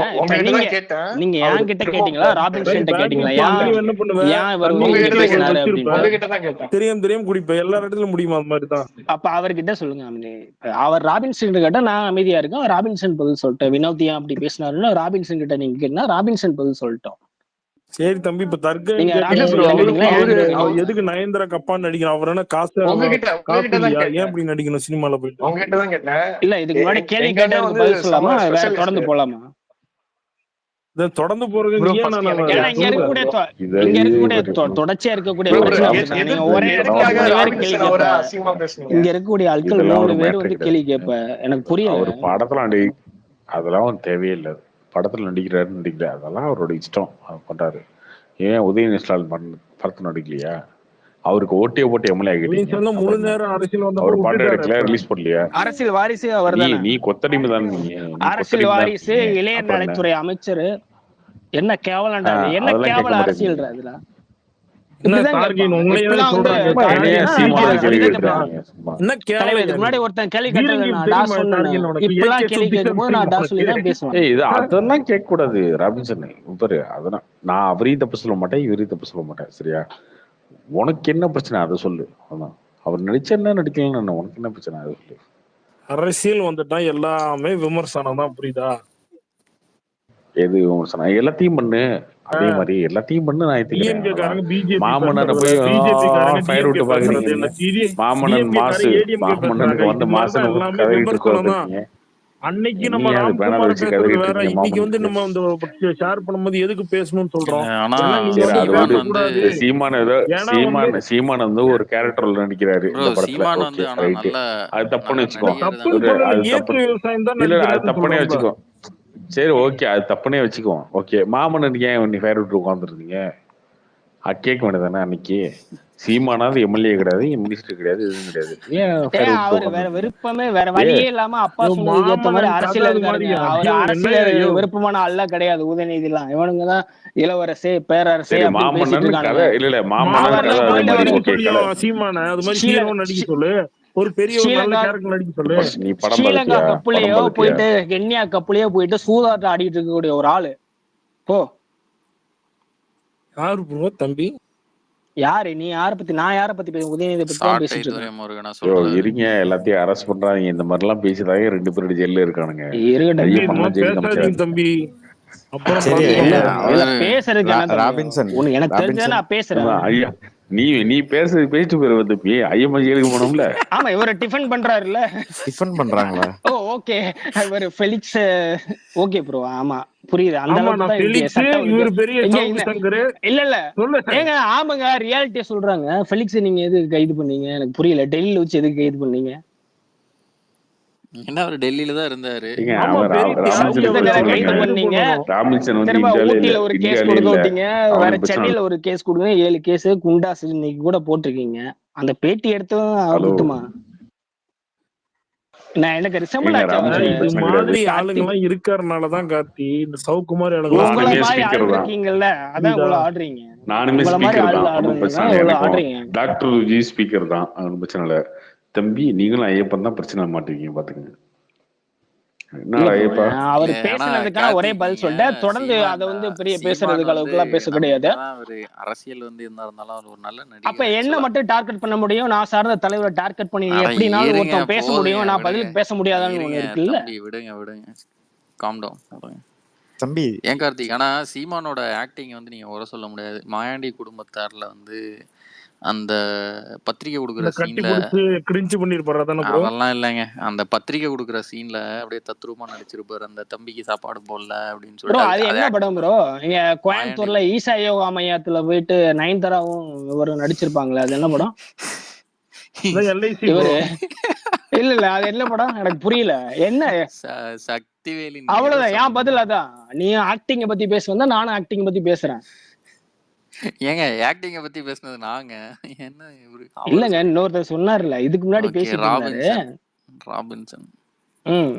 I: நீங்க என்கிட்ட கேட்டீங்களா ராபின்சன் கேட்டீங்களா?
J: தெரியும் குடிப்பேன் எல்லா இடத்துலயும் முடியுமா? அது மாதிரிதான்.
I: அப்ப அவர்கிட்ட சொல்லுங்க. அவர் ராபின்சன் கேட்டா நான் அமைதியா இருக்கேன், ராபின்சன் பதில் சொல்லிட்டேன். வினோத் ஏன் அப்படி பேசினாருன்னா ராபின்சன் கிட்ட நீங்க கேட்டா ராபின்சன் பதில் சொல்லிட்டோம்.
J: சரி தம்பி, இப்ப தர்க்கம் எதுக்கு நயன்தாராக்கு அப்பா நடிக்கணும்? அவர் என்ன காசு ஏன் அப்படி நடிக்கணும் சினிமால போயிட்டு?
I: இல்ல, இதுக்கு முன்னாடி கேள்வி கேட்டதுக்கு பதில் சொல்லாமா வேற தொடர்ந்து போலாமா?
J: தொடர்ந்து போறது
I: இங்க இருக்கக்கூடிய தொடர்ச்சியா இருக்கக்கூடிய இங்க இருக்கக்கூடிய ஆட்கள் பேர் வந்து கேள்வி கேட்ப எனக்கு புரியல.
B: ஒரு படத்துல அதெல்லாம் தேவையில்லை. படத்துல நடிக்கிறாரு, அதெல்லாம் அவரோட இஷ்டம், பண்றாரு. ஏன் உதயநிதி ஸ்டாலின் படத்துல நடிக்கலையா? அவருக்கு ஓட்டே போட்டு எம்எல்ஏ ஆகிட்டீங்க.
J: முழு நேரம் அரசியல்
B: அவர் பாட்டு எடுக்கல, ரிலீஸ் பண்ணலையா?
I: அரசியல் வாரிசு அவர் தான்.
B: நீ கொத்தடிமை தான்.
I: அரசியல் வாரிசு இளைஞர் நலத்துறை அமைச்சர். என்ன கேவலம், என்ன கேவல அரசியல் அதுல? முன்னாடி ஒருத்தன் கேள்வி
B: அதெல்லாம் கேட்க கூடாது ராபின்சன். அதெல்லாம் நான் அவரையும் தப்பு சொல்ல மாட்டேன், இவரையும் தப்பு சொல்ல மாட்டேன். சரியா? உனக்கு என்ன பிரச்சனை அதை சொல்லு. அதான் அவர் நடிச்சா என்ன, நடிக்கலாம், உனக்கு என்ன பிரச்சனை அதை சொல்லு.
J: அரசியல் வந்துட்டா எல்லாமே விமர்சனம் தான், புரியுதா?
B: எது சொன்ன எல்லாத்தையும் பண்ணு, அதே மாதிரி எல்லாத்தையும் பண்ணு, நான்
J: டிஎம்கே
B: ஏத்துக்கிறேன்.
J: காரங்க பிஜேபி
B: மாமன்னனை
J: பேசுறதுல
B: போய்
J: பிஜேபி காரங்க
B: ஃபயர்
J: டிஎம்கே
B: விட்டு
J: பேசுறது
B: பாக்குறீங்க.
J: இல்ல
B: மாமன்னன்
J: டிஎம்கே
B: மாசு,
J: காரங்க ஏடிஎம்கே பேசுறாங்க.
B: மாமன்னனுக்கு வந்து
J: இது மாதிரிதான்
B: மாசுன்னு
J: எல்லாமே
B: கதறிட்டு
J: விமர்சனம் தான்.
B: இருக்கீங்க.
J: அன்னைக்கு நம்ம
B: நீங்க அது பேனர்
J: ராம்குமார்
B: வச்சு
J: பேசுறது
B: கதறிட்டு
J: வேற,
B: இருக்கீங்க
J: இன்னைக்கு வந்து
B: மாமன்னனுக்கு.
J: நம்ம இந்த ஷேர் பண்ணும்போது எதுக்கு பேசணும்னு சொல்றோம்.
H: ஆனா
J: ஏன்னா நீங்க
B: சரி,
J: வந்து
B: அது வந்து
J: பேசக்கூடாது.
B: சீமான் ஏதோ
J: ஏன்னா வந்து
B: சீமான் வந்து ஒரு கேரக்டர்ல நடிக்கிறாரு
H: ப்ரோ
B: இந்த படத்துல.
H: சீமான் வந்து
B: ஓகே
H: ஆனா
B: ரைட்டு,
H: நல்ல
B: அது தப்புன்னு
H: நல்ல
B: வச்சுக்கோ.
H: நடிகர்
J: தப்புன்னு
H: தானே.
J: சொல்லல,
B: அது
J: ஏற்று
B: தப்பு
J: விவசாயம் தான்
B: இல்ல, அது
J: நடிக்கிறாருன்னு
B: தப்புனே
J: சொல்றோம்ல.
B: வச்சுக்கோ. சரி ஓகே, அது தப்புனே வச்சுக்குவோம். ஓகே, மாமன்னனுக்கு ஏன் நீ ஃபயர் விட்டு உட்காந்துருந்தீங்க? கேட்க வேண்டியதானே அன்னைக்கு. சீமானாவது எம்எல்ஏ கிடையாது, மினிஸ்டர் கிடையாது, எதுவும் கிடையாது, ஏன் ஃபயர் விட்டு
I: அவரு வேற
B: உட்காந்துருந்தீங்க?
I: விருப்பமே வேற வழியே இல்லாம அப்பா சொன்னதுக்கு ஏத்த மாதிரி
J: மாமன்னன் கதை
I: அரசியல்
J: அது
I: இருக்காருங்க.
J: மாதிரியா?
I: அவர்
J: ஐயோ
I: அரசியல்
J: என்னையா ஐயோ.
I: விருப்பமான அல்ல கிடையாது உதயநிதி எல்லாம். இவனுங்கதான் இளவரசே பேரரசே
B: சரி,
I: அப்படின்னு பேசிட்டு
B: மாமன்னன்
I: இருக்கானுங்க.
B: கதை இல்ல மாமன்னன் கதை
I: அவர்லாம்
B: அதே
I: போயிட்டு
B: மாதிரி
I: ஒரு
J: நடிக்க
B: ஓகே
J: சொல்லியா
B: கதை.
J: சீமான அது மாதிரி
I: ஸ்ரீல
J: ஹீரோ நடிக்க சொல்லு. ஒரு பெரிய ஒரு நல்ல
I: ஸ்ரீலங்கா
J: கேரக்டர் நடிக்க சொல்லு.
B: நீ படம்
I: ஸ்ரீலங்கா
B: பார்த்தியா? படம்
I: கப்புலயோ
B: பார்த்தியா?
I: போயிட்டு கென்யா கப்புலயோ போயிட்டு சூதாட்டம் ஆடிட்டு இருக்கக்கூடிய ஒரு ஆளு. போ
J: யாரு ப்ரோ தம்பி?
I: யாரு நீ? யார பத்தி? நான் யார பத்தி உதயநிதி பத்தி தான்
H: சாட்டை
I: பேசிட்டு இருக்கேன்.
H: துரைமுருகனா
B: ஐயோ
H: சொல்றாரு.
B: இருங்க, எல்லாத்தையும் அரெஸ்ட் பண்றாங்க. இந்த மாதிரி எல்லாம் பேசுறாங்க, 2 பேரும் ஜெயில இருக்கானுங்க.
I: இருக்கட்டும்.
J: தம்பி இது
B: ஐயப்பன்லாம்
J: மாதிரி
B: ஜெயிலுக்கு
J: பேசாதீங்க
B: அமைச்சாரு.
J: தம்பி, அப்புறம்
C: சரி
I: இல்ல
J: பாத்துக்கோங்க.
I: இல்ல
H: அவரு
I: பேசுறதுக்கு என்ன தம்பி?
C: ராபின்சன்
I: உனக்கு எனக்கு தெரிஞ்சதை
C: ராபின்சன்
I: நான் பேசுறேன்.
B: ஐயா, நீ பேசிட்டு போயிருவ தம்பி. ஐயப்பன் ஜெயிலுக்கு போனோம்ல.
I: ஆமா, இவரை டிஃபன் பண்றாருல்ல.
C: டிஃபன் பண்றாங்களா?
I: ஓ ஓகே. இவர் ஃபெலிக்ஸ். ஓகே ப்ரோ, ஆமா புரியுது. அந்த
J: ஆமா,
I: அளவுக்கு
J: நான்
I: தான் இங்க
J: ஃபெலிக்ஸ்,
I: சட்டம்
J: இவரு
I: இருக்கு.
J: பெரிய
I: இங்க
J: சவுக்கு சங்கரு.
I: இல்ல
J: சொல்லு.
I: ஏங்க ஆமாங்க, ரியாலிட்டியா சொல்றாங்க. ஃபெலிக்ஸ் நீங்க எதுக்கு கைது பண்ணீங்க? எனக்கு புரியல. டெல்லியில வச்சு எதுக்கு கைது பண்ணீங்க?
H: என்ன அவர் டெல்லியில தான் இருந்தாரு.
B: ஏங்க,
J: ஆமா,
B: அவன்
J: பெரிய தியாகி
I: சவுக்கு
J: அவர்,
I: சங்கரை
J: அவரை
I: கைது
J: கைது
I: பண்ணீங்க.
J: பண்ணணும்.
B: ராபின்சன் வந்து
I: திரும்ப
B: இந்தியாவிலே இல்ல,
I: ஊட்டியில ஒரு கேஸ்
B: இந்தியாவிலே
I: கொடுக்க
B: இல்ல.
I: விட்டீங்க. வேற
B: அவனுக்கு பிரச்சனை
I: சென்னையில ஒரு கேஸ் கொடுங்க. 7 கேஸ் குண்டாஸ் இன்னைக்கு கூட போட்டிருக்கீங்க. அந்த பேட்டி எடுத்தும்
B: ஹலோ
I: குத்துமா? நான் எனக்கு ரிசம்பிள்
B: ஏங்க,
I: ஆச்சு அவரு.
B: ராபின்சன்
J: இது
B: பிரச்சனை
J: மாதிரி
B: கிடையாது.
I: ஆக்டிங்
J: ஆளுங்கெல்லாம் இருக்கறனாலதான் கார்த்தி, இந்த சவுக்கு மாதிரி ஆளுங்கெல்லாம்
I: உங்கள
B: நானுமே
I: மாதிரி ஆள்
B: ஸ்பீக்கர் தான்,
I: இருக்கீங்கல்ல, அதான்
J: புரியுதா?
I: இவ்வளவு ஆடுறீங்க.
B: நானுமே
I: உங்கள மாதிரி
B: ஸ்பீக்கர்
I: ஆள்
B: தான், ஒன்றும் பிரச்சனை
I: ஆடுறதுதான்
B: இல்லை
I: இவ்வளவு
B: எனக்கும்.
I: ஆடுறீங்க.
B: டாக்டர் ஜி ஸ்பீக்கர் தான், ஒன்றும் பிரச்சனை இல்லை தம்பி. நீங்களும் ஐயப்பன் தான், பிரச்சனை மாட்டீங்க பாத்துக்கங்க.
I: இல்ல
B: என்னடா
I: ப்ரோ,
B: ஐயப்பா?
I: அவர்
H: ஆனா
I: பேசுனதுக்கான ஒரே
H: கார்த்திக்
I: பதில்
H: நீங்க
I: சொல்லிட்டேன். தொடர்ந்து அதை வந்து பெரிய பேசுறதுக்கு அளவுக்கு எல்லாம் பேச
H: நம்ம
I: கிடையாது.
H: என்னதான் அவரு அரசியல் வந்து இருந்தா இருந்தாலும் அவர் ஒரு நல்ல
I: அப்ப
H: நடிகர்
I: என்ன
H: ஆக்சுவலா.
I: மட்டும் டார்கெட் பண்ண முடியும்? நான் சார்ந்த தலைவரை டார்கெட் பண்ணி
H: அட
I: எப்படினாலும்
H: இருங்க
I: ஒருத்தன் பேச
H: போதுங்க,
I: முடியும், நான்
H: விடுங்க
I: பதிலுக்கு பேச முடியாதான்னு
H: இருங்க
I: ஒண்ணு இருக்குல்ல.
H: தம்பி, விடுங்க காம் டவுன்.
C: தம்பி
H: ஏன் கார்த்திக், ஆனா சீமானோட ஆக்டிங் வந்து நீங்க குறை சொல்ல முடியாது. மாயாண்டி குடும்பத்தார்ல வந்து அந்த பத்திரிக்கை கொடுக்குற
J: இந்த கட்டி
H: சீன்ல
J: பிடிச்சு கிரிஞ்சு பண்ணிருப்பாரு தானே ப்ரோ?
H: அதெல்லாம் இல்லைங்க. அந்த பத்திரிக்கை கொடுக்குற சீன்ல அப்படியே தத்ரூபமா நடிச்சிருப்பாரு. அந்த தம்பிக்கு சாப்பாடு போடல அப்படின்னு
I: ப்ரோ
H: சொல்லிட்டு
I: அது
H: அது
I: என்ன படம் ப்ரோ? இங்க
H: மாயாண்டி
I: கோயம்புத்தூர்ல ஈசா யோகா மையத்துல போயிட்டு நயன்தாராவும் இவரும் நடிச்சிருப்பாங்களே, அது என்ன படம்?
J: எல்ஐசி
I: இவரு இல்ல அது என்ன படம் எனக்கு புரியல. என்ன
H: சக்திவேலின்
I: அவ்வளவுதான் என்
H: இலவசம்.
I: பதில். அதான் நீ ஆக்டிங்க பத்தி பேச வந்தா நானும் ஆக்டிங் பத்தி பேசுறேன்.
H: ஏங்க ஆக்டிங்க பத்தி பேசுனது நாங்க என்ன இவரு அவரை
I: இல்லங்க,
H: சொல்லி
I: இன்னொருத்தர் சொன்னார்ல இதுக்கு முன்னாடி
H: ஓகே
I: பேசிட்டு இருந்தாரு.
H: ராபின்சன்
I: ம்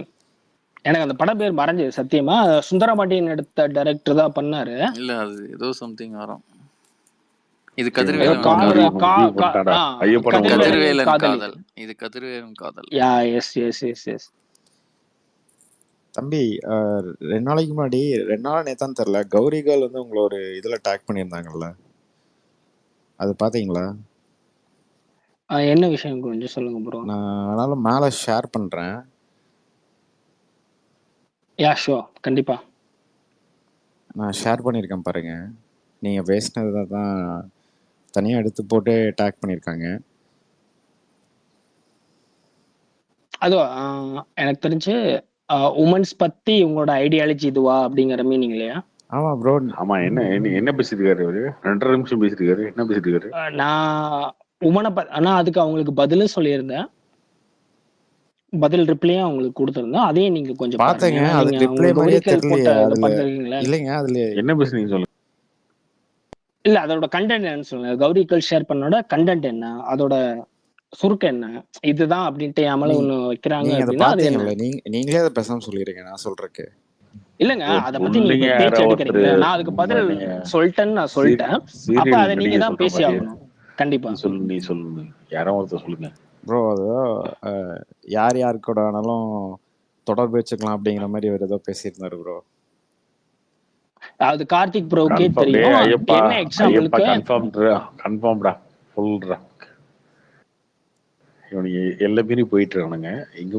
I: எனக்கு அந்த படம் பேர் மறைஞ்சது சத்தியமா. சுந்தரபாண்டியன் எடுத்த டைரக்டர் தான் பண்ணாரு.
H: இல்ல அது ஏதோ சம்திங் வரும். இது
I: ஏதோ
H: கதிர்வேலன்
I: காதல்
H: காதல்.
B: ஐயப்பன்
H: கதிர்வேலன்
I: காதலி.
H: காதல். இது Kathirvelan Kadhal.
I: Yeah yes yes yes yes.
C: தம்பி 2 நாளைக்கு முன்னாடி 2 நாள் நேத்தான் தெரியல, கௌரி கேர்ள் வந்து உங்களை ஒரு இதுல டேக் பண்ணியிருந்தாங்கல்ல, அது பாத்தீங்களா?
I: என்ன விஷயம் கொஞ்சம் சொல்லுங்க ப்ரோ.
C: நான் அதனால மேல ஷேர் பண்றேன்.
I: யா ஷோ, கண்டிப்பா.
C: நான் ஷேர் பண்ணியிருக்கேன் பாருங்க. நீங்க பேசினதை தான் தனியா எடுத்து போட்டு டேக் பண்ணியிருக்காங்க.
I: அதோ எனக்கு தெரிஞ்சு உமன்ஸ் பத்தி உங்களோட ஐடியாலஜி இதுவா அப்படிங்கிற மீனிங் இல்லையா?
C: ஆமா ப்ரோ.
B: ஆமா, என்ன பேசிருக்காரு அவரு? 2.5 நிமிஷம் பேசிருக்காரு. என்ன பேசிருக்காரு?
I: நான் உமனை ஆனா அதுக்கு அவங்களுக்கு பதிலும் சொல்லியிருந்தேன். பதில் ரிப்ளையும் அவங்களுக்கு கொடுத்திருந்தேன். அதையும் நீங்க கொஞ்சம்
C: பாத்தீங்க,
I: பாருங்க.
C: அது
I: நீங்க
C: ரிப்ளை
I: உங்க
C: மாதிரியே
I: கௌரி கேர்ள் போட்ட
C: தெரியலையே
I: இதை
C: அதுல.
I: பார்த்திருக்கீங்களா?
C: இல்லைங்க, அதுல
B: என்ன பேசுனீங்க சொல்லுங்க.
I: இல்ல அதோட கண்டென்ட் என்னன்னு சொல்லுங்க. கௌரி கேர்ள் ஷேர் பண்ணோட கண்டென்ட் என்ன, அதோட சுருக்கம் என்ன, இதுதான் அப்படின்ட்டு என் ஒண்ணு வைக்கிறாங்க
C: நீங்க அதை
I: அப்படின்னா அது என்ன?
C: பாத்தீங்கல்ல, நீங்களே அதை பேசாம சொல்லிருங்க நான் சொல்றதுக்கு.
I: இல்லங்க, அத பத்தி நீங்க
B: சொல்லுங்க.
I: பேச்சு
B: யாரோ
I: எடுக்கிறீங்க.
B: ஒருத்தர்
I: நான் அதுக்கு பதில் சொல்லிட்டேன்னு நான் சொல்லிட்டேன். அப்ப அதை நீங்க
B: நடிகை
I: தான்
B: சொல்ற
I: பேசி
B: மாதிரி
I: ஆகணும். கண்டிப்பா.
B: நீ சொல்லுங்க. யாரோ ஒருத்தர் சொல்லுங்க
C: ப்ரோ. அது யார் யாரு கூட வேணாலும் தொடர்பு வச்சுக்கலாம் அப்படிங்கிற மாதிரி அவர் ஏதோ பேசியிருந்தாரு ப்ரோ.
I: அது கார்த்திக் ப்ரோக்கே
B: கன்ஃபார்ம்.
I: தெரியும்.
B: ஐயப்பா
I: என்ன எக்ஸாம்பிளுக்கு
B: கன்ஃபார்ம்டா ஃபுல்ரா. இவனுக்கு எல்லா பேரும் போயிட்டு இருக்கானுங்க. எங்க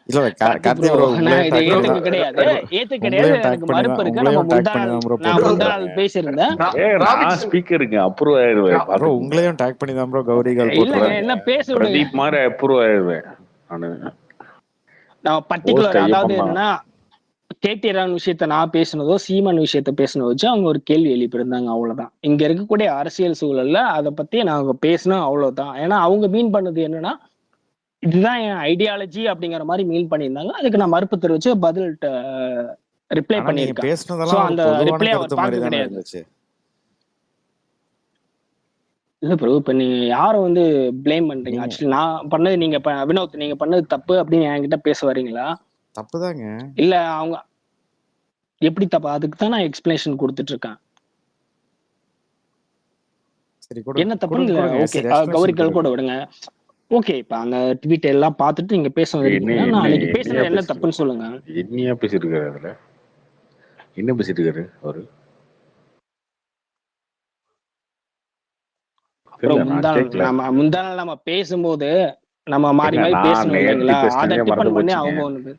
C: இல்ல
I: கார்த்தி
C: கார்த்தி
I: ப்ரோ,
C: ப்ரோ
I: நான்
C: உங்களையும்
I: இதை
C: டேக் பண்ணி
I: ஏத்துக்க
C: தான்
I: கிடையாது, ஏத்துக்க கிடையாது,
C: உங்களையும் டேக்
I: எனக்கு
C: பண்ணி
I: மறுப்பு
C: தான்
I: இருக்கு. நம்ம
C: உங்களையும் டேக்
I: முந்தா
C: பண்ணி
I: நாள்
C: தான் ப்ரோ
I: நான் முந்தா
C: போட்டிருக்காங்க.
I: நாள் பேசியிருந்தேன்.
B: நான்
K: ராபின்சன்
B: ஸ்பீக்கருங்க அப்ரூவ் ஆயிடுவேன்
C: ப்ரோ
B: பாத்துக்கோங்க.
C: உங்களையும் டேக் பண்ணி தான் ப்ரோ கௌரிகள்
I: இல்லங்க,
C: போட்டிருக்காங்க.
I: என்ன பேச விடுங்க.
B: பிரதீப் மாதிரி அப்ரூவ் ஆயிடுவேன் நானு.
I: நான்
B: போஸ்ட்
I: பர்டிகுலர் அதாவது
B: ஐயப்பன் தான்.
I: என்னன்னா கேடிஆர் விஷயத்த நான் பேசினதோ சீமான் விஷயத்த பேசினதோ வச்சு அவங்க ஒரு கேள்வி எழுப்பியிருந்தாங்க, அவ்வளவுதான். இங்க இருக்கக்கூடிய அரசியல் சூழல்ல அதை பத்தி நாங்க பேசினோம், அவ்வளவுதான். ஏன்னா அவங்க மீன் பண்ணது என்னன்னா இதுதான் என் ஐடியாலஜி அப்படிங்கிற மாதிரி மீன் பண்ணியிருந்தாங்க. அதுக்கு நான் மறுப்பு தெரிவிச்சு பதில் ரிப்ளை
C: ஆனா நீங்க
I: பண்ணியிருக்கேன். ஸோ
C: பேசுனதெல்லாம் ஒரு
I: அந்த
C: பொதுவான
I: ரிப்ளை அவர்
C: கருத்து மாதிரி
I: பார்க்க
C: தானே
I: கிடையாது.
C: இருந்துச்சு.
I: இல்ல ப்ரோ, இப்ப நீங்க யாரை வந்து பிளேம் பண்றீங்க?
C: நீங்க
I: ஆக்சுவலி நான் பண்ணது நீங்க வினோத் நீங்க பண்ணது தப்பு அப்படின்னு என்கிட்ட பேச வரீங்களா?
C: தப்புதாங்க.
I: இல்ல அவங்க எப்படி தப்பா? அதுக்கு தான் நான் எக்ஸ்பிளேஷன் கொடுத்துட்டு இருக்கேன்.
C: சரி கொடுங்க
I: என்ன தப்புன்னு இல்ல.
C: கொடுங்க.
I: ஓகே,
C: சரி எக்ஸ்பிளேஷன்
I: கௌரிகள் கூட
C: கொடுங்க.
I: விடுங்க. ஓகே, இப்ப அந்த ட்வீட் எல்லாம் பார்த்துட்டு நீங்க பேச இருக்கீங்க. நான் அன்னைக்கு பேசுனது என்ன தப்புன்னு சொல்லுங்க.
B: என்னையா பேசிட்டு இருக்காரு அதுல? என்ன பேசிட்டு இருக்காரு அவரு? தெரியல, நான் கேட்கல.
I: முந்தா நாள் நம்ம பேசும்போது நம்ம மாறி
B: ஏங்க,
I: மாறி
B: நான்
I: பேசணும்
B: நேத்து
I: இல்லைங்களா? அதை
B: பேசினதே மறந்து
I: டிபெண்ட் பண்ணி
B: போச்சுங்க.
I: அவங்க ஒண்ணு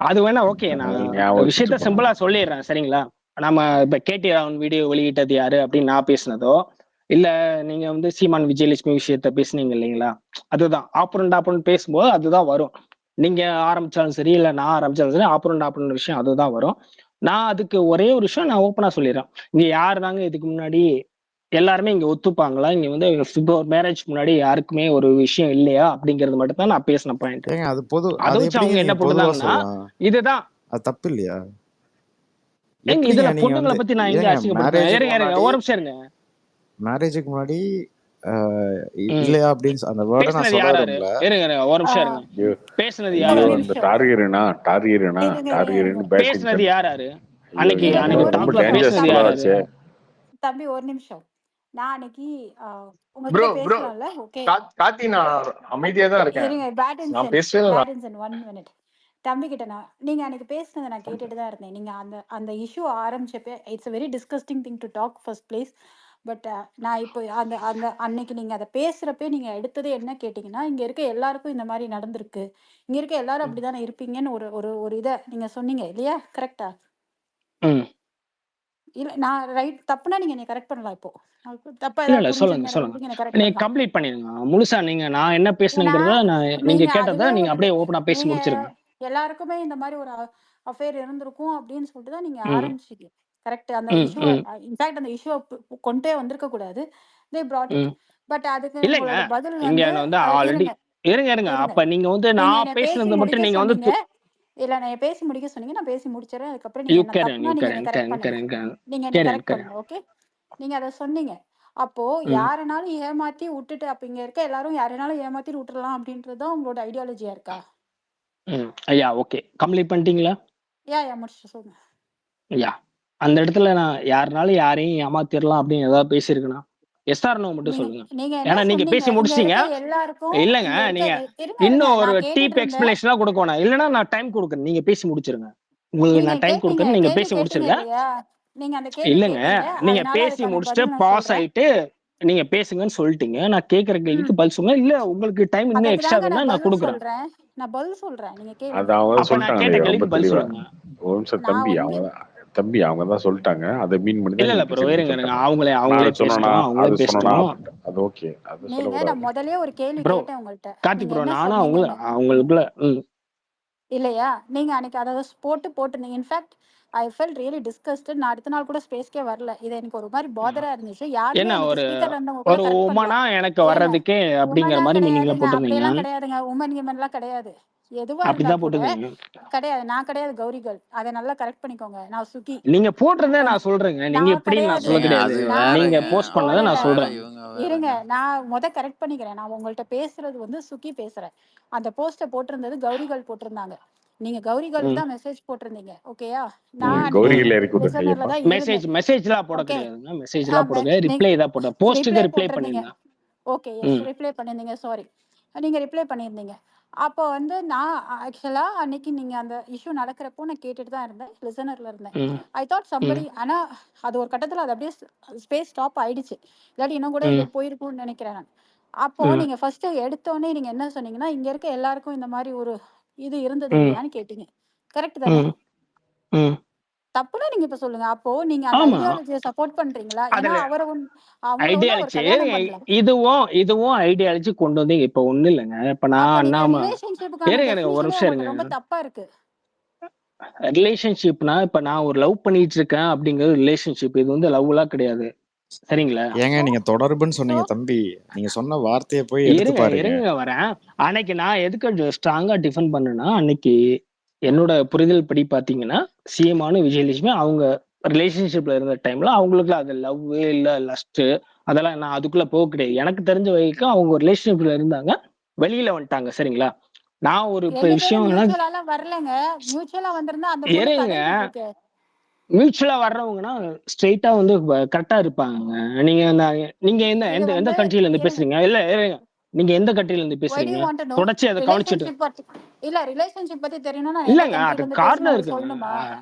I: அது வேணா ஓகே, நான்
B: ஞாபகம் வச்சுட்டு
I: விஷயத்த
B: போங்க.
I: சிம்பிளா சொல்லிடுறேன், சரிங்களா? நம்ம இப்ப கேடி ராவன் வீடியோ வெளியிட்டது யாரு அப்படின்னு நான் பேசினதோ, இல்ல நீங்க வந்து சீமான் விஜயலட்சுமி விஷயத்த பேசுனீங்க இல்லைங்களா? அதுதான் ஆப்பரண்ட் பேசும்போது அதுதான் வரும். நீங்க ஆரம்பிச்சாலும் சரி, இல்ல நான் ஆரம்பிச்சாலும் சரி, ஆப்பரண்ட் விஷயம் அதுதான் வரும். நான் அதுக்கு ஒரே ஒரு விஷயம் நான் ஓப்பனா சொல்லிடுறேன். இங்க யாருதாங்க இதுக்கு முன்னாடி எல்லாருமே இங்க ஒத்துப்பாங்களா? இங்க வந்து மேரேஜ் முன்னாடி யாருக்குமே ஒரு விஷயம் இல்லையா அப்படிங்கறது மட்டும் தான் நான் பேசின பாயிண்ட்.
C: ஏங்க அது பொது,
I: அதை
C: அது
I: வச்சு
C: எப்படிங்க
I: அவங்க என்ன
C: நீங்க பொதுவா
I: போட்டுதாங்கன்னா
C: சொல்லலாம்?
I: இதுதான்
C: அது தப்பு இல்லையா?
I: எங்க
C: எப்படிங்க
I: இதுல
C: நீங்க
I: பொண்ணுங்களை
C: வந்து
I: பத்தி நான் எங்க
C: ஏங்க
I: அசிங்கப்படுத்துறேன்? இருங்க இருங்க, ஒரு நிமிஷம் இருங்க.
C: மேரேஜுக்கு முன்னாடி
I: ம்.
C: இல்லையா அப்படின்னு அந்த வேர்டை நான்
I: பேசுனது
C: சொல்ல
I: யாராரு?
C: விரும்பல.
I: இருங்க இருங்க, ஒரு நிமிஷம் இருங்க.
B: ஐயோ
I: பேசுனது
B: ஐயோ,
I: யாராரு?
B: அந்த டார்கெட்டுனா
L: இருங்க இருங்க இருங்க
B: பேட்டிங்
I: பேசுனது யாராரு?
B: ஐயோ
I: அன்னைக்கு
B: ஐயோ,
L: இருங்க
I: அன்னைக்கு
L: ஒரு
B: ரொம்ப
I: டாப்ல
L: நிமிஷம்
B: டேஞ்சரஸ்
I: பேசுனது
L: தம்பி
I: யாராரு?
B: ஆச்சே.
L: தம்பி ஒரு நிமிஷம். நான் அன்னைக்கு
K: ப்ரோ
L: உங்ககிட்ட
K: ப்ரோ
L: பேசலாம்ல? ஓகே
K: கார்த்தி, நான் அமைதியா தான் இருக்கேன்.
L: இருங்க.
K: நான்
L: பேட்டின்சன்
K: பேசவே இல்லை.
L: Pattinson 1 minute. தம்பி கிட்ட நீங்க அன்னைக்கு பேசுனதை நான் கேட்டுட்டு தான் இருந்தேன். நீங்க அந்த அந்த இஷ்யூ ஆரம்பிச்சப்ப it's very disgusting thing to talk first place. But நான் இப்போ அந்த அந்த அன்னைக்கு நீங்க அதை பேசுறப்ப நீங்க எடுத்தது என்ன கேட்டீங்கன்னா, இங்க இருக்க எல்லாருக்கும் இந்த மாதிரி நடந்திருக்கு, இங்க இருக்க எல்லாரும் அப்படிதானே இருப்பீங்கன்னு ஒரு ஒரு ஒரு இதை நீங்க சொன்னீங்க இல்லையா? கரெக்டா?
I: ம்.
L: இல்ல நான் ரைட் தப்புனா நீங்க என்னை கரெக்ட் பண்ணலாம். இப்போ தப்பா
I: இல்ல
L: ஏதாவது
I: இல்ல, சொல்லுங்க
L: புரிஞ்சிருந்தா
I: சொல்லுங்க.
L: நீங்க என்னை கரெக்ட்
I: நீங்க
L: பண்ணலாம்.
I: கம்ப்ளீட் பண்ணிருங்க முழுசா. நீங்க நான் என்ன
L: ஏன்னா
I: பேசுனேங்கிறத நீங்க
L: நீங்க
I: கேட்டதை
L: அதுவே
I: நீங்க
L: ஒரு
I: அப்படியே ஓப்பனா பேசி
L: நீங்க
I: முடிச்சிருங்க.
L: எல்லாருக்குமே இந்த மாதிரி ஒரு அஃபேர் இருந்திருக்கும் அப்படின்னு சொல்லிட்டு தான் நீங்க
I: ம்
L: ஆரம்பிச்சீங்க. கரெக்ட். அந்த
I: ம்
L: இஷ்யூ
I: ம்
L: இன்ஃபேக்ட் அந்த இஷ்யூ கொண்டே வந்திருக்க கூடாது. தே brought it.
I: ம்.
L: பட் அதுக்கு
I: இல்லைங்க,
L: உங்களோட பதில்
I: இங்க
L: வந்து
I: வந்து ஆல்ரெடி
L: இருங்க
I: இருங்க இருங்க.
L: இருங்க.
I: அப்ப நீங்க வந்து
L: நீங்க
I: நான்
L: என்னை பேசி
I: பேசுனது
L: முடிக்க
I: மட்டும் நீங்க வந்து
L: சொன்னீங்க. இல்ல நான் பேசி முடிக்க சொன்னீங்க, நான் பேசி முடிச்சிடறேன். அதுக்கப்புறம் நீங்க
I: யூ
L: என்ன
I: கேரன்
L: தப்புனா
I: யூ
L: நீங்க என்னை
I: கேரன்
L: கரெக்ட்
I: கேரன்
L: பண்ணுங்க.
I: கேரன் கேரன்
L: நீங்க என்னை
I: கேரன்
L: கரெக்ட்
I: கேரன்.
L: பண்ணுங்க. ஓகே, நீங்க அதை சொன்னீங்க. அப்போ
I: ம்
L: யாருனாலும் ஏமாத்தி விட்டுட்டு அப்ப இங்க இருக்க எல்லாரும் யாருனாலும் ஏமாத்தி விட்டுறலாம் அப்படின்றது தான் உங்களோட ஐடியாலஜியா இருக்கா?
I: ம். ஐயா ஓகே, கம்ப்ளீட் பண்ணிட்டீங்களா?
L: யா முடிச்சு சொல்லுங்க.
I: ஐயா அந்த இடத்துல நான் யாருனாலும் யாரையும் ஏமாத்திரலாம் அப்படின்னு ஏதாவது பேசியிருக்கேனா? எஸ்ஆர் நோ மட்டும்
L: நீங்க
I: சொல்லுங்க.
L: நீங்க என்ன
I: ஏன்னா நீங்க
L: சொன்னீங்க?
I: பேசி
L: இங்க
I: முடிச்சிட்டீங்க.
L: இருக்க எல்லாருக்கும்
I: இல்லைங்க,
L: இங்க இருக்க
I: நீங்க
L: இருங்க இருங்க
I: இன்னும் ஒரு
L: நான் கேட்டுட்டு
I: டீப்
L: இருந்தேன்.
I: எக்ஸ்பிளனேஷனா கொடுக்கணும். இல்லைன்னா நான் டைம் கொடுக்குறேன், நீங்க பேசி முடிச்சிருங்க. உங்களுக்கு
L: நீங்க
I: நான் டைம்
L: கேட்டீங்க,
I: கொடுக்குறேன், நீங்க
L: கேள்வி
I: பேசி
L: கேட்டீங்க
I: முடிச்சிருங்க.
L: இல்லையா? நீங்க அந்த கேள்வி
I: இல்லைங்க,
L: கேட்டீங்க,
I: நீங்க
L: அதனால
I: பேசி
L: அதுக்கான
I: முடிச்சுட்டு
L: பதில் நான்
I: பாஸ்
L: சொல்றேன்.
I: ஆயிட்டு நீங்க பேசுங்கன்னு சொல்லிட்டீங்க. நான் கேட்கற கேள்விக்கு பதில் சொல்லுங்க. இல்ல உங்களுக்கு டைம் இன்னும்
L: அதற்கு
I: எக்ஸ்ட்ரா
L: தாங்க
I: வேணா
L: நான்
I: நான்
L: பதில்
I: கொடுக்குறேன்.
L: சொல்றேன். நான் பதில் சொல்றேன், நீங்க
B: அது
L: கேளுங்க.
B: அவங்க
I: அப்ப நான் கேட்ட
B: சொல்லிட்டாங்களே ரொம்ப
I: கேள்விக்கு பதில்
B: தெளிவா.
I: சொல்லுங்க.
B: ஒரு நிமிஷம்
L: நான்
B: தம்பி,
L: வந்து
B: அவங்க தம்பி அவங்க தான் சொல்லிட்டாங்க. அதை மீன் பண்ணி தான்
I: இல்ல இல்ல
B: நீங்க
I: ப்ரோ,
B: பேசிட்டு
I: இருங்க இருங்க.
B: சொல்லிட்டாங்க.
I: அவங்களே
B: நான்
I: அவங்களே
B: அதை சொன்னா
I: பேசட்டும், அவங்களே
B: அது சொன்னா
I: பேசட்டும்.
B: அது ஓகே, அது
L: நீங்க
B: சொல்லக்கூடாது.
L: நான் முதல்லயே ஒரு கேள்வி
I: ப்ரோ
L: கேட்டேன் உங்கள்ட்ட.
I: கார்த்தி
L: நீங்க
I: ப்ரோ,
L: என்ன
I: நானும்
L: சொன்னீங்கன்னு
I: அவங்களுக்குள்ள
L: இல்லையா? நீங்க அன்னைக்கு அதை போட்டுருந்தீங்க. In fact I felt really disgusted. நான் அடுத்த நாள் கூட ஸ்பேஸ்க்கே வரல. இது எனக்கு ஒரு மாதிரி பாதரா இருந்துச்சு. யாருமே
I: என்ன
L: அன்னைக்கு
I: ஒரு
L: ஸ்பீக்கர்ல இருந்தவங்க கூட
I: ஒரு
L: கரெக்ட் பண்ணல.
I: உமனா எனக்கு
L: ஏங்க
I: வர்றதுக்கே அப்படிங்கிற
L: உமனா
I: மாதிரி நீங்களே
L: கிடையாதுங்க,
I: போட்டிருந்தீங்க.
L: அப்படியெல்லாம் கிடையாதுங்க. உமன் கிமன்லாம் கிடையாது. எதுவா இருந்தா
I: அப்படிதான்
L: கூட
I: போட்டிருந்தீங்க.
L: கிடையாது. நான் கிடையாது கௌரிகள். அதை நல்லா கரெக்ட் பண்ணிக்கோங்க. நான் சுகி.
I: நீங்க போட்டிருந்தே நான் சொல்றேங்க. நீங்க
L: நான்
I: எப்படின்னு நான்
L: கிடையாது.
I: சொல்ல
H: ஏங்க
I: கிடையாது.
H: அது
L: நான்
I: நீங்க
H: வேறங்க,
I: போஸ்ட்
H: அவங்க
I: பண்ணதை
L: இல்ல
I: நான்
H: வேற
I: சொல்றேன்.
H: இவங்க
L: இருங்க,
H: வேறங்க.
L: நான் கரெக்ட் பண்ணிக்கிறேன். நான் உங்கள்ட்ட பேசுறது வந்து சுகி பேசுறேன். அந்த போஸ்ட போட்டிருந்தது கௌரிகள் போட்டிருந்தாங்க. நீங்க கௌரிகளுக்கு
I: ம்
L: தான் மெசேஜ் போட்டிருந்தீங்க. ஓகேயா? நான் அன்னைக்கு
B: கௌரிகள் இறக்கி விடு
L: லிசனர்ல
B: ஐயப்பா.
L: தான்
I: மெசேஜ்
L: இருந்தேன்.
I: மெசேஜ்லாம் போட
L: ஓகே,
I: கிடையாதுங்க. மெசேஜ்லாம் போட கிடையாது. ரிப்ளை தான் போட்டேன். போஸ்ட்டுக்கு ரிப்ளை
L: போட்டிருந்தீங்க.
I: பண்ணியிருந்தேன்.
L: ஓகே, எஸ்
I: ம்
L: ரிப்ளை பண்ணியிருந்தீங்க. சாரி, நீங்க ரிப்ளை பண்ணியிருந்தீங்க. அப்போ வந்து நான் ஆக்சுவலா அன்னைக்கு நீங்க அந்த இஷ்யூ நடக்கிறப்போ நான் கேட்டுட்டு தான் இருந்தேன், லிசனர்ல இருந்தேன்.
I: ம்
L: ஐ தாட்
I: ம்
L: சம்படி. ஆனா அது ஒரு கட்டத்துல அது அப்படியே ஸ்பேஸ் ஸ்டாப் ஆயிடுச்சு. இல்லாட்டி இன்னும் கூட இது
I: ம்
L: போயிருக்கும்னு நினைக்கிறேன் நான். அப்போ
I: ம்
L: நீங்க ஃபர்ஸ்ட் எடுத்தோடனே நீங்க என்ன சொன்னீங்கன்னா, இங்க இருக்க எல்லாருக்கும் இந்த மாதிரி ஒரு இது இருந்தது இல்லையான்னு கேட்டீங்க. கரெக்ட் தானே? தப்புனா நீங்க இப்ப சொல்லுங்க. அப்போ நீங்க அந்த
I: ஆமா
L: ஐடியாலஜிய சப்போர்ட் பண்றீங்களா? ஏன்னா
I: அதுல
L: அவர அவங்கள ஒரு
I: ஐடியாலஜி
L: கல்யாணம் பண்ணல.
I: இதுவும் ஐடியாலஜி கொண்டு வந்து இப்ப ஒண்ணு இல்லைங்க. இப்ப
L: அப்ப
I: நான்
L: நீங்க
I: அண்ணாம
L: ரிலேஷன்ஷிப்கான
I: இருங்க ஒரு
L: டெஃபினிஷனே
I: நிமிஷம்
L: உங்களுக்கு
I: இருங்க.
L: ரொம்ப தப்பா இருக்கு.
I: ரிலேஷன்ஷிப்னா இப்ப நான் ஒரு லவ் பண்ணிட்டு இருக்கேன் அப்படிங்கிறது ரிலேஷன்ஷிப். இது வந்து லவ்லாம் கிடையாது. சரிங்களா?
C: ஏங்க நீங்க தொடர்புன்னு சொன்னீங்க தம்பி. நீங்க சொன்ன வார்த்தையை போய் எடுத்து பாருங்க.
I: இருங்க வரேன். அன்னைக்கு நான் எதுக்கு ஸ்ட்ராங்கா டிஃபெண்ட் பண்ணேன்னா, அன்னைக்கு என்னோட புரிதல் படி பாத்தீங்கன்னா சீமானு விஜயலட்சுமி அவங்க ரிலேஷன்ஷிப்ல இருந்த டைம்ல அவங்களுக்கு அது லவ் இல்ல லஸ்ட் அதெல்லாம் நான் அதுக்குள்ள போக கிடையாது. எனக்கு தெரிஞ்ச வரைக்கும் அவங்க ரிலேஷன்ஷிப்ல இருந்தாங்க, வெளியில வந்துட்டாங்க. சரிங்களா? நான் ஒரு
L: ரெண்டு பேரும்
I: விஷயம்
L: மியூச்சுவலா வரலங்க. மியூச்சுவலா வந்திருந்தா அந்த பொண்ணு
I: இருங்க.
L: கதறிட்டு இருக்கு.
I: மியூச்சுவலா வர்றவங்கன்னா ஸ்ட்ரெயிட்டா வந்து கரெக்டா இருப்பாங்க. நீங்க நீங்க எந்த
L: இது
I: எந்த எந்த
L: வந்து
I: கண்ட்ரில இருந்து
L: இருங்க.
I: பேசுறீங்க? இல்ல இருங்க. நீங்க எந்த கண்ட்ரில இருந்து
L: Why do you
I: பேசுறீங்க?
L: want to know?
I: தொடர்ச்சி அதை கவனிச்சுட்டு
L: ரிலேஷன்ஷிப் பத்தி இல்ல ரிலேஷன்ஷிப் பத்தி தெரியணும்னா நான் எந்த
I: இல்லங்க
L: கண்ட்ரில
I: அது
L: இருந்து
I: காரணம்
L: பேசணும்
I: இருக்குங்க.
L: சொல்லணுமா?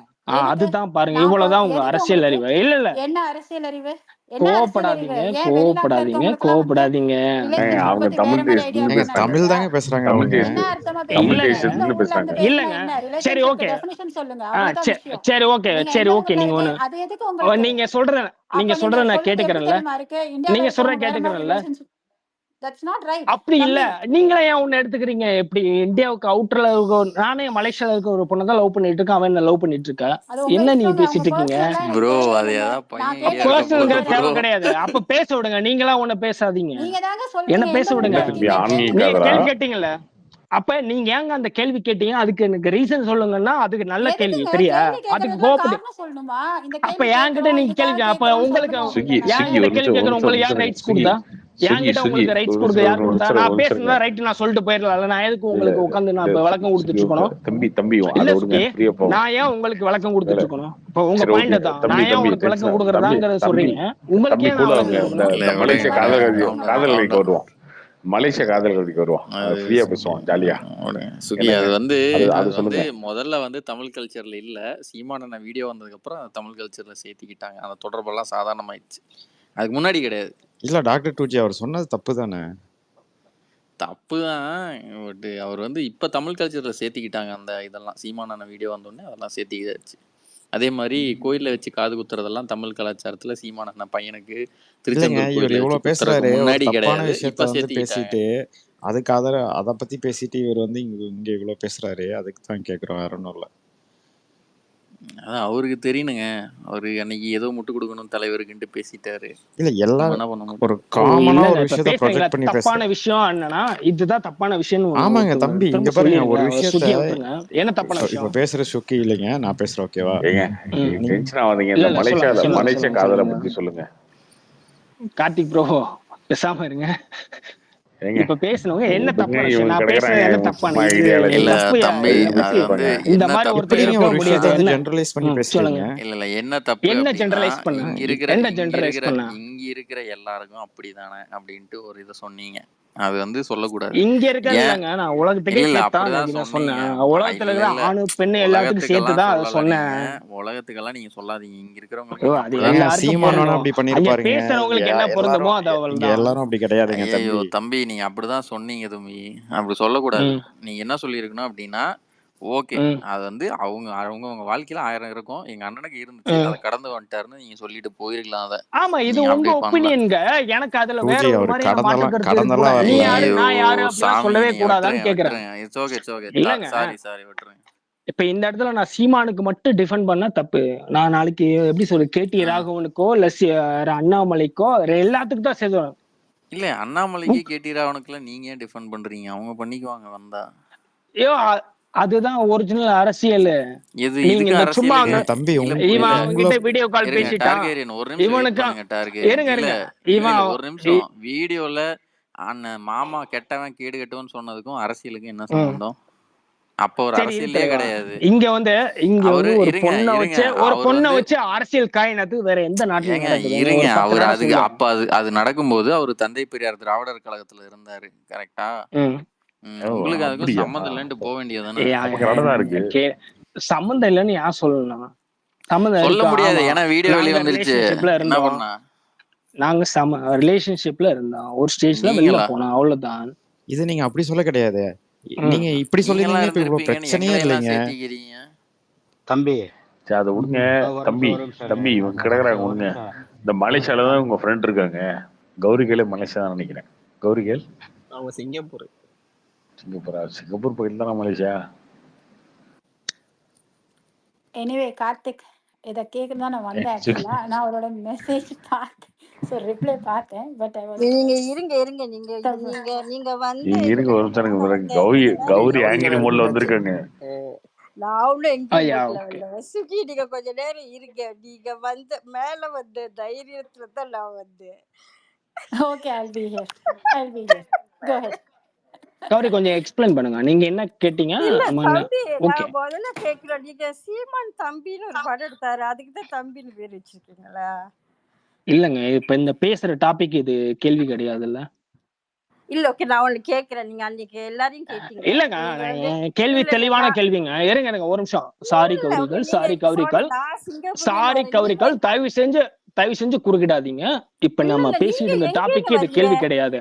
L: எதுக்கு?
I: அதுதான் பாருங்க,
L: நான்
I: இவ்வளவுதான் உங்க
L: எதுக்கு
I: அரசியல்
L: உங்களுக்கு?
I: அறிவு. இல்ல இல்ல
L: என்ன அரசியல் அறிவு? என்ன அரசியல் அறிவு? ஏன் வெளிநாட்டுல இருக்கவங்களுக்கு வந்து
I: கோவப்படாதீங்க.
L: ரிலேஷன்ஷிப்
B: அவங்க
L: பத்தி வேற
B: தமிழ்
L: மாதிரி ஐடியா
B: தேசத்துல
C: ஏங்க
L: இருக்குன்னு
C: தமிழ்
L: நினைக்கிறீங்களா?
C: தாங்க பேசுறாங்க
B: தமிழ்
C: அவங்க.
L: என்ன
B: தேசத்துல
L: அர்த்தமா
B: தமிழ்
L: பேசுறீங்க?
B: தேசத்துல
L: எந்த
B: இருந்து
L: ஊர்ல
B: பேசுறாங்க.
L: இருந்து பேசினா
I: இல்லங்க
L: என்ன?
I: சரி
L: ரிலேஷன்ஷிப்
I: ஓகே.
L: டெஃபினிஷன் சொல்லுங்க. அவ்வளவுதான் விஷயம்.
I: சரி ஓகே
L: நீங்க
I: சரி
L: எந்த
I: ஓகே.
L: ஊர்ல
I: நீங்க
L: இருக்கு
I: ஒண்ணு
L: அது எதுக்கு உங்களுக்கு?
I: நீங்க
L: அப்ப நீங்க
I: சொல்றத நான்
L: சொல்றது எப்படி
I: கேட்டுக்கிறேன்ல.
L: தெரியுமா இருக்கு? இந்தியால
I: நீங்க சொல்ற
L: இருக்கவங்க வேற மாதிரி
I: கேட்டுக்கிறேன்ல.
L: ரிலேஷன்ஷிப். தட்ஸ் நாட் ரைட்
I: அப்படி இல்ல,
L: தம்பி.
I: நீங்களே ஏன் ஒண்ணு எடுத்துக்கிறீங்க? எப்படி இந்தியாவுக்கு அவுட்டர்ல நானே மலேசியால இருக்க ஒரு பொண்ணை தான் லவ் பண்ணிட்டு இருக்கேன், அவன் என்ன லவ் பண்ணிட்டு இருக்கா?
L: அது உங்க
I: என்ன நீங்க
L: இஷ்டங்க. அவங்க
I: பேசிட்டு இருக்கீங்க?
L: பர்சனலா எனக்கு
H: ப்ரோ அது
L: தேவையில்லைங்க.
H: ஏதாவது
L: நான்
H: பையன்
L: கேட்கறது
H: இருக்க
L: மட்டும்
I: பர்சனல்ங்கிற
H: போகுது
L: சொல்லுங்க.
I: தேவை
H: ப்ரோ.
I: கிடையாது. அப்ப பேச விடுங்க. நீங்களா ஒண்ணு பேசாதீங்க.
L: நீங்க தாங்க
I: என்ன
L: சொல்றீங்க
I: பேச
L: எந்த
I: விடுங்க.
L: ஊர்ல
B: என்ன தம்பி
L: இருக்கீங்க?
B: ஆன்மீக
I: நீங்க
B: காதலா?
I: கேள்வி கேட்டீங்கல்ல, அப்ப நீங்க ஏங்க அந்த கேள்வி கேட்டீங்க? அதுக்கு எனக்கு ரீசன் சொல்லுங்கன்னா அதுக்கு நல்ல கேள்வி
L: எதுக்குங்க
I: சரியா?
L: கேள்வி
I: அதுக்கு
L: கேட்கறதுலாம்
I: கோபப்பட்டு
L: காரணம் சொல்லணுமா? இந்த
I: அப்ப
L: கேள்வி
I: என்கிட்ட
L: கேட்கிறோம்
I: நீங்க கேள்வி
L: இதுக்காக
I: அப்ப
L: கேட்கிறோம்னு
I: உங்களுக்கு
L: சொல்லணும்
B: சுகி
L: அப்படின்னு தானே?
B: சுகி
I: என்கிட்ட
B: ஒரு
I: கேள்வி
B: நிமிஷம் ஒரு
I: கேட்கற
B: நிமிஷம் ஒரு
I: உங்களுக்கு யார்
B: நிமிஷம்
I: ரைட்ஸ்
B: சுகி
I: கொடுத்தா?
B: சுகி
I: என்கிட்ட
B: சுகி
I: உங்களுக்கு ரைட்ஸ்
B: ஒரு
I: கொடுக்க
B: நிமிஷம்
I: யார்
B: ஒரு
I: கொடுத்தா?
B: நிமிஷம்
I: நான்
B: ஒரு நிமிஷம்
I: பேசுனதா ரைட் நான் சொல்லிட்டு போயிடலாம்ல. நான் எதுக்கு
B: இல்ல
I: உங்களுக்கு உட்காந்து நான்
B: இல்ல
I: இப்ப விளக்கம் கொடுத்துட்டு
B: சுகி
I: இருக்கணும்?
B: தம்பி
I: இல்ல
B: அதை விடுங்க,
I: சுகி,
B: ஃப்ரீயா போவோம்.
I: நான் ஏன் உங்களுக்கு விளக்கம்
B: இல்ல
I: கொடுத்துட்டு இருக்கணும்? இப்போ உங்க
B: சரி ஓகே.
I: பாயிண்ட் தான்,
B: தம்பி
I: நான் ஏன்
B: தம்பி
I: உங்களுக்கு விளக்கம்
B: டென்ஷன் தம்பி
I: கொடுக்கறதாங்கிறத
B: தம்பி
I: சொல்றீங்க. உங்களுக்கே
B: தம்பி
I: நான்
B: கூட
I: விளக்கம்
B: இந்த
I: கொடுக்கணும்.
H: இல்ல
B: இந்த
H: விடுங்க
B: மலேசிய
L: இந்த மாதிரி
H: விடுங்க.
B: காதல்
L: பேசுறவங்க
B: கதைக்கு
H: அவன்தான்
B: வருவோம். மலேசிய காதல் கதைக்கு வருவோம்.
H: அது
B: ஃப்ரீயா
H: சுகி
B: பேசுவோம் ஜாலியா.
H: விடுங்க. சுகி
B: என்னங்க
H: அது வந்து
B: அது
H: அது
B: அது
H: வந்து
B: சொல்லுங்க.
H: முதல்ல வந்து தமிழ் கல்ச்சர்ல இல்ல. சீமானண்ண வீடியோ வந்ததுக்கு அப்புறம் அது தமிழ் கல்ச்சர்ல சேர்த்திக்கிட்டாங்க. அந்த தொடர்பெல்லாம் சாதாரணமாயிடுச்சு. அதுக்கு முன்னாடி கிடையாது.
C: இல்ல டாக்டர் டூஜி அவர் சொன்னது தப்பு தானே?
H: தப்பு தான். பட் அவர் வந்து இப்ப தமிழ் கல்ச்சர்ல சேர்த்திக்கிட்டாங்க. அந்த இதெல்லாம் சீமானண்ண வீடியோ வந்தோடனே அதெல்லாம் சேர்த்திக்கிட்டாச்சு. அதே மாதிரி கோயில்ல வச்சு காது குத்துறதெல்லாம் தமிழ் கலாச்சாரத்துல சீமானண்ண பையனுக்கு
C: இல்லைங்க
H: திருச்செந்தூர்
C: இவர்
H: கோயில்ல வச்சு
C: இவ்வளவு
H: குத்துறதுக்கு
C: பேசுறாரு. ஒரு
H: முன்னாடி
C: தப்பான
H: கிடையாது.
C: விஷயத்த
H: இப்ப
C: வந்து
H: சேர்த்திக்கிட்டாங்க.
C: பேசிட்டு அதுக்கு அதை பத்தி பேசிட்டு இவர் வந்து இங்க இவ்வளவு பேசுறாரு. அதுக்கு தான் கேக்குறோம், வேற ஒன்றும் இல்ல.
H: அதான் அவருக்கு தெரியணுங்க. அவரு அன்னைக்கு ஏதோ முட்டு கொடுக்கணும் தலைவருக்குன்ட்டு பேசிட்டாரு.
C: இல்ல
H: நம்ம
C: எல்லாரும்
H: என்ன பண்ண முடியும்?
C: ஒரு காமனா
I: இல்லங்க
C: ஒரு
I: இப்ப
C: விஷயத்த
I: பேசுறீங்களா
C: ப்ரொஜெக்ட் பண்ணி
I: தப்பான
C: பேசுற.
I: விஷயம் என்னன்னா இதுதான் தப்பான விஷயம்னு ஒண்ணு
C: ஆமாங்க தம்பி, இங்க
I: திரும்ப
C: பாருங்க ஒரு
I: சொல்லிருங்க.
C: விஷயத்த
I: சுகியை விட்டுருங்க. என்ன தப்பான
C: இப்ப
I: விஷயம்?
C: பேசுற சுக்கி இல்லைங்க, நான் பேசுறேன் ஓகேவா?
B: ஏங்க
I: ம்.
B: டென்ஷன் ஆகாதீங்க.
I: இல்ல
B: இந்த
I: இல்ல சொல்லுங்க சொல்லுங்க
B: மலேசிய
I: சொல்லுங்க
B: காதலை
I: சொல்லுங்க.
B: பத்தி சொல்லுங்க.
I: கார்த்திக் ப்ரோ பேசாம இருங்க.
B: ஏங்க
I: இப்ப பேசணுங்க என்ன
B: விடுங்க,
I: தப்பான விஷயம்?
B: இவங்க
I: நான்
B: கிடக்குறாங்க
I: பேசுறது என்ன
B: இவங்க
I: தப்பான
B: சும்மா
I: இது
B: ஐடியாலஜி
H: இல்ல
I: தப்பு
H: தம்பி
B: ஐடியா
H: அது
B: பேசிட்டு
H: வந்து
B: இருப்பாங்க.
I: இந்த
H: என்ன
I: மாதிரி
H: தப்பு
I: ஒருத்தர்
C: எப்படிங்க
I: இருக்கவே
C: ஒரு
I: முடியாது.
C: விஷயத்த வந்து
I: என்ன
C: ஜெனரலைஸ் பண்ணி
I: சொல்லுங்க.
C: பேசுறீங்க?
H: இல்ல என்ன தப்பு
I: என்ன
H: அப்படின்னா
I: ஜெனரலைஸ் பண்ண? என்ன ஜெனரலைஸ் பண்ண?
H: இங்க இருக்கிற எல்லாருக்கும் அப்படிதானே அப்படின்ட்டு ஒரு இதை சொன்னீங்க. அது வந்து சொல்லக்கூடாது.
I: இங்க இருக்கிறது
H: ஏன்
I: இல்லைங்க, நான் உலகத்துக்கே
H: இல்ல
I: சேர்த்தான்
H: அப்படிதான்
I: அன்னைக்கு நான்
H: சொன்னீங்க.
I: சொன்னேன். உலகத்துல
H: இல்ல
I: இருக்கிற
H: இல்ல
I: ஆணு பெண்ணு எல்லாத்துக்கும்
H: உலகத்துக்கெல்லாம்
I: சேர்த்துதான் அதை
H: சொல்லல
I: சொன்னேன்.
H: நீங்க. உலகத்துக்கெல்லாம் நீங்க சொல்லாதீங்க. இங்க இருக்கிறவங்களுக்கு
I: ஐயோ
H: நீங்க
I: அது
H: அப்படிதான்
C: ஏங்க
I: எல்லாருக்கும்
H: பேசுறீங்க.
C: சீமானோன்னு
I: பொருந்தும்.
C: அப்படி
I: அங்க
C: பண்ணிருப்பாருங்க.
I: பேசுறவங்களுக்கு என்ன பொருந்துமோ அது
C: இங்க
I: அவள்தான்.
C: எல்லாரும் அப்படி கிடையாதுங்க
H: ஐயோ
C: தம்பி.
H: தம்பி நீங்க அப்படிதான் சொன்னீங்க தம்பி. அப்படி சொல்லக்கூடாது.
I: ம்
H: நீங்க என்ன சொல்லியிருக்கணும் அப்படின்னா ஓகே
I: ம்
H: அது வந்து அவங்க வாழ்க்கையில 1000 இருக்கும். எங்க அண்ணனுக்கு இருந்துச்சு,
I: ம்.
H: அதை கடந்து வந்துட்டாருன்னு நீங்க சொல்லிட்டு போயிருக்கலாம். அதை
I: ஆமா இது
H: நீங்க
I: உங்க
H: அப்படி பண்ணல.
I: ஒப்பீனியன்ங்க. எனக்கு அதுல வேற
C: டூஜி
I: ஒரு
C: அவர்
I: மாதிரியான மாற்று கருத்து இருக்கு கூட.
C: கடந்தெல்லாம்
I: நீ
C: வரல.
I: யாரு
H: ஐயோ
I: நான் யாரு அப்படிலாம்
H: சாமி
I: சொல்லவே
H: நீங்க
I: கூடாதான்னு
H: விட்டுருங்க
I: கேக்குறேன்.
H: விட்டுருங்க. It's okay it's okay.
I: இல்லங்க
H: சாரி விட்டுருங்க.
I: இப்ப இந்த இடத்துல நான் சீமானுக்கு மட்டும் டிஃபெண்ட் பண்ணா தப்பு. நான் நாளைக்கு எப்படி சொல்றது கேடி ராகவனுக்கோ இல்ல அண்ணாமலைக்கோ எல்லாத்துக்கும் தான் சேர்த்து.
H: இல்ல அண்ணாமலைக்கு கேடி ராவனுக்குலாம் நீங்க ஏன் டிஃபெண்ட் பண்றீங்க? அவங்க பண்ணிக்குவாங்க வந்தா.
I: ஐயோ அதுதான் ஒரிஜினல் அரசியல்.
H: எது
I: நீங்க
H: இதுக்கு
I: இந்த சும்மா
H: அரசியலுக்கு
C: தம்பி
H: இல்ல
I: இவன்
H: புரியல.
I: அவன்கிட்ட வீடியோ கால்
H: இருங்க
I: பேசிட்டான்.
H: டார்கேரியன் ஒரு நிமிஷம் வெயிட்
I: இவனுக்கு
H: பண்ணுங்க. டார்கேரியன்
I: இருங்க
H: இல்ல
I: இருங்க
H: இல்ல
I: இவன்
H: இல்ல ஒரு நிமிஷம். வீடியோல அண்ணன் மாமா கெட்டவன் கேடு கெட்டவன் சொன்னதுக்கும் அரசியலுக்கு என்ன சம்பந்தம்? அப்ப ஒரு
I: சரி
H: அரசியலே கிடையாது.
I: இங்க வந்து
H: அவரு
I: ஒரு
H: இருங்க
I: பொண்ணை
H: இருங்க
I: வச்சு ஒரு
H: அவர்
I: பொண்ணை
H: வந்து
I: வச்சு அரசியல் காயினது வேற எந்த நாட்டுல
H: ஏங்க
I: நடக்குது?
H: இருங்க
I: ஒரு 10
H: அவர்
I: நாடு
H: அதுக்கு
I: சொல்லுங்க.
H: அப்ப அது நடக்கும்போது அவர் தந்தை பெரியார் திராவிடர் கழகத்துல இருந்தாரு. கரெக்டா? உங்களுக்கு அதுக்கும்
B: அப்படியா?
H: சம்மந்தம் இல்லைன்ட்டு போக வேண்டியதுதானே?
B: அப்ப கடனா இருக்கு.
I: சம்மந்தம் இல்லைன்னு யார் சொல்லலாம்? சம்மந்தம்
H: சொல்ல
I: இருக்கு.
H: முடியாது.
I: ஆமா
H: ஏன்னா வீடியோ வெளிய
I: நாங்க
H: வந்துருச்சு.
I: ரிலேஷன்ஷிப்ல
H: என்ன
I: இருந்தோம்.
H: பண்ண?
I: நாங்க ரிலேஷன்ஷிப்ல இருந்தோம். ஒரு ஸ்டேஜ்ல வெளில
H: நீங்களா?
I: போனோம் அவ்வளவுதான்.
C: இது நீங்க அப்படி சொல்ல கிடையாது. நீங்க இப்படி
H: நீங்களாம்
C: சொல்லியிருந்தீங்கன்னா இப்ப இவ்வளவு
H: இருந்திருப்பீங்கன்னு
C: பிரச்சனையே
H: எங்களை எல்லாம்
C: இல்லைங்க.
H: சேர்த்திக்கிறீங்க.
M: தம்பி
B: சரி அதை விடுங்க.
M: ஒரு
B: தம்பி
M: நிமிஷம் ஒரு நிமிஷம்
B: தம்பி
M: இருங்க.
B: இவங்க கிடக்குறாங்க
M: ஒரு
B: விடுங்க.
M: நிமிஷம்
B: இந்த மலேசியால தான் உங்க ஃப்ரெண்ட் இருக்காங்க. கௌரிகேலே மலேசியா தான் நினைக்கிறேன். கௌரிகேல்
N: அவங்க சிங்கப்பூர்.
B: சிங்கப்பூரா? சிங்கப்பூர் பக்கத்துல தானே மலேசியா.
L: எனிவே கார்த்திக் இதை கேட்க தான் நான் வந்தேன். ஆக்சுவலா நான் அவரோட மெசேஜ் பார்த்தேன், ஸோ ரிப்ளை பார்த்தேன். பட் ஐ வாஸ்
O: நீங்க இருங்க இருங்க நீங்க நீங்க நீங்க வந்து
B: நீங்க இருங்க ஒரு நிமிஷம் எனக்கு பிறகு கௌரி
N: கௌரி
B: ஆங்கிரி
N: மேல
B: மோட்ல
N: இருந்தாச்சு.
B: வந்திருக்காங்க.
O: நான் ஒன்றும் எங்கேயும்
I: ஐயா
O: போகல
I: ஓகே.
O: வரல சுகி. நீங்க கொஞ்ச நேரம் இருங்க. நீங்க வந்து மேல வந்த தைரியத்துல தான் நான் வந்தேன்.
L: Okay. I'll be here. Go ahead.
I: Gauri கொஞ்சம் எக்ஸ்பிளைன் பண்ணுங்க, நீங்க என்ன கேட்டீங்க?
O: இல்ல தம்பி,
I: ஓகே.
O: நான் முதல்ல கேட்கிறேன். நீங்க சீமான் தம்பின்னு ஒரு படம் எடுத்தாரு, அதுக்கு தான் தம்பின்னு பேர் வச்சிருக்கீங்களா?
I: இல்லங்க, இப்ப இந்த பேசுற டாபிக் இது கேள்வி கிடையாதுல்ல.
O: இல்ல ஓகே, நான் ஒண்ணு கேக்குறேன். நீங்க அன்னைக்கு எல்லாரையும் கேட்டீங்க.
I: இல்லங்க,
O: நீங்க வந்து
I: என் கேள்வி
O: இல்ல
I: தெளிவான கேள்விங்க. இருங்க ஒரு நிமிஷம். சாரி
O: இல்ல ஓகே,
I: கௌரிகள்,
O: நீங்க
I: சாரி
O: சாரி,
I: கௌரிகள்,
O: நான் சிங்கப்பூர்ல
I: சாரி
O: வரேன்.
I: கௌரிகள், தயவு செஞ்சு குறுக்கிடாதீங்க. இப்ப
O: இல்ல
I: நம்ம
O: இல்ல,
I: பேசிட்டு
O: நீங்க
I: இருந்த
O: எங்கேன்னு
I: டாபிக் இது
O: வரீங்க?
I: கேள்வி கிடையாது.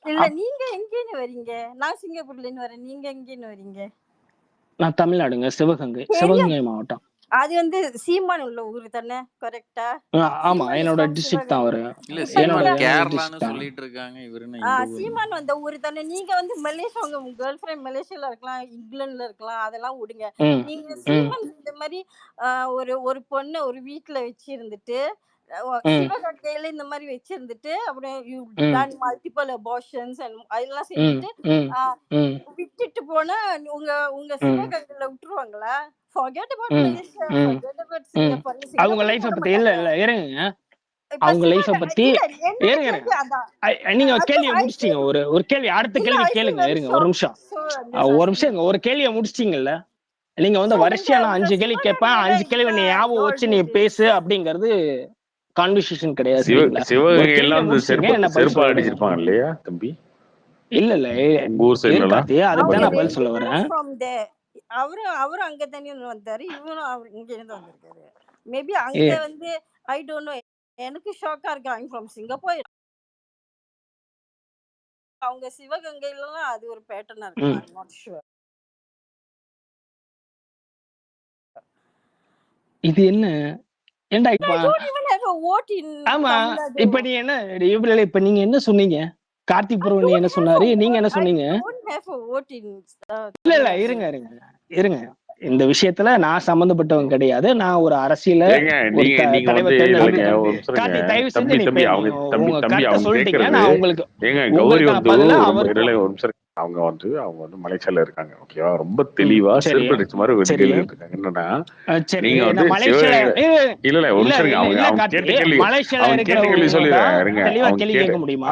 O: இல்ல நீங்க எங்கேன்னு வரீங்க? நான் சிங்கப்பூர்ல இருந்து வரேன். நீங்க எங்கேன்னு வரீங்க?
I: நான் தமிழ்நாடுங்க, சிவகங்கை மாவட்டம்.
O: அது வந்து சீமான் உள்ள ஊரு தானே, கரெக்டா?
I: ஆமா,
O: சீமான்
I: என்னோட
O: from
I: டிஸ்ட்ரிக்ட் தான்
O: சிவகங்கை.
I: வரும்.
H: இல்ல
O: இப்ப
I: என்னோட
H: சீமான்
O: நீங்க
H: கேரளான்னு
I: டிஸ்ட்ரிக்ட் தான்.
H: சொல்லிட்டு இருக்காங்க. இவரு என்ன இந்த ஊர்?
O: சீமான் வந்த ஊரு தானே. நீங்க வந்து மலேசியா, உங்க கேர்ள் ஃப்ரெண்ட் மலேசியால இருக்கலாம், இங்கிலாந்துல இருக்கலாம், அதெல்லாம் விடுங்க. நீங்க சீமான் இந்த மாதிரி ஒரு ஒரு பொண்ணை ஒரு வீட்டுல வச்சிருந்துட்டு சிவகங்கையில இந்த மாதிரி வச்சிருந்துட்டு அப்புறம் யூ டன் மல்டிபிள் அபார்ஷன்ஸ் அதெல்லாம் செஞ்சுட்டு விட்டுட்டு போனா உங்க உங்க சிவகங்கையில விட்டுருவாங்களா? Forget about Malaysia, forget about Singapore.
I: அவங்க
O: சிங்கப்பூர்
I: லைஃப
O: விட
I: பத்தி இல்ல
O: மாட்டாங்க.
I: இருங்க.
O: இப்ப
I: அவங்க லைஃப
O: சிவகங்கை
I: பத்தி
O: இல்ல, என்னோட
I: இருங்க.
O: கேள்வி அதான்.
I: நீங்க
O: அது
I: கேள்வியை
O: I
I: முடிச்சிட்டீங்க.
O: feel
I: ஒரு கேள்வி, அடுத்த
O: இல்ல
I: கேள்வி
O: I feel
I: கேளுங்க.
O: very
I: இருங்க ஒரு
O: shocked.
I: நிமிஷம்.
O: So I'm just
I: ஒரு
O: asking
I: நிமிஷம்.
O: you.
I: ஒரு கேள்வியை முடிச்சிட்டீங்கல்ல. நீங்க வந்து
O: So
I: வரிசையா நான்
O: உங்க
I: 5 கேள்வி கேட்பேன்,
O: சிவகங்கையில
I: 5 கேள்வி நீ
O: இந்த
I: ஞாபகம்
O: y'all
I: வச்சு
O: do
I: நீ
O: this.
I: பேசு அப்படிங்கிறது கான்வர்சேஷன் கிடையாது, சரிங்களா? ஒரு
B: சிவகங்கை
I: கேள்வியை
B: எல்லாம் வந்து
I: முடிச்சிட்டீங்க, என்ன பதில்
B: செருப்பா
I: சொல்ல விடுங்க.
B: அடிச்சிருப்பாங்க இல்லையா தம்பி?
I: இல்ல
B: உங்க ஊர் சைட்ல எல்லாம்
I: கார்த்தி, அதுக்கு
O: அவங்க
I: தான் நான் பதில்
O: ரெண்டு
I: சொல்ல
O: பேரும்
I: வரேன்.
O: from there. அவரும் அங்க தானே வந்தாரு, இவரும் இங்க இருந்து வந்திருக்காரு. மேபி அங்க வந்து ஐ டோன்ட் நோ. எனக்கு ஷாக்கா இருக்கு. I'm from Singapore. அவங்க சிவகங்கையிலாம் அது ஒரு பேட்டர்னா இருக்கலாம். I'm not sure.
I: இது என்ன ஏண்டா
O: I
I: இப்ப?
O: don't even have a vote in
I: ஆமா,
O: Tamil Nadu.
I: இப்ப நீ என்ன இப்ப நீங்க என்ன சொன்னீங்க? கார்த்திக்
O: I
I: ப்ரோ நீ
O: don't
I: என்ன
O: have a
I: சொன்னாரு? நீங்க என்ன
O: vote. I
I: சொன்னீங்க?
O: don't have a vote in
I: இல்ல
O: Tamil Nadu.
I: இருங்க. இந்த விஷயத்துல நான் சம்பந்தப்பட்டவங்க கிடையாது. நான் ஒரு அரசியல
B: ஏங்க
I: ஒரு
B: நீங்க வந்து
I: தலைவர்
B: இல்லைங்க
I: தேர்ந்தெடுக்க.
B: ஒரு நிமிஷம்
I: கார்த்தி தயவு செஞ்சு
B: தம்பி
I: நீ
B: தம்பி அவங்க
I: உங்க
B: தம்பி
I: கருத்தை
B: அவங்க
I: சொல்லிட்டீங்க.
B: கேக்குறது
I: நான் உங்களுக்கு
B: ஏங்க கௌரி
I: உங்களுக்கான
B: வந்து
I: பதில
B: ரொம்ப
I: அவருக்கும்.
B: ஒரு நிமிஷம் அவங்க வந்து மலேசியால இருக்காங்க. ஓகேவா? ரொம்ப தெளிவா
I: சரி
B: செருப்பு அடிச்ச மாதிரி ஒரு
I: சரி
B: கேள்வி இருக்காங்க. என்னன்னா
I: சரி,
B: நீங்க வந்து
I: நான் மலேசியால
B: இல்ல ஒரு நிமிஷம் இருங்க. அவங்க அவங்க
I: கார்த்தி,
B: கேட்ட கேள்வி
I: மலேசியால
B: அவங்க கேட்ட கேள்வி
I: இருக்கிறவங்க
B: சொல்லிடுறேன்.
I: தான்
B: இருங்க
I: தெளிவா
B: அவங்க
I: கேள்வி கேட்க முடியுமா?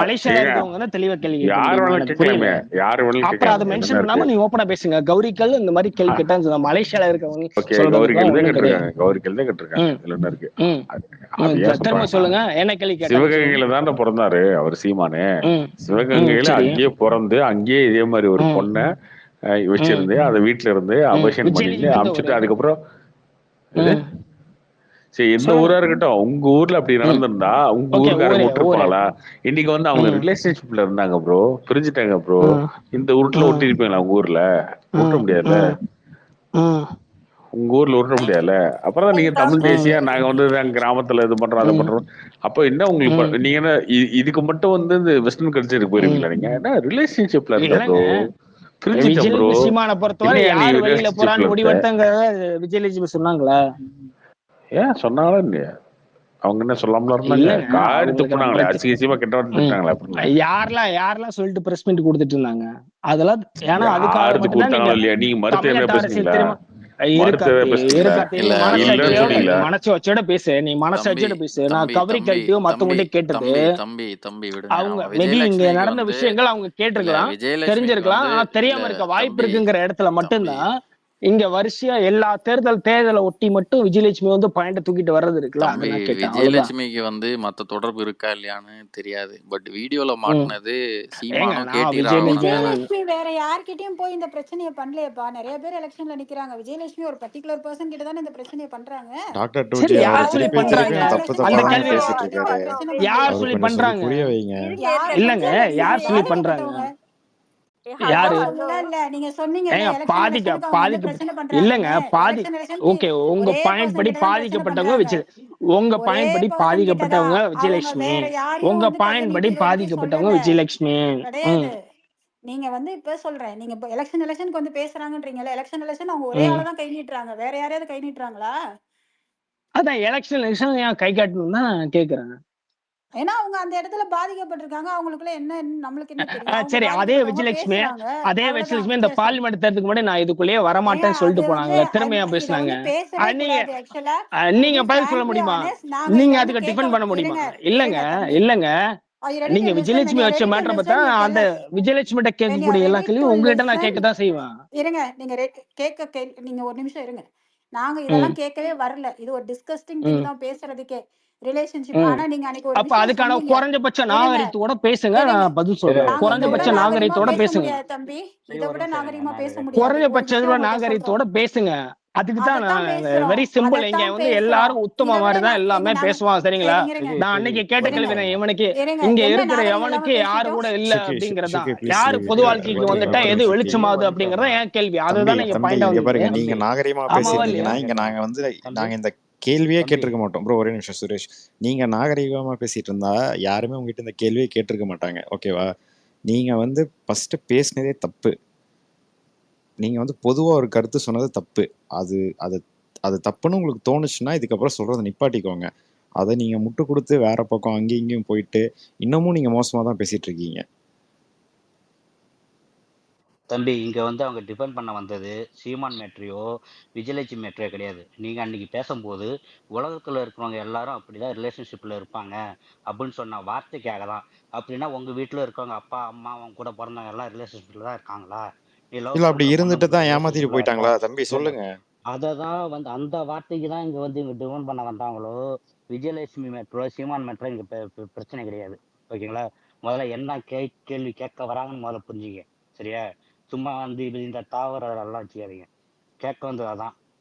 I: மலேசியால
B: ஏங்க
I: இருக்கிறவங்க தான் தெளிவா கேள்வி கேட்க
B: யார்
I: முடியுமா?
B: வேணாலும்
I: எனக்கு புரியல.
B: கேட்கலாமே. யார் வேணாலும்
I: அப்புறம் அதை
B: கேட்கலாம்.
I: மென்ஷன்
B: என்ன
I: பண்ணாம
B: இருக்கு?
I: நீ ஓப்பனா பேசுங்க. கௌரிகள் இந்த மாதிரி கேள்வி கேட்டா மலேசியால இருக்கவங்க
B: ஓகே
I: சொல்றதுக்கு
B: கௌரிகள் தான்
I: ஒண்ணும் கிடையாது.
B: கேட்டிருக்காங்க. கௌரிகள் தான் கேட்டிருக்காங்க. இதுல என்ன இருக்கு? அது ஏன்
I: திரும்ப
B: சொல்றாங்கன்னா
I: சொல்லுங்க, என்ன கேள்வி கேட்டாங்க சொல்லுங்க.
B: சிவகங்கையில தானே பிறந்தாரு அவர் சீமானு. சிவகங்கையில
I: சரி.
B: அங்கேயே பிறந்து அங்கேயே இதே மாதிரி ஒரு பொண்ணை வச்சிருந்து அதை வீட்டுல இருந்து அபர்ஷன் பண்ணிட்டு அமிச்சுட்டு அதுக்கப்புறம் சரி எந்த ஊரா இருக்கட்டும் உங்க ஊர்ல அப்படி நடந்திருந்தா உங்க ஊருக்காரங்க விட்டுருப்பாங்களா? இன்னைக்கு வந்து அவங்க ரிலேஷன்ஷிப்ல இருந்தாங்க ப்ரோ, பிரிஞ்சுட்டாங்க ப்ரோ. இந்த உருட்டுல ஒட்டி இருப்பீங்களா உங்க ஊர்ல? ஒட்ட முடியாதுல்ல. உங்க ஊர்ல விட முடியாதுல்ல. அப்புறம் தான் நீங்க தமிழ் தேசியா நாங்க வந்து கிராமத்துல இது பண்றோம் அதை பண்றோம். அப்ப என்ன உங்களுக்கு நீங்க என்ன இதுக்கு மட்டும் வந்து இந்த வெஸ்டர்ன் கல்ச்சருக்கு போயிருவீங்களா? நீங்க என்ன ரிலேஷன்ஷிப்ல இருந்த ப்ரோ, பிரிஞ்சுட்டேன் ப்ரோ.
I: சீமான பொறுத்தவரை யாரு வெளியில போறான்னு முடிவெடுத்தங்க விஜயலட்சுமி சொன்னாங்களா?
B: ஏன் சொன்னாங்களா இல்லையா? அவங்க என்ன சொல்லாமல இருந்தாங்க? காரி துப்புனாங்களே, அசிங்கமா கெட்ட வார்த்தை திட்டாங்களே.
I: யாரெல்லாம் சொல்லிட்டு பிரஸ் மீட் கொடுத்துட்டு இருந்தாங்க அதெல்லாம். ஏன்னா அதுக்காக மட்டும்தான்
B: கொடுத்தாங்களா இல்லையா? நீங்க மறுத்து பேசுறீங்களா?
I: மனசாட்சியோட பேசு. நீ மனசாட்சியோட பேசு. நான் கவரிக்கல்ட்டியோ மத்தவங்க கேட்டது அவங்க மேபி இங்க நடந்த விஷயங்கள் அவங்க கேட்டிருக்கலாம், தெரிஞ்சிருக்கலாம். ஆனா தெரியாம இருக்க வாய்ப்பு இருக்குங்கிற இடத்துல மட்டும்தான் இங்க வரிசையா எல்லா தேர்தலை ஒட்டி மட்டும் விஜயலட்சுமி வந்து பாயிண்ட் தூக்கிட்டு வர்றது இருக்குல்ல.
H: விஜயலட்சுமிக்கு வந்து மத்த தொடர்பு இருக்கா இல்லையான்னு தெரியாது. பட் வீடியோல மாட்டினது சீமானும்
L: விஜயலட்சுமி வேற யார்கிட்டயும் போய் இந்த பிரச்சனையை பண்ணலையப்பா. நிறைய பேர் எலெக்ஷன்ல நிக்கிறாங்க. விஜயலட்சுமி ஒரு பர்டிகுலர் பர்சன் கிட்ட தானே இந்த பிரச்சனையை பண்றாங்க.
C: டாக்டர் டூஜி அவர் திருப்பி தப்பு தப்பா பேசிட்டு இருக்காரு.
I: யார் சொல்லி பண்றாங்க?
C: புரிய வைங்க.
I: இல்லங்க, யார் சொல்லி பண்றாங்க? யாரு
L: இல்ல நீங்க சொன்னீங்கல்ல
I: ஏங்க
L: எலெக்ஷன் எலெக்ஷனுக்கு அவங்க வந்து பிரச்சனை
I: இல்லங்க
L: பண்றாங்கன்னு. எலெக்ஷன்
I: ஓகே உங்க
L: ஒரே
I: பாயிண்ட்
L: பர்சன்
I: படி
L: கிட்ட தான் பிரச்சனை
I: பாதிக்கப்பட்டவங்க
L: பண்றாங்க.
I: உங்க
L: ஒரே
I: பாயிண்ட் படி
L: பர்சன் கிட்ட தான்.
I: பாதிக்கப்பட்டவங்க
L: அவங்க
I: விஜயலட்சுமி.
L: வேற யாரையும்
I: உங்க
L: வந்து கைய
I: பாயிண்ட் படி
L: நீட்டி இது வரைக்கும்
I: பாதிக்கப்பட்டவங்க
L: சொல்லல.
I: விஜயலட்சுமி.
L: கிடையாது. நீங்க வந்து இப்ப சொல்றேன். நீங்க இப்ப எலெக்ஷனுக்கு வந்து பேசுறாங்கன்றீங்கல்ல. எலெக்ஷன் அவங்க ஒரே ஆள தான் கை நீட்டுறாங்க. வேற யாரையாவது கை நீட்டுறாங்களா?
I: அதான் எலெக்ஷன் ஏன் கை காட்டணும் தான் நான் கேக்குறேன்.
L: ஏன்னா அவங்க அந்த இடத்துல பாதிக்கப்பட்டிருக்காங்க. அவங்களுக்குள்ள என்ன நம்மளுக்கு என்ன தெரியும்? அவங்க
I: சரி அதே
L: பாதிக்கப்பட்டவங்க
I: விஜயலட்சுமி
L: பேசுறாங்க. அவ்வளவுதான்
I: இந்த
L: வித்தியாசம்.
I: பார்லிமெண்ட் தேர்தலுக்கு முன்னாடி நான் இதுக்குள்ளேயே வரமாட்டேன்னு
L: அது
I: சொல்லிட்டு
L: வந்து
I: போனாங்க. திறமையா
L: இத
I: பேசுனாங்க.
L: வந்து பேசவே
I: நீங்க
L: கூடாது ஆக்சுவலா.
I: நீங்க பதில் சொல்ல முடியுமா?
L: நாங்க
I: நீங்க
L: இத வந்து
I: அதுக்கு டிஃபெண்ட் பண்ண முடியுமா?
L: இருங்க தம்பி.
I: இல்லங்க
L: ready
I: நீங்க
L: to listen.
I: விஜயலட்சுமி
L: நீங்க
I: வச்ச
L: ready to
I: மேட்டர்
L: listen.
I: பார்த்தா
L: you tell
I: அந்த
L: us.
I: Vijayalakshmi
L: when you are
I: கேட்கக்கூடிய எல்லா
L: ready to
I: கேள்வியும் உங்ககிட்ட நான்
L: listen.
I: கேட்கத்தான் செய்வேன்.
L: இருங்க நீங்க நீங்க ஒரு நிமிஷம் இருங்க. நாங்க இதெல்லாம் கேட்கவே வரல. இது ஒரு டிஸ்கஸ்டிங் திங் தான் பேசுறதுக்கே. ரிலேஷன்ஷிப். ஆனா நீங்க அன்னைக்கு ஒரு
I: அப்ப
L: விஷயம்
I: அதுக்கான
L: சொன்னீங்க.
I: குறைஞ்சபட்ச நாகரிகத்தோட பேசுங்க.
L: இருங்க.
I: நான் பதில் சொல்றேன்.
L: நாங்க இதை விட
I: குறைஞ்சபட்ச
L: நாகரிகமா
I: நாகரிகத்தோட
L: பேச
I: பேசுங்க.
L: முடியாது தம்பி. இதை விட நாகரிகமா பேச முடியாது. ஒரு
I: குறைஞ்சபட்ச
L: விஷயம் உங்கள்ட்ட
I: நாகரிகத்தோட
L: சொல்றோம்.
I: பேசுங்க. அதுக்கு தான்
L: அதைத்தான் பேசுறோம்.
I: Very simple. இங்க
L: அதைத்தான்
I: வந்து
L: பேசுறோம்.
I: எல்லாரும் உத்தம
L: இதை விட
I: மாதிரி தான் எல்லாமே
L: நாங்க
I: பேசுவான். சரிங்களா?
L: இருங்க
I: நான் அன்னைக்கு கேட்ட
L: இருங்க
I: கேள்வி நான் இவனுக்கு
L: இருங்க.
I: இங்க
L: என்ன
I: இருக்கிற
L: நாகரிகம் இல்லாம
I: எவனுக்கு யாரு
L: பேசிட்டோம்?
I: கூட இல்ல
C: சுகி
I: அப்படிங்கறதுதான்.
C: சுகி ப்ளீஸ்
I: யாரு பொது வாழ்க்கைக்கு வந்துட்டா எது
C: சுகி.
I: வெளிச்சமாகுது அப்படிங்கறத என் கேள்வி.
C: தம்பி
I: அதுதான் நீங்க
C: தம்பி
I: பாயிண்டா
C: இங்க பாருங்க,
I: வந்திருக்கு.
C: நீங்க நாகரிகமா
I: ஆமாவா
C: பேசியிருந்தீங்கன்னா
I: இல்லையா?
C: இங்க நாங்க வந்து நாங்க இந்த கேள்வியே கேட்டிருக்க மாட்டோம். ப்ரோ ஒரே நிமிஷம் சுரேஷ். நீங்க நாகரிகமா பேசிட்டு இருந்தா யாருமே உங்ககிட்ட இந்த கேள்வியே கேட்டிருக்க மாட்டாங்க. ஓகேவா? நீங்க வந்து ஃபர்ஸ்ட் பேசினதே தப்பு. நீங்க வந்து பொதுவா ஒரு கருத்து சொன்னது தப்பு. அது அது அது தப்புன்னு உங்களுக்கு தோணுச்சுன்னா இதுக்கப்புறம் சொல்றதை நிப்பாட்டிக்கோங்க. அதை நீங்க முட்டு கொடுத்து வேற பக்கம் அங்கேயும் இங்கேயும் போயிட்டு இன்னமும் நீங்க மோசமா தான் பேசிட்டு இருக்கீங்க.
M: தம்பி இங்க வந்து அவங்க டிபெண்ட் பண்ண வந்தது சீமான் மேட்ரியோ விஜயலட்சுமி மேட்ரியோ கிடையாது. நீங்க அன்னைக்கு பேசும்போது உலகத்துல இருக்கிறவங்க எல்லாரும் அப்படிதான் ரிலேஷன்ஷிப்ல இருப்பாங்க அப்படின்னு சொன்ன வார்த்தைக்காக தான். அப்படின்னா உங்க வீட்டுல இருக்கவங்க அப்பா அம்மா அவங்க கூட பிறந்தவங்க எல்லாம் ரிலேஷன்ஷிப்ல தான் இருக்காங்களா? நீ
C: இல்ல
M: லவ்
C: அப்படி
M: பண்ற
C: இருந்துட்டு
M: பொண்ணு
C: தான் ஏமாத்திட்டு
M: ரிலேஷன்ஷிப்ல
C: போயிட்டாங்களா?
M: இருக்கா?
C: தம்பி
M: இல்ல
C: சொல்லுங்க.
M: அதை தான் வந்து அந்த வார்த்தைக்கு தான் இங்க வந்து இங்க டிபெண்ட் பண்ண வந்தாங்களோ. விஜயலட்சுமி மேட்ரோ சீமான் மேட்ரோ இங்க பிரச்சனை கிடையாது. ஓகேங்களா? முதல்ல என்ன கேள்வி கேட்க வராங்கன்னு முதல்ல புரிஞ்சுங்க. சரியா? சும்மா வந்து இந்த தாவர எல்லாம் வச்சுக்காதீங்க. கேட்க வந்தது அதான்.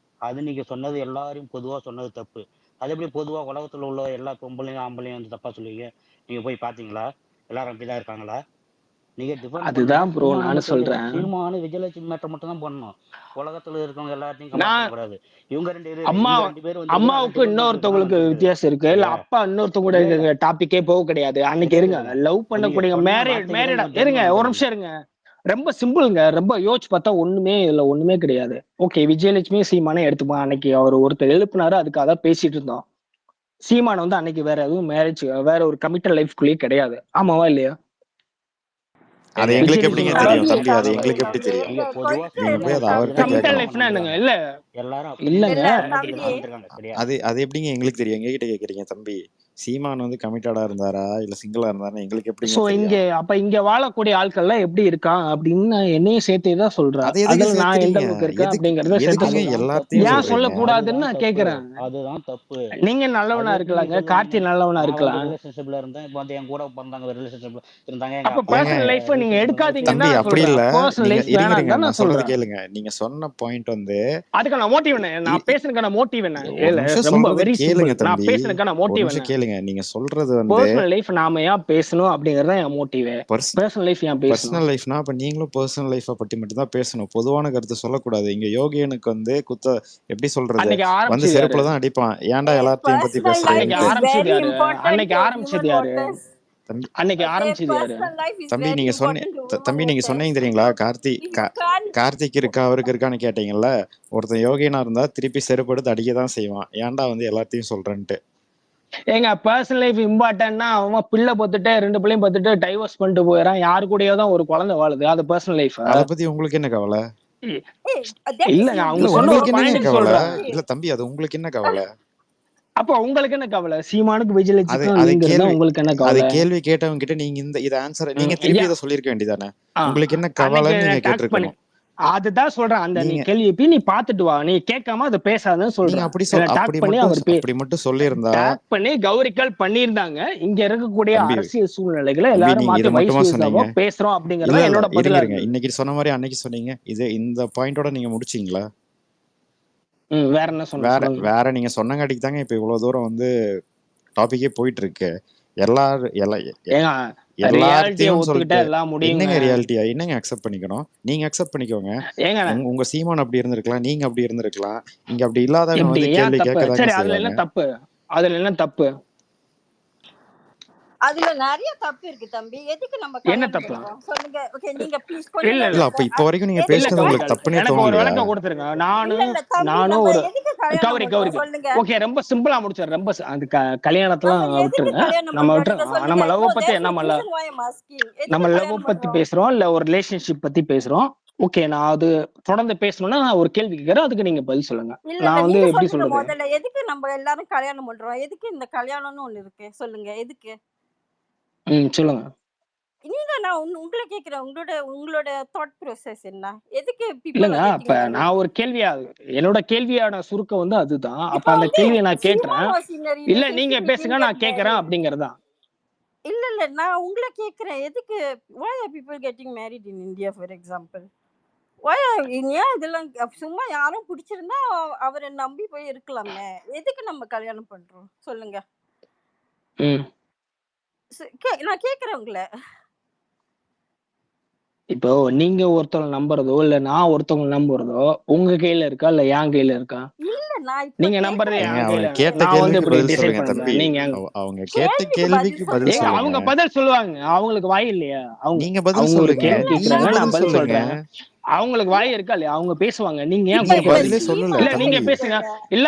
M: அது நீங்க சொன்னது எல்லாரையும் பொதுவா சொன்னது தப்பு. அது எப்படி பொதுவா உலகத்துல உள்ள எல்லா பொம்பளையும் ஆம்பளையும் வந்து தப்பா சொல்லுவீங்க? நீங்க போய் பாத்தீங்களா? எல்லாரும் அப்படிதான் இருக்காங்களா? நீங்க டிஃபெண்ட் பண்ணணும்.
I: அதுதான் ப்ரோ
M: சீமானு
I: நானும் சொல்றேன்.
M: சீமானு விஜயலட்சுமி மேட்டர் மட்டும் தான் பண்ணணும். உலகத்துல இருக்கவங்க எல்லாத்தையும்
I: நான்
M: கம்பேர் பண்ணக்கூடாது. இவங்க ரெண்டு பேரும் வந்து
I: அம்மாவுக்கு இன்னொருத்தவங்களுக்கு வித்தியாசம் இருக்கு. இல்ல அப்பா இன்னொருத்தவங்க டாபிக்கே போக கிடையாது. அன்னைக்கு இருங்க லவ் பண்ணக்கூடிய மேரிட் இருங்க ஒரு நிமிஷம் இருங்க. ரொம்ப சிம்பிள்ங்க. ரொம்ப யோசிச்சு பார்த்தா ஒண்ணுமே கிடையாது. ஓகே விஜயலட்சுமி சீமானே எடுத்துப்போம். அன்னைக்கு அவர் ஒருத்தர் எழுப்புனாரு, அதுக்காக தான் பேசிட்டு இருந்தோம். சீமான் வந்து அன்னைக்கு வேற எதுவும் மேரேஜ் வேற ஒரு கமிட்டட் லைஃப்குள்ளேயே கிடையாது. ஆமாவா இல்லையா?
C: அது எங்களுக்கு எப்படிங்க தெரியும் தம்பி? அது எங்களுக்கு எப்படி தெரியும்? நீங்க போய் அது அவர்கிட்ட கேட்கணும்.
I: இல்ல இல்லங்க
C: அது எப்படிங்க எங்களுக்கு தெரியும்? எங்ககிட்ட கேக்குறீங்க தம்பி. சீமான் வந்து கமிட்டடா இருந்தாரா இல்ல சிங்கிளா இருந்தாரா எங்களுக்கு எப்படிங்க தெரியும்?
I: இங்க வாழக்கூடிய ஆட்கள்ல எப்படி இருக்கான் அப்படின்னு என்னையும் சேர்த்துதான் சொல்றேன். அதுல நான் எந்த அளவுக்கு இருக்கேன் அப்படிங்கறத சேர்த்து ஏன் சொல்லக்கூடாதுன்னு நான் கேக்குறேன்.
M: அதுதான் தப்பு.
I: நீங்க நல்லவனா இருக்கலாங்க, கார்த்தி நல்லவனா இருக்கலாம்.
M: ரிலேஷன்ஷிப்ல இருந்தேன். இப்போ வந்து என் கூட பிறந்தாங்க ரிலேஷன்ஷிப்ல இருந்தாங்க.
I: அப்ப பர்சனல் லைஃப் நீங்க எடுக்காதீங்கன்னு
C: தம்பி அப்படி இல்ல.
I: பர்சனல் லைஃப் வேணாம்னு தான்
C: நான் சொல்றது
I: சொல்றேன்.
C: கேளுங்க. நீங்க சொன்ன பாயிண்ட் வந்து
I: அதுக்கான மோட்டிவ் என்ன? நான் பேசுறதுக்கான மோட்டிவ் என்ன? ரொம்ப
C: சொல்றது
I: வெரி
C: கேளுங்க
I: சிம்பிள். நான்
C: தம்பி.
I: பேசுறதுக்கான மோட்டிவ் என்ன?
C: கேளுங்க. நீங்க சொல்றது வந்து
I: பர்சனல் லைஃப் நாம ஏன் பேசணும் அப்படிங்கறத என் மோட்டிவ். பர்சனல் லைஃப் ஏன் பேசணும்?
C: பர்சனல் லைஃப்னா அப்ப நீங்களும் பர்சனல் லைஃப பத்தி மட்டும் தான் பேசணும். பொதுவான கருத்து சொல்லக்கூடாது. இங்க யோகியனுக்கு வந்து எப்படி சொல்றது? வந்து செருப்புல தான் அடிப்பான். ஏன்டா எல்லாத்தையும் பத்தி பேசுறீங்க?
I: அன்னைக்கு ஆரம்பிச்சது யாரு?
C: தம்பி நீங்க சொன்னீங்க தெரியுங்களா? கார்த்திக் இருக்கா அவருக்கு இருக்கான்னு கேட்டீங்கல்ல. ஒருத்தன் யோகியனா இருந்தா திருப்பி செருப்பு எடுத்து அடிக்கதான் செய்வான். ஏன்டா வந்து எல்லாத்தையும் சொல்றேன்ட்டு.
I: எங்க பர்சனல் லைஃப் இம்பார்ட்டன்ட்னா அவன் பிள்ளை பத்துட்டு 2 பிள்ளையும் பத்துட்டு டைவர்ஸ் பண்ணிட்டு போயிடறான். யாரு கூடயோ தான் ஒரு குழந்தை வாழுது. அது பர்சனல் லைஃப்.
C: அத பத்தி உங்களுக்கு என்ன கவலை?
I: இல்லங்க அவங்க சொன்ன ஒரு பாயிண்ட் சொல்றேன்.
C: இல்ல தம்பி அது உங்களுக்கு என்ன கவலை?
I: அப்ப உங்களுக்கு என்ன கவலை? சீமானுக்கு விஜயலட்சுமிக்கும் நீங்க இருந்தா உங்களுக்கு என்ன கவலை?
C: அது கேள்வி கேட்டவங்க கிட்ட நீங்க இத ஆன்சர் நீங்க திருப்பி இத சொல்லிருக்க வேண்டியதானே? உங்களுக்கு என்ன கவலைன்னு நீங்க கேட்டிருக்கணும்.
I: அதுதான் சொல்றேன். அந்த நீ கேள்வி நீ பாத்துட்டு வா. நீ கேட்காம அதை பேசாதன்னு சொல்றேன்.
C: அப்படி மட்டும் சொல்லியிருந்தா
I: டாக் பண்ணி கௌரிக்கல் பண்ணியிருந்தாங்க. இங்க இருக்கக்கூடிய அரசியல் சூழ்நிலைகளை எல்லாரும் மாத்தி வயசு பேசுறோம் அப்படிங்கறது என்னோட பதிலா இருக்கு.
C: இன்னைக்கு சொன்ன மாதிரி அன்னைக்கு சொன்னீங்க. இது இந்த பாயிண்டோட நீங்க முடிச்சீங்களா?
I: வேற என்ன சொன்ன?
C: வேற நீங்க சொன்னங்காட்டிக்கு தாங்க இப்ப இவ்வளவு தூரம் வந்து டாபிக்கே போயிட்டு இருக்கு. எல்லாத்தையும்
I: ஒத்துக்கிட்டா
C: சொல்லிட்டு
I: எல்லாம் முடியுங்க.
C: என்னங்க ரியாலிட்டியா? என்னங்க அக்செப்ட் பண்ணிக்கணும்? நீங்க அக்செப்ட் பண்ணிக்கோங்க.
I: ஏங்க
C: உங்க சீமான் அப்படி இருந்திருக்கலாம், நீங்க அப்படி இருந்திருக்கலாம். இங்க அப்படி இல்லாதவங்க
I: எப்படி
C: வந்து
I: ஏன்
C: கேள்வி
I: தப்பு?
C: கேட்கதாங்க
I: சரி, அதுல
C: செய்வாங்க.
I: என்ன தப்பு? அதுல என்ன தப்பு?
O: அதுல நிறைய தப்பு இருக்கு தம்பி. எதுக்கு நம்ம
I: என்ன
O: கல்யாணம்
I: தப்பு?
O: பண்றோம் சொல்லுங்க. ஓகே, நீங்க ப்ளீஸ்
I: இல்ல
O: கொஞ்ச
I: இல்ல
C: இல்ல
O: நேரம்
C: அப்ப இப்ப வரைக்கும் நீங்க
I: இல்ல
C: பேசுனது
I: கௌரி
C: உங்களுக்கு
I: கௌரி,
C: தப்புனே
I: எனக்கு ஒரு
C: தோணலையா?
I: விளக்கம் கொடுத்துருங்க.
O: இல்ல தம்பி,
I: நானும்
O: நம்ம
I: ஒரு
O: எதுக்கு கல்யாணம்
I: கௌரி
O: பண்றோம் சொல்லுங்க.
I: ஓகே, ரொம்ப சிம்பிளா முடிச்சாரு. ரொம்ப அந்த கல்யாணத்தெல்லாம்
O: நம்ம எதுக்கு
I: விட்டுருங்க.
O: கல்யாணம்
I: நம்ம
O: பண்றோம் நீங்க
I: விட்டுருங்க.
O: சொல்லுங்க.
I: நம்ம லவ்
O: நோ,
I: பத்தி
O: தேர்ஸ்
I: நம்ம
O: one reason why I am asking.
I: நம்ம
O: எதுக்கு
I: லவ்
O: கல்யாணம்
I: பத்தி
O: பண்றோம்?
I: பேசுறோம், இல்ல ஒரு ரிலேஷன்ஷிப் பத்தி பேசுறோம். ஓகே, நான் அது தொடர்ந்து பேசணும்னா நான் ஒரு கேள்வி கேட்கறேன், அதுக்கு நீங்க பதில் சொல்லுங்க.
O: இல்ல
I: நான் வந்து
O: நீங்க
I: எப்படி
O: சொல்லுங்க
I: சொல்றது?
O: முதல்ல. எதுக்கு நம்ம எல்லாரும் கல்யாணம் பண்றோம்? எதுக்கு இந்த கல்யாணம்னு ஒண்ணு இருக்கு சொல்லுங்க. எதுக்கு
I: சொல்லுங்க.
O: நீங்க நான் உங்களை கேக்குறேன். உங்களோட தாட் ப்ரோசஸ் என்ன? எதுக்கு people
I: இல்லங்க,
O: are
I: அப்ப
O: getting married?
I: நான் ஒரு என்னோட கேள்வியான சுருக்கம் வந்து அதுதான். அப்ப
O: இப்போ
I: அந்த
O: வந்து
I: கேள்வியை நான்
O: சீமான்
I: கேட்டுறேன்.
O: was in a
I: இல்ல நீங்க
O: relationship, he
I: பேசுங்க,
O: didn't get
I: நான் கேட்கறேன்
O: married.
I: அப்படிங்கறதா.
O: இல்ல நான் உங்களை கேக்குறேன். எதுக்கு why are people getting married in India for example? why ஏன் இதெல்லாம் சும்மா யாரும் பிடிச்சிருந்தா அவரை நம்பி போய் இருக்கலாமே. எதுக்கு நம்ம கல்யாணம் பண்றோம் சொல்லுங்க. நான் கேக்குறேன் உங்களை.
I: இப்போ நீங்க ஒருத்தவங்க நம்புறதோ இல்ல நான் ஒருத்தவங்க நம்புறதோ உங்க கையில இருக்கா இல்ல என் கையில இருக்கா?
O: இல்ல நான் இப்ப
I: நீங்க நம்புறது
O: கேக்குறேன்.
I: என்
C: அவங்க
I: கையில.
C: கேட்ட
I: நான் வந்து
C: கேள்விக்கு
I: இப்படி
C: பதில்
I: டிசைட்
C: சொல்லுங்க
I: பண்ணுங்க.
C: தம்பி.
I: நீங்க
C: அவங்க கேட்ட
O: கேள்விக்கு
C: கேள்விக்கு பதில்
I: ஏங்க
C: சொல்லுங்க.
I: அவங்க பதில் சொல்லுவாங்க. அவங்களுக்கு வாய் இல்லையா?
C: நீங்க பதில்
I: அவங்க ஒரு
C: சொல்லுங்க.
I: கேள்வி
C: நீங்க
I: கேக்குறாங்க, நான்
C: பதில்
I: பதில்
C: சொல்லுங்க.
I: சொல்றேன். அவங்களுக்கு வாய் இருக்கா இல்லையா? அவங்க பேசுவாங்க. நீங்க ஏன்
C: நீங்க
O: இப்ப
C: பதிலே
I: குறுக்க
C: சொல்லல
I: இல்ல நீங்க
C: தம்பி.
I: பேசுங்க. இல்ல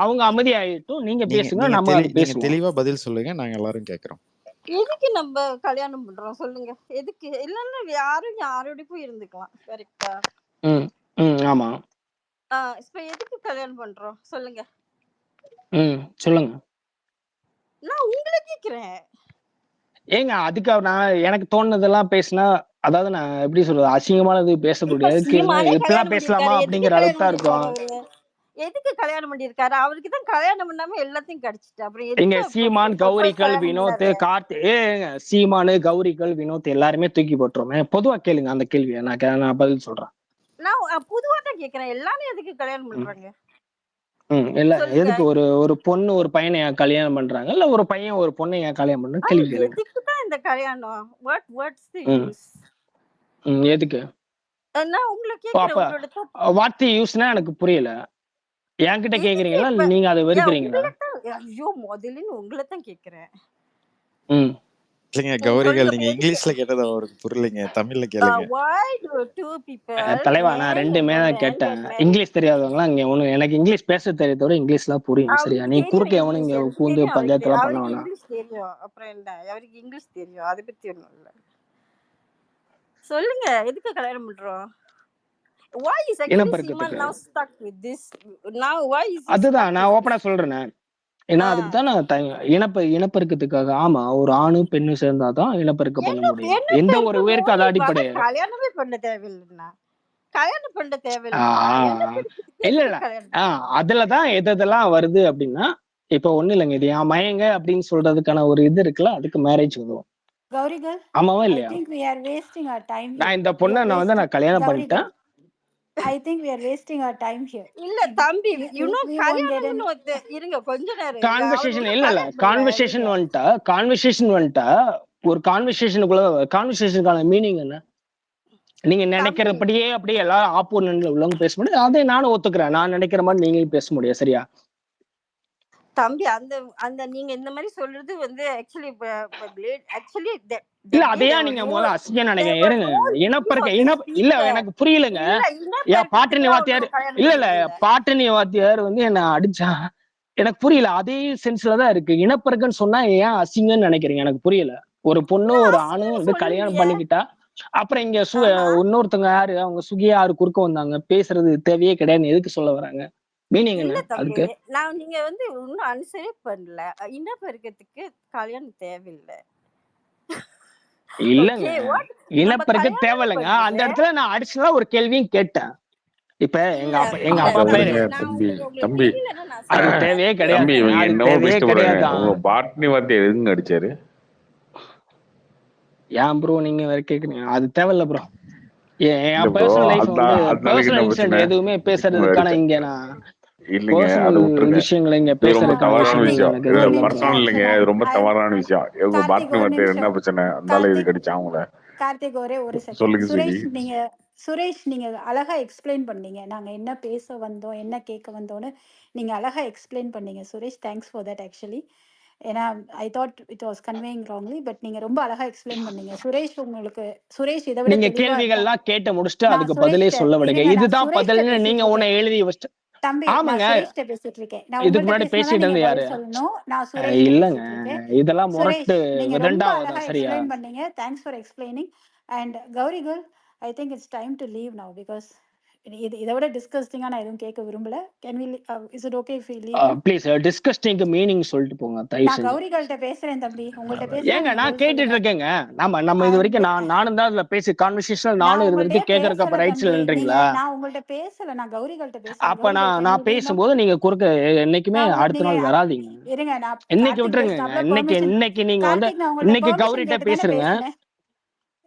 I: அவங்க அமைதியாயிட்டும், நீங்க பேசுங்க,
C: நீங்க
I: நம்ம அது
C: நீங்க
I: பேசுவோம்.
C: தெளிவா பதில் சொல்லுங்க. நாங்க எல்லாரும் கேக்குறோம்.
O: எதுக்கு நம்ம கல்யாணம் பண்றோம் சொல்லுங்க. எதுக்கு? இல்லன்னா யாரும் யாரோட போய் இருந்துக்கலாம். கரெக்டா?
I: ஆமா.
O: இப்ப எதுக்கு கல்யாணம் பண்றோம் சொல்லுங்க.
I: சொல்லுங்க.
O: நான் உங்களை கேக்குறேன்.
I: ஏங்க அதுக்கு நான் எனக்கு தோணுனதெல்லாம் பேசினா, அதாவது நான் எப்படி சொல்றது, அசிங்கமானது பேச
O: இப்ப
I: முடியாது.
O: சீமானே
I: இப்பெல்லாம்
O: கல்யாணம்
I: பேசலாமா
O: பண்ணிருக்காரு. எதுக்கு
I: அப்படிங்கிற அளவுக்கு
O: கல்யாணம்
I: தான்
O: பண்ணிருக்காரு
I: இருக்கும்.
O: அவரு? எதுக்கு கல்யாணம் பண்ணிருக்காரு? அவருக்கு தான் கல்யாணம் பண்ணாம எல்லாத்தையும் கிடைச்சிட்டு அப்புறம்
I: இங்க
O: எதுக்கு
I: சீமான்,
O: போய்
I: கௌரிகள்,
O: கல்யாணம்
I: வினோத்,
O: பண்ணாரு?
I: ஏங்க சீமானு, கௌரிகள், வினோத் எல்லாருமே தூக்கி போட்டுருவோமே. பொதுவா கேளுங்க அந்த கேள்வியை, நான் பதில் சொல்றேன்.
O: நான் பொதுவா தான் கேக்குறேன். எல்லாரும் எதுக்கு கல்யாணம் பண்றாங்க
I: இல்ல
O: சொல்லுங்க.
I: எதுக்கு ஒரு பொண்ணு ஒரு பையனை ஏன் கல்யாணம் பண்றாங்க, இல்ல ஒரு பையன் ஒரு பொண்ணை ஏன் கல்யாணம் பண்ற கேள்வி கேளுங்க.
O: எதுக்கு தான் இந்த கல்யாணம்? What's the use?
I: எதுக்கு?
O: நான் உங்களை
I: அப்ப
O: கேக்குறேன். உங்களோட
I: வாட் தி யூஸ்னா எனக்கு புரியல. என்கிட்ட
O: எதுக்கு
I: கேக்குறீங்களா
O: இப்ப
I: நீங்க அதை வெறுக்கிறீங்களா?
O: ஐயோ முதல்ல உங்களை தான் கேக்குறேன்.
C: இல்லைங்க கௌரிகள்,
O: சொல்லுங்க.
C: நீங்க இங்கிலீஷ்ல கேட்டது அவருக்கு புரியலைங்க. தமிழ்ல கேளுங்க.
O: why do two people,
I: தலைவா, நான்
O: man
I: ரெண்டுமே
O: and
I: தான்
O: woman,
I: கேட்டேன்.
O: get married?
I: இங்கிலீஷ் தெரியாதவங்களாம் இங்க ஒண்ணு, எனக்கு இங்கிலீஷ் பேச தெரியதோட இங்கிலீஷ்லாம் புரியும். சரியா?
O: அவருக்கு
I: நீ
O: தெரியும்
I: குறுக்க எவனும்
O: இங்கிலீஷ்.
I: இங்க
O: எனக்கு
I: பூந்து
O: தெரியும்.
I: பஞ்சாயத்துலாம் பண்ண
O: அவருக்கு
I: வேணாம்.
O: இங்கிலீஷ் தெரியும். அப்புறம் என்ன? அவருக்கு இங்கிலீஷ் தெரியும். அதை பத்தி ஒண்ணும் இல்ல. சொல்லுங்க. எதுக்கு கல்யாணம் பண்றோம்? Why is actually Seeman now stuck with this? Now why is he
I: அதுதான்
O: stuck
I: நான்
O: with
I: ஓப்பனா
O: this?
I: சொல்றேன். ஏன்னா அதுக்கு தான் நான் இனப்பெருக்கத்துக்காக. ஆமா, ஒரு ஆணும் பெண்ணும் சேர்ந்தாதான் இனப்பெருக்கம் பண்ண முடியும். எந்த ஒரு உயிருக்கு அது அடிப்படை.
O: கல்யாணமே பண்ண தேவையில்லைன்னா கல்யாணம் பண்ண தேவையில்லை.
I: இல்ல இல்ல அதுலதான் எதெல்லாம் வருது அப்படின்னா, இப்ப ஒண்ணு இல்லைங்க, இது என் மயங்க அப்படின்னு சொல்றதுக்கான ஒரு இது இருக்குல்ல, அதுக்கு மேரேஜ் வரும்.
L: கௌரிகள்,
I: ஆமாவா
L: I
I: இல்லையா?
L: think we are wasting our time here.
I: நான் இந்த பொண்ணை நான் கல்யாணம் பண்ணிட்டேன்.
L: I think we are wasting our time here.
O: இல்ல தம்பி,
L: கல்யாணம்
O: இருங்க கொஞ்ச நேரம்.
I: கான்வர்சேஷன் இல்ல கான்வர்சேஷன் வந்துட்டா ஒரு கான்வர்சேஷனுக்கான மீனிங் என்ன? நீங்க நினைக்கிறபடியே அப்படியே எல்லாரும் ஆப்போனன்ட்ல உள்ளவங்க பேச முடியாது. அதை நானும் ஒத்துக்கிறேன். நான் நினைக்கிற மாதிரி நீங்களும் பேச முடியாது. சரியா
O: தம்பி? அந்த நீங்க இந்த மாதிரி சொல்றது வந்து ஆக்சுவலி
I: இல்ல, அதையா நீங்க முதல்ல அசிங்கம் நினைக்கிறேன். இருங்க, இல்ல எனக்கு புரியலங்க. பாட்டினி வாத்தியார் இல்ல பாட்டினி வாத்தியார் வந்து என்ன அடிச்சா எனக்கு புரியல. அதே சென்ஸ்ல தான் இருக்கு. இனப்பெருக்கன்னு சொன்னா ஏன் அசிங்கன்னு நினைக்கிறீங்க? எனக்கு புரியல. ஒரு பொண்ணும் ஒரு ஆணும் வந்து கல்யாணம் பண்ணிக்கிட்டா அப்புறம் இங்க இன்னொருத்தவங்க யாரு, அவங்க சுகியா யாரு குறுக்க வந்தாங்க, பேசுறது தேவையே கிடையாது. எதுக்கு சொல்ல வராங்க? மீனிங் என்ன அதுக்கு?
O: நீங்க வந்து இன்னும் அனுசரியே பண்ணல. இனப்பெருக்கத்துக்கு கல்யாணம் தேவையில்லை.
I: இல்லங்க, இனப்பெருக்கம் தேவையில்லைங்க. அந்த இடத்துல நான் அடிஷனலா ஒரு கேள்வியும் கேட்டேன். இப்ப எங்க அப்பா பேரு
B: தம்பி
I: அது தேவையே கிடையாது.
B: உங்க பாட்னி வார்த்தை எதுங்க அடிச்சாரு?
I: ஏன் ப்ரோ நீங்க வேற கேக்குறீங்க? அது தேவையில்ல ப்ரோ. என் பர்சனல் லைஃப் வந்து பர்சனல் இன்சிடென்ட் எதுவுமே பேசுறதுக்கான இங்க நான்
B: இல்லைங்க அதை
I: பர்சனல்
B: விட்டுருங்க.
I: விஷயங்களை இங்க
B: இது ரொம்ப
I: பேசுறதுக்கான
B: தவறான
I: விஷயம்
B: விஷயம்.
I: எனக்கு
B: இது
I: எதுவும் இல்ல ப்ரோ.
B: பர்சனல் இல்லைங்க, இது ரொம்ப தவறான விஷயம். இவங்க
L: கார்த்திக்
B: பாட்னி
L: ஒரு
B: வார்த்தை என்ன
L: நிமிஷம்.
B: பிரச்சனை? அந்தால இது கடிச்சாங்கள.
L: கார்த்திக் ஒரே ஒரு செகண்ட்.
B: சொல்லுங்க சுகி.
L: சுரேஷ் நீங்க அழகா எக்ஸ்பிளைன் பண்ணீங்க. நாங்க என்ன பேச வந்தோம், என்ன கேட்க வந்தோம்னு நீங்க அழகா எக்ஸ்பிளைன் பண்ணீங்க Suresh. Thanks for that actually. ஏன்னா I thought it was conveying wrongly, but நீங்க ரொம்ப அழகா எக்ஸ்பிளைன் பண்ணீங்க சுரேஷ். சுரேஷ் இதை விட
I: நீங்க
L: தெளிவா
I: கேள்விகள்லாம் கேட்டு முடிச்சுட்டு
L: நான்
I: அதுக்கு பதிலே சொல்ல விடுங்க.
L: இருங்க, நான்
I: இதுதான்
L: சுரேஷ்ட
I: பதில்னு
L: பேசிட்டு
I: நீங்க
L: இருக்கேன்.
I: உன்னை எழுதி வச்சுட்டு.
L: தம்பி
I: ஆமாங்க,
L: நான் சுரேஷ்ட பேசிட்டு இருக்கேன். நான்
I: இதுக்கு
L: உங்கள்ட்ட
I: முன்னாடி
L: பேசினா
I: பேசிட்டு
L: நீங்க
I: இருந்தது யாரு?
L: பதில் சொல்லணும். நான் சுரேஷ்ட
I: இல்லங்க,
L: பேசிட்டு இருக்கேன்.
I: இதெல்லாம்
L: சுரேஷ்
I: முரட்டு
L: நீங்க ரொம்ப
I: விதண்டாவதம்.
L: அழகா
I: சரியா?
L: எக்ஸ்பிளைன் பண்ணீங்க. Thanks for explaining. And Gauri girl, I think it's time to leave now because இதை விட டிஸ்கஸ்டிங்கா நான் எதுவும் கேட்க விரும்பல. Can we is it okay if we leave now?
I: Please டிஸ்கஸ்டிங்க்கு மீனிங் சொல்லிட்டு போங்க தயவு
L: நான்
I: செஞ்சு.
L: கௌரி கேர்ள்ட்ட பேசுறேன் தம்பி. உங்கள்ட்ட பேசுறேன்.
I: ஏங்க
L: நீங்க
I: நான்
L: பதில்
I: கேட்டுட்டு
L: சொல்லுங்க.
I: இருக்கேங்க. நம்ம இது வரைக்கும் நானும் தான் அதுல பேசி கான்வர்சேஷனல்
L: நான்
I: நானும் இது
L: உங்கள்ட்ட
I: வரைக்கும் கேட்கறதுக்கு அப்ப
L: பேசல
I: ரைட்ஸ்
L: தம்பி. நீங்க
I: இல்லைன்றீங்களா?
L: நான் உங்கள்ட்ட பேசல. நான் கௌரி கேர்ள்ட்ட பேசுறேன்.
I: அப்ப
L: கௌரி கேர்ள்
I: நான்
L: கேன் யூ லீவ் நவ?
I: பேசும்போது நீங்க குறுக்க என்னைக்குமே
L: நான்
I: அடுத்த
L: நீங்க
I: நாள் வராதீங்க.
L: இருங்க, நான்
I: இன்னைக்கு
L: கார்த்திக்
I: விட்டுருங்க.
L: பேசினாப்ல
I: இன்னைக்கு
L: பெர்மிஷன்.
I: இன்னைக்கு நீங்க வந்து
L: கார்த்திக் நான் உங்கள்ட்ட
I: இன்னைக்கு
L: பெர்மிஷன்
I: கௌரிட்ட
L: கேட்டு தானே
I: பேசுறேங்க.
L: பேசினேன்.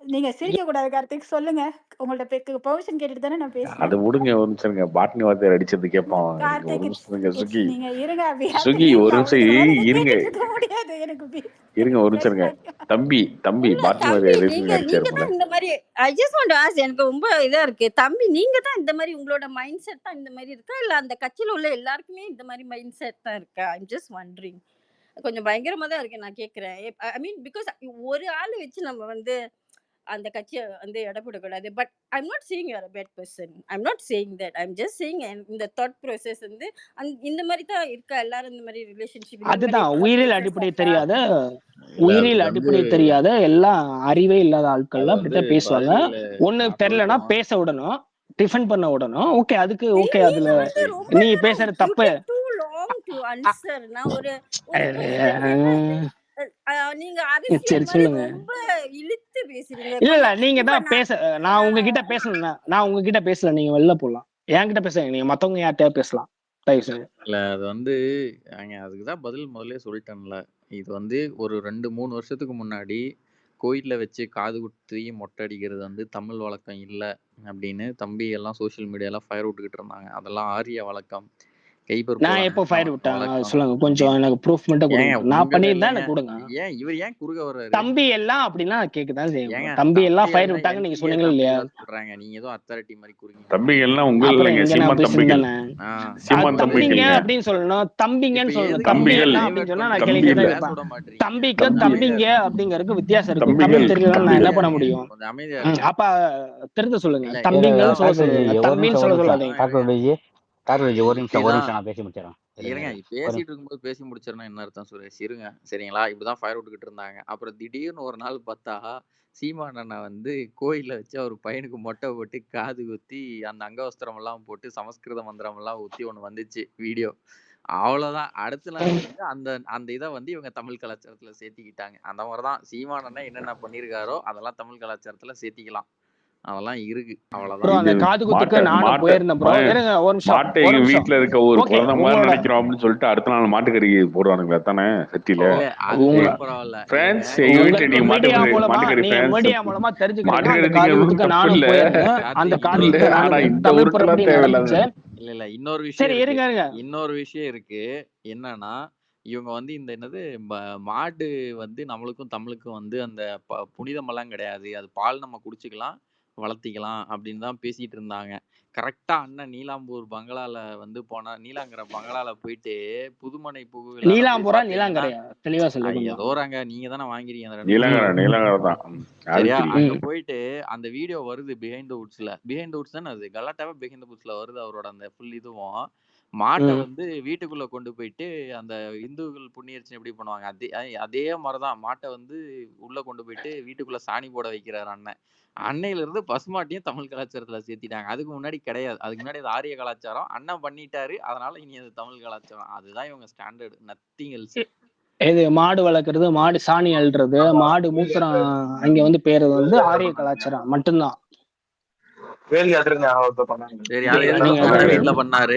L: நீங்க சிரிக்க கூடாது கார்த்திக். சொல்லுங்க, உங்கள்ட்ட பெர்மிஷன் கேட்டுட்டு தானே நான் பேசினேன்.
B: அதை விடுங்க, ஒரு நிமிஷம். பாட்னி வார்த்தை அடிச்சது கேட்பான். நீங்க
L: கார்த்திக்
B: ஒரு நிமிஷம் சுகி.
L: நீங்க இருங்க. we have to
B: Suki
L: leave
B: ஒரு
L: now.
B: நிமிஷம்
L: இதுக்கு மேல இதை
B: இருங்க,
L: கேட்டுட்டு இருக்க முடியாது. எனக்கு
B: இருங்க ஒரு நிமிஷம். தம்பி பாட்னி வார்த்தை
O: தம்பி
B: ரேசிங்
O: நீங்க
B: அடிச்சாருல.
O: தான் இந்த மாதிரி I just want to ask. எனக்கு ரொம்ப இதா இருக்கு தம்பி. நீங்க தான் இந்த மாதிரி உங்களோட மைண்ட் செட் தான் இந்த மாதிரி இருக்கா, இல்ல அந்த கட்சியில உள்ள எல்லாருக்குமே இந்த மாதிரி மைண்ட் செட் தான் இருக்கா? I'm just wondering. கொஞ்சம் பயங்கரமா தான் இருக்கு நான் கேக்குறேன். ஐ மீன் பிகாஸ் ஒரு ஆளை வச்சு நம்ம வந்து அந்த கட்சியை வந்து இடப்படக்கூடாது. But I'm not saying you are a bad person. I'm not saying that. I'm just saying இந்த தாட் ப்ராசஸ் வந்து இந்த மாதிரி தான் இருக்கா. எல்லாரும் இந்த மாதிரி ரிலேஷன்ஷிப்
I: அதுதான் உயிரில் அடிப்படை தெரியாத எல்லாம் அறிவே இல்லாத ஆட்கள்லாம் அப்படித்தான் பேசுவாங்க. ஒண்ணு தெரியலன்னா பேச விடணும், டிஃபெண்ட் பண்ண விடணும். ஓகே, அதுக்கு ஓகே. அதுல நீ பேசுற தப்பு.
O: நீங்க
I: சரி சொல்லுங்க.
O: ரொம்ப இழுத்து பேசுறீங்க.
I: இல்ல நீங்க தான் நான் உங்ககிட்ட பேசல. நீங்க வெளில போலாம். என்கிட்ட பேசுங்க. நீங்க மத்தவங்க யார்கிட்டயா பேசலாம் தயவு செஞ்சு.
H: இல்ல அது வந்து அதுக்குதான் பதில் முதல்ல சொல்லிட்டேன்ல. இது வந்து ஒரு 2-3 வருஷத்துக்கு முன்னாடி கோயில்ல வச்சு காது குத்தி மொட்டை அடிக்கிறது வந்து தமிழ் வழக்கம் இல்ல அப்படின்னு தம்பி எல்லாம் சோசியல் மீடியால ஃபயர் விட்டுக்கிட்டு இருந்தாங்க. அதெல்லாம் ஆரிய வழக்கம்.
I: நான் எப்போ ஃபயர் விட்டேன் சொல்லுங்க. கொஞ்சம் எனக்கு ப்ரூஃப் மட்டும் கொடுங்க. நான் பண்ணியிருந்தேன், எனக்கு கொடுங்க.
H: ஏன் இவர் ஏன் குறுக்க வர்றாரு?
I: தம்பி எல்லாம் அப்படின்னா கேக்குதான் செய்யுங்க. தம்பி எல்லாம் ஃபயர் விட்டாங்க நீங்க சொன்னீங்களா இல்லையா?
H: சொல்றாங்க நீங்க ஏதோ அத்தாரிட்டி மாதிரி குறுங்க.
B: தம்பி எல்லாம் உங்களுக்கு சீமான் தம்பிகள். சீமான்
I: தம்பிங்க அப்படின்னு சொல்லணும். தம்பிங்கன்னு சொல்லணும். தம்பி எல்லாம் அப்படின்னு சொன்னா நான் கேள்விதான் இருப்பேன். தம்பிக்கு தம்பிங்க அப்படிங்கறதுக்கு வித்தியாசம் இருக்கு. தமிழ் தெரியல, நான் என்ன பண்ண முடியும்? அப்ப திருத்த சொல்லுங்க. தம்பிங்கன்னு சொல்ல சொல்லுங்க. தம்பின்னு சொல்ல சொல்லாதீங்க.
M: ஒரு நிமிஷம் நான் பேசி முடிச்சிடறேன்.
H: இருங்க, பேசிட்டு இருக்கும்போது பேசி முடிச்சிடறேன் என்ன அர்த்தம் சுரேஷ்? இருங்க சரிங்களா? இப்படிதான் ஃபயர் விட்டுக்கிட்டு இருந்தாங்க. அப்புறம் திடீர்னு ஒரு நாள் பார்த்தா சீமான் அண்ணா வந்து கோயில்ல வச்சு அவர் பையனுக்கு மொட்டை போட்டு காது குத்தி அந்த அங்கவஸ்திரம் எல்லாம் போட்டு சமஸ்கிருத மந்திரம் எல்லாம் ஊத்தி ஒண்ணு வந்துச்சு வீடியோ. அவ்வளவுதான். அடுத்த நாள் வந்து அந்த இதை வந்து இவங்க தமிழ் கலாச்சாரத்துல சேர்த்திக்கிட்டாங்க. அந்த மாதிரிதான் சீமான் அண்ணா என்னென்ன பண்ணிருக்காரோ அதெல்லாம் தமிழ் கலாச்சாரத்துல சேர்த்திக்கலாம். அதெல்லாம் இருக்கு. அவ்வளவுதான்.
I: அந்த காது குத்துக்கு நானும் போயிருந்தேன் ப்ரோ. இருங்க ஒரு நிமிஷம்.
B: வீட்டுல இருக்க ஒரு குழந்தை மாதிரி நினைக்கிறோம் அப்படின்னு சொல்லிட்டு அடுத்த நாள் மாட்டுக்கறி போடுவானுங்களா தானே செட்டில? பிரான்ஸ்
I: மீடியா மூலமா தெரிஞ்சுக்கிறேன். அந்த காது
H: இல்ல இன்னொரு விஷயம். இன்னொரு விஷயம் இருக்கு. என்னன்னா இவங்க வந்து இந்த என்னது மாடு வந்து நம்மளுக்கும் தமிழுக்கும் வந்து அந்த புனிதமெல்லாம் கிடையாது. அது பால் நம்ம குடிச்சுக்கலாம், வளர்த்திக்கலாம் அப்படின்னு தான் பேசிட்டு இருந்தாங்க. கரெக்டா அண்ணன் நீலாம்பூர் பங்களால வந்து போனா, நீலாங்கிற பங்களால போயிட்டு புதுமனை புகுவிழா
I: நீலாம்பூரா நீலாங்கரையா தெளிவா சொல்லுங்க.
H: ஏதோறாங்க, நீங்க தானே வாங்கிறீங்க.
B: சரியா?
H: அங்க போயிட்டு அந்த வீடியோ வருது பிஹைண்ட் த வுட்ஸ்ல. பிஹைண்ட் த வுட்ஸ் தானே அது, கலாட்டாவே பிஹைண்ட் த வுட்ஸ்ல வருது. அவரோட அந்த ஃபுல் இதுவும் மாட்டை வந்து வீட்டுக்குள்ள கொண்டு போயிட்டு அந்த இந்துக்கள் புண்ணியர்ச்சனை எப்படி பண்ணுவாங்க அதே மாதிரிதான் மாட்டை வந்து உள்ள கொண்டு போயிட்டு வீட்டுக்குள்ள சாணி போட வைக்கிறாரு அண்ணன். அன்னையில இருந்து பசுமாட்டியும் தமிழ் கலாச்சாரத்துல சேர்த்திட்டாங்க. அதுக்கு முன்னாடி கிடையாது. அதுக்கு முன்னாடி அது ஆரிய கலாச்சாரம். அண்ணன் பண்ணிட்டாரு, அதனால இனி அது தமிழ் கலாச்சாரம். அதுதான் இவங்க ஸ்டாண்டர்ட், நத்திங் எல்ஸ்.
I: இது மாடு வளர்க்கறது, மாடு சாணி அள்ளுறது, மாடு மூத்திரம் அங்க வந்து பேருது வந்து ஆரிய கலாச்சாரம் மட்டும்தான்.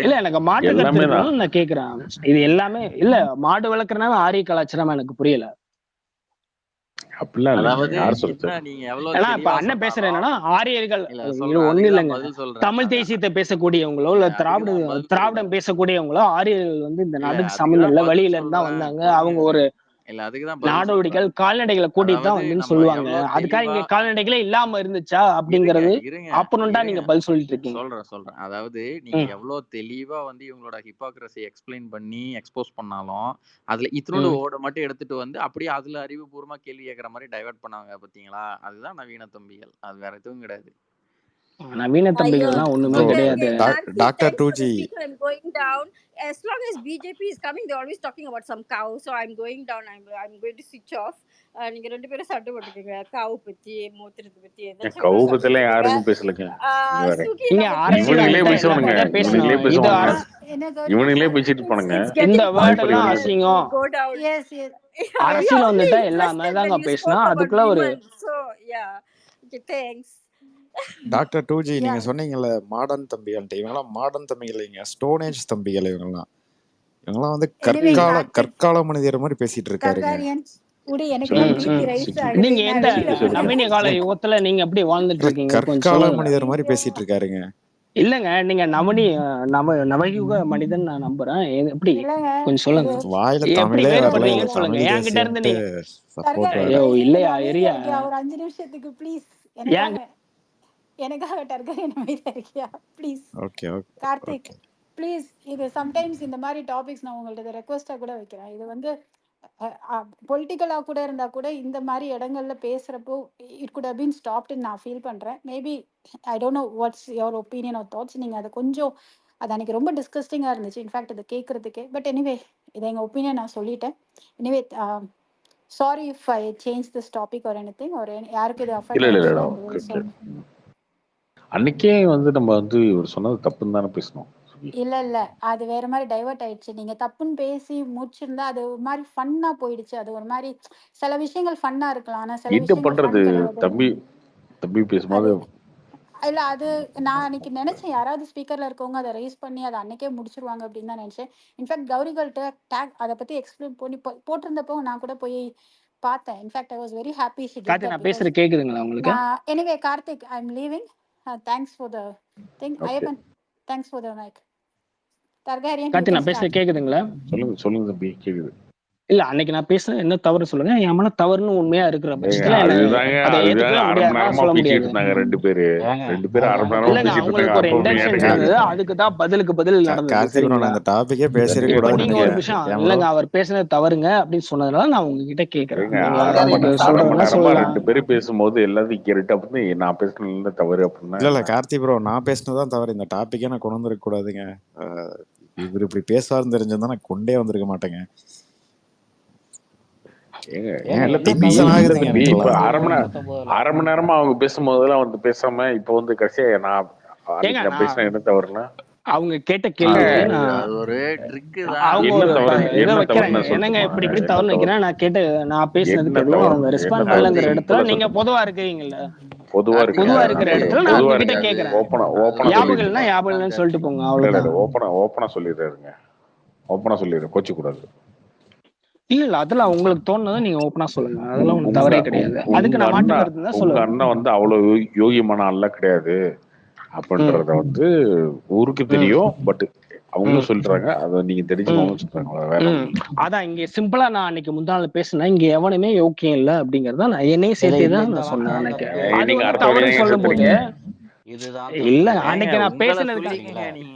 I: இல்ல எனக்கு மாட்டு கருத்து நான் கேக்குறேன். இது எல்லாமே இல்ல மாடு வளர்க்கறதுனால ஆரிய கலாச்சாரம் எனக்கு புரியல.
B: அப்படிலாம் இல்லைங்க.
H: அதாவது
B: யார் சொல்றது?
H: என்ன நீங்க எவ்வளவு
I: ஏன்னா இப்ப
H: தெளிவா
I: அண்ணன் பேசுற
H: சொன்னாலும்
I: என்னன்னா ஆரியர்கள்
H: இல்ல
I: இது
H: சொல்றேன்,
I: ஒண்ணு
H: அதுக்கு தான்
I: இல்லைங்க.
H: பதில் சொல்றேன்.
I: தமிழ் தேசியத்தை பேசக்கூடியவங்களோ இல்ல
H: அதுக்கு தான் பதில்
I: திராவிடம்
H: சொல்றேன்.
I: பேசக்கூடியவங்களோ ஆரியர்கள் வந்து இந்த
H: இல்ல
I: நாட்டுக்கு
H: அதுக்கு
I: சம்மந்தம்
H: தான்
I: இல்ல,
H: பதில்
I: வெளியில இருந்தா
H: சொல்றேன்.
I: வந்தாங்க,
H: பொறுமையா
I: அவங்க ஒரு
H: இருங்க. இல்ல அதுக்கு தான் பதில்
I: நாடோடிகள்
H: சொல்றேன்.
I: கால்நடைகளை கூட்டிட்டு தான்
H: அதாவது
I: வந்தேன்னு
H: நம்ம
I: சொல்லுவாங்க.
H: எவ்வளவு
I: அதுக்காக
H: தெளிவா
I: இங்க கால்நடைகளே இல்லாம இருந்துச்சா
H: இருங்க
I: அப்படிங்கறது
H: இருங்க
I: ஆப்போனண்டா
H: இருங்க
I: நீங்க பதில் சொல்லிட்டு இருக்கீங்க.
H: சொல்றேன். அதாவது நீங்க
I: ம்
H: எவ்வளவு தெளிவா வந்து இவங்களோட ஹிப்போக்ரஸி எக்ஸ்பிளைன் பண்ணி எக்ஸ்போஸ் பண்ணாலும் அதுல இத்தினோடு
I: ம்
H: ஓட மட்டும் எடுத்துட்டு வந்து அப்படியே அதுல அறிவுபூர்வமா கேள்வி கேட்கற மாதிரி டைவர்ட் பண்ணாங்க பாத்தீங்களா? அதுதான் நவீன தம்பிகள். அது வேற எதுவும் கிடையாது.
I: நவீன
O: ஐயோ
I: தம்பிகள்லாம் ஒண்ணுமே
C: ப்ரோ
I: கிடையாது.
O: Karthi,
C: doctor
O: thanks for the
C: 2G
O: speaker. I'm going down. As long as BJP is coming, they're always talking about some cow. So I'm going down. I'm going to switch off. நீங்க ரெண்டு பேரும் சண்டை போட்டுக்கோங்க. காவு பத்தி மூத்திரத்தை பத்தி ஏதாச்சும்
B: கவு
O: சண்டை
B: பத்திலாம்
O: போட்டுக்கோங்க.
B: யாருக்கும் பேசலங்க. இங்க வேற
O: சுகி
I: இங்க
O: நம்ம
I: அரசியல்
B: இவனுங்களே
I: வந்துட்டா
B: பேசுவானுங்க.
I: எல்லாமே தான் பேசணும்.
B: இவனுங்களே
I: இது
B: பேசுவானுங்க.
L: என்ன
B: இவனுங்களே
L: கௌரி
B: பேசிட்டு இருப்பானுங்க.
O: it's
I: இந்த
O: getting
I: வேர்ட்
B: இப்படி
I: எல்லாம்
B: இவனுங்க
I: அசிங்கம்.
O: go down.
L: Yes yes
O: We
I: அரசியல்
O: only
I: வந்துட்டா
O: interested
I: எல்லாமே
O: when
I: தாங்க
O: you
I: பேசினா
O: spoke about
I: அதுக்குள்ள ஒரு
O: women. So yeah. Okay, thanks.
C: Doctor 2G
L: யா
C: நீங்க சொன்னீங்கல்ல மாடர்ன் தம்பிகள்ட்ட, இவங்கெல்லாம் மாடர்ன் தம்பிகள் இல்லைங்க, ஸ்டோனேஜ் தம்பிகள் இவங்கெல்லாம் வந்து
L: எனிவே கார்த்திக்
C: கற்கால மனிதர் மாதிரி பேசிட்டு இருக்காருங்க.
L: டர்காரியன் உடி எனக்கே
B: சொல்லுங்க
L: பிபி ரைஸ் ஆகுது.
I: நீங்க
L: நான்
I: எந்த
L: வெளியில
B: சொல்லுங்க.
I: நவீன கால
L: போறேன்.
I: யுகத்துல நீங்க எப்படி வாழ்ந்துட்டு இருக்கீங்க கொஞ்சம்
C: கற்கால
I: சொல்லுங்க.
C: மனிதர் மாதிரி
L: ஐயோ
C: பேசிட்டு இருக்காருங்க.
I: இல்லங்க நீங்க நவயுக மனிதன் நான் நம்புறேன். எப்படி
L: இல்லைங்க
I: கொஞ்சம்
L: இது
I: சொல்லுங்க.
C: வாயில
I: எப்படி
C: தமிழே
I: ஃபீல்
C: வரல, இதுல
I: பண்றீங்கன்னு சொல்லுங்க.
C: தமிழ்
I: என்கிட்ட இருந்து
C: தேசியம்ட்டு
I: நீங்க
C: சப்போர்ட்
L: டர்காரியன்
I: ஐயோ
C: வேற.
L: தயவு
I: இல்லையா
L: செஞ்சு அமைதியா
I: எரியா
L: இருக்கியா ஒரு 5 நிமிஷத்துக்கு ப்ளீஸ்.
I: ஏங்க
L: எனக்காக டர்காரியன் அமைதியா இருக்கியா please.
C: Okay okay
L: Karthik
C: okay.
L: Please. இது சம்டைம்ஸ் இந்த மாதிரி டாபிக்ஸ் நான் உங்கள்ட்ட ரெக்வஸ்டா கூட வைக்கிறேன். இது வந்து பொலிட்டிக்கலா கூட இருந்தா கூட இந்த மாதிரி இடங்கள்ல பேசுறப்போ it could have been stopped நான் ஃபீல் பண்றேன். Maybe I don't know what's your opinion or thoughts. நீங்க அதை கொஞ்சம் அது அன்னைக்கு ரொம்ப டிஸ்கஸ்டிங்கா இருந்துச்சு இன்ஃபேக்ட் அதை கேட்கறதுக்கே. பட் எனிவே இதை எங்க ஒப்பீனியன் நான் சொல்லிட்டேன். Anyway sorry if I change this topic or anything or யாருக்கு இது அஃபெக்ட்
B: இல்ல இல்ல
L: ஆச்சுன்னா
B: இல்ல அன்னைக்கே வந்து நம்ம வந்து இவர் சொன்னது தப்புன்னு தானே பேசணும்.
L: இல்ல இல்ல அது வேற மாதிரி டைவர்ட் ஆயிடுச்சு. நீங்க தப்புன்னு பேசி முடிச்சிருந்தா அது ஒரு மாதிரி ஃபன்னா போயிடுச்சு. அது ஒரு மாதிரி சில விஷயங்கள் ஃபன்னா இருக்கலாம், ஆனா சில
B: என்ன
L: விஷயங்கள்
B: பண்றது?
L: ஃபன் கிடையாது.
B: தம்பி பேசும்போது
L: அது இல்ல அது நான் அன்னைக்கு நினைச்சேன் யாராவது ஸ்பீக்கர்ல இருக்கவங்க அதை ரைஸ் பண்ணி அதை அன்னைக்கே முடிச்சிருவாங்க அப்படின்னு தான் நினைச்சேன். இன்ஃபேக்ட் கௌரிகள்கிட்ட டேக் அதை பத்தி எக்ஸ்பிளைன் பண்ணி போட்டிருந்தப்போ நான் கூட போய் பார்த்தேன். In fact I was very happy she did
I: Karthi
L: that
I: நான்
L: பிகாஸ்
I: பேசுறது கேக்குதுங்களா உங்களுக்கு?
L: நான் anyway Karthik I am leaving. Thanks for the thing.
B: Okay.
L: Ayyappan thanks for the mic. Targaryen, you
I: Karthi
L: can
I: நான் பேசுறது
L: start.
I: கேக்குதுங்களா?
B: சொல்லுங்க தம்பி கேக்குது.
I: இல்ல அன்னைக்கு நான் பேசுறது என்ன தவறு சொல்லுங்க. என் மேல தவறுன்னு உண்மையா இருக்கிற பட்சத்துல
B: அதுதாங்க
I: அதை ஏத்துக்கவே
B: அரை மணி
I: முடியாதுன்னா
B: நேரமா
I: சொல்ல
B: பேசிட்டு
I: முடியாது.
B: இருந்தாங்க ரெண்டு பேரு அரை மணி நேரமா
I: இல்லங்க
B: பேசிட்டு இருந்தாங்க.
I: அவங்களுக்கு ஒரு
B: அப்ப
I: இன்டென்ஷன்
B: எனக்கு
I: இருந்தது, அதுக்குதான் பதிலுக்கு பதில் நடந்தது.
C: கார்த்திக் ப்ரோ
I: சரிங்களா?
C: அந்த டாபிக்கே பேசிருக்க
I: இப்ப
C: கூடாதுன்னு
I: நீங்க ஒரு
C: நினைக்கிறேன்.
I: விஷயம்
C: ஏன் ப்ரோ?
I: இல்லங்க அவர் பேசுனது தவறுங்க அப்படின்னு சொன்னதுனால நான் உங்ககிட்ட கேக்குறேன்.
B: ஏங்க
I: நீங்க
B: அரை மணி
I: அதுக்கு சொல்றதுன்னா
B: நேரமா
I: சொல்லலாம்.
B: ரெண்டு பேரும் பேசும்போது எல்லாத்தையும் கேட்டு அப்படின்னு நான் பேசுனது தவறு அப்படின்னா
C: இல்ல கார்த்திக் ப்ரோ நான் பேசினதான் தவறு. இந்த டாபிக்கே நான் கொண்டு வந்திருக்க கூடாதுங்க. இவர் இப்படி பேசுவாருன்னு தெரிஞ்சிருந்தா நான் கொண்டே வந்திருக்க மாட்டேங்க. டென்ஷன் ஆகுதுங்க
B: இப்ப
C: எனக்கெல்லாம்.
B: அரை மணி நேரமா அவங்க பேசும்போதெல்லாம் வந்து பேசாம இப்ப வந்து கடைசியா நான் பேசின என்ன தவறுனா
I: அவங்க கேட்ட கேள்விக்கு நான்
H: அது ஒரு ட்ரிக்
I: அவங்க
H: தான்.
I: ஒரு இதை வைக்கிறாங்க. என்னங்க இப்படி தவறு வைக்கிறேன் நான் பேசுனதுக்கு எதுவும் அவங்க ரெஸ்பாண்ட் பண்ணலங்கிற இடத்துல நீங்க பொதுவா இருக்கீங்கல்ல, பொதுவா இருக்கிற இடத்துல நான் உங்ககிட்ட கேக்குறேன். ஞாபகம் இல்லைன்னா ஞாபகம் இல்லைன்னு சொல்லிட்டு போங்க, அவ்வளவுதான்.
B: ஓப்பனா சொல்லிடுறாருங்க. ஓப்பனா சொல்லிடுறேன், கோச்சு கூடாது.
I: இல்ல அதெல்லாம் உங்களுக்கு தோணுனதை நீங்க ஓப்பனா சொல்லுங்க, அதெல்லாம் ஒன்றும் தவறே கிடையாது. அதுக்கு நான் மாட்டு கருத்து தான் சொல்லுவேன்.
B: அண்ணன் வந்து அவ்வளவு யோகியமான ஆள்ல கிடையாது அப்படின்றத வந்து ஊருக்கு தெரியும். பட் அவங்க சொல்றாங்க, அதை நீங்க தெரிஞ்சுக்கணும்னு சொல்றாங்க. வேற
I: அதான் இங்க சிம்பிளா நான் அன்னைக்கு முந்தாள் பேசினேன், இங்க எவனுமே யோக்கியம் இல்லை அப்படிங்கறத நான் என்னையும் சேர்த்துதான் நான் சொன்னேன். அன்னைக்கு அது வந்து தவறு சொல்லும் போது இல்ல அன்னைக்கு நான் பேசினதுக்கு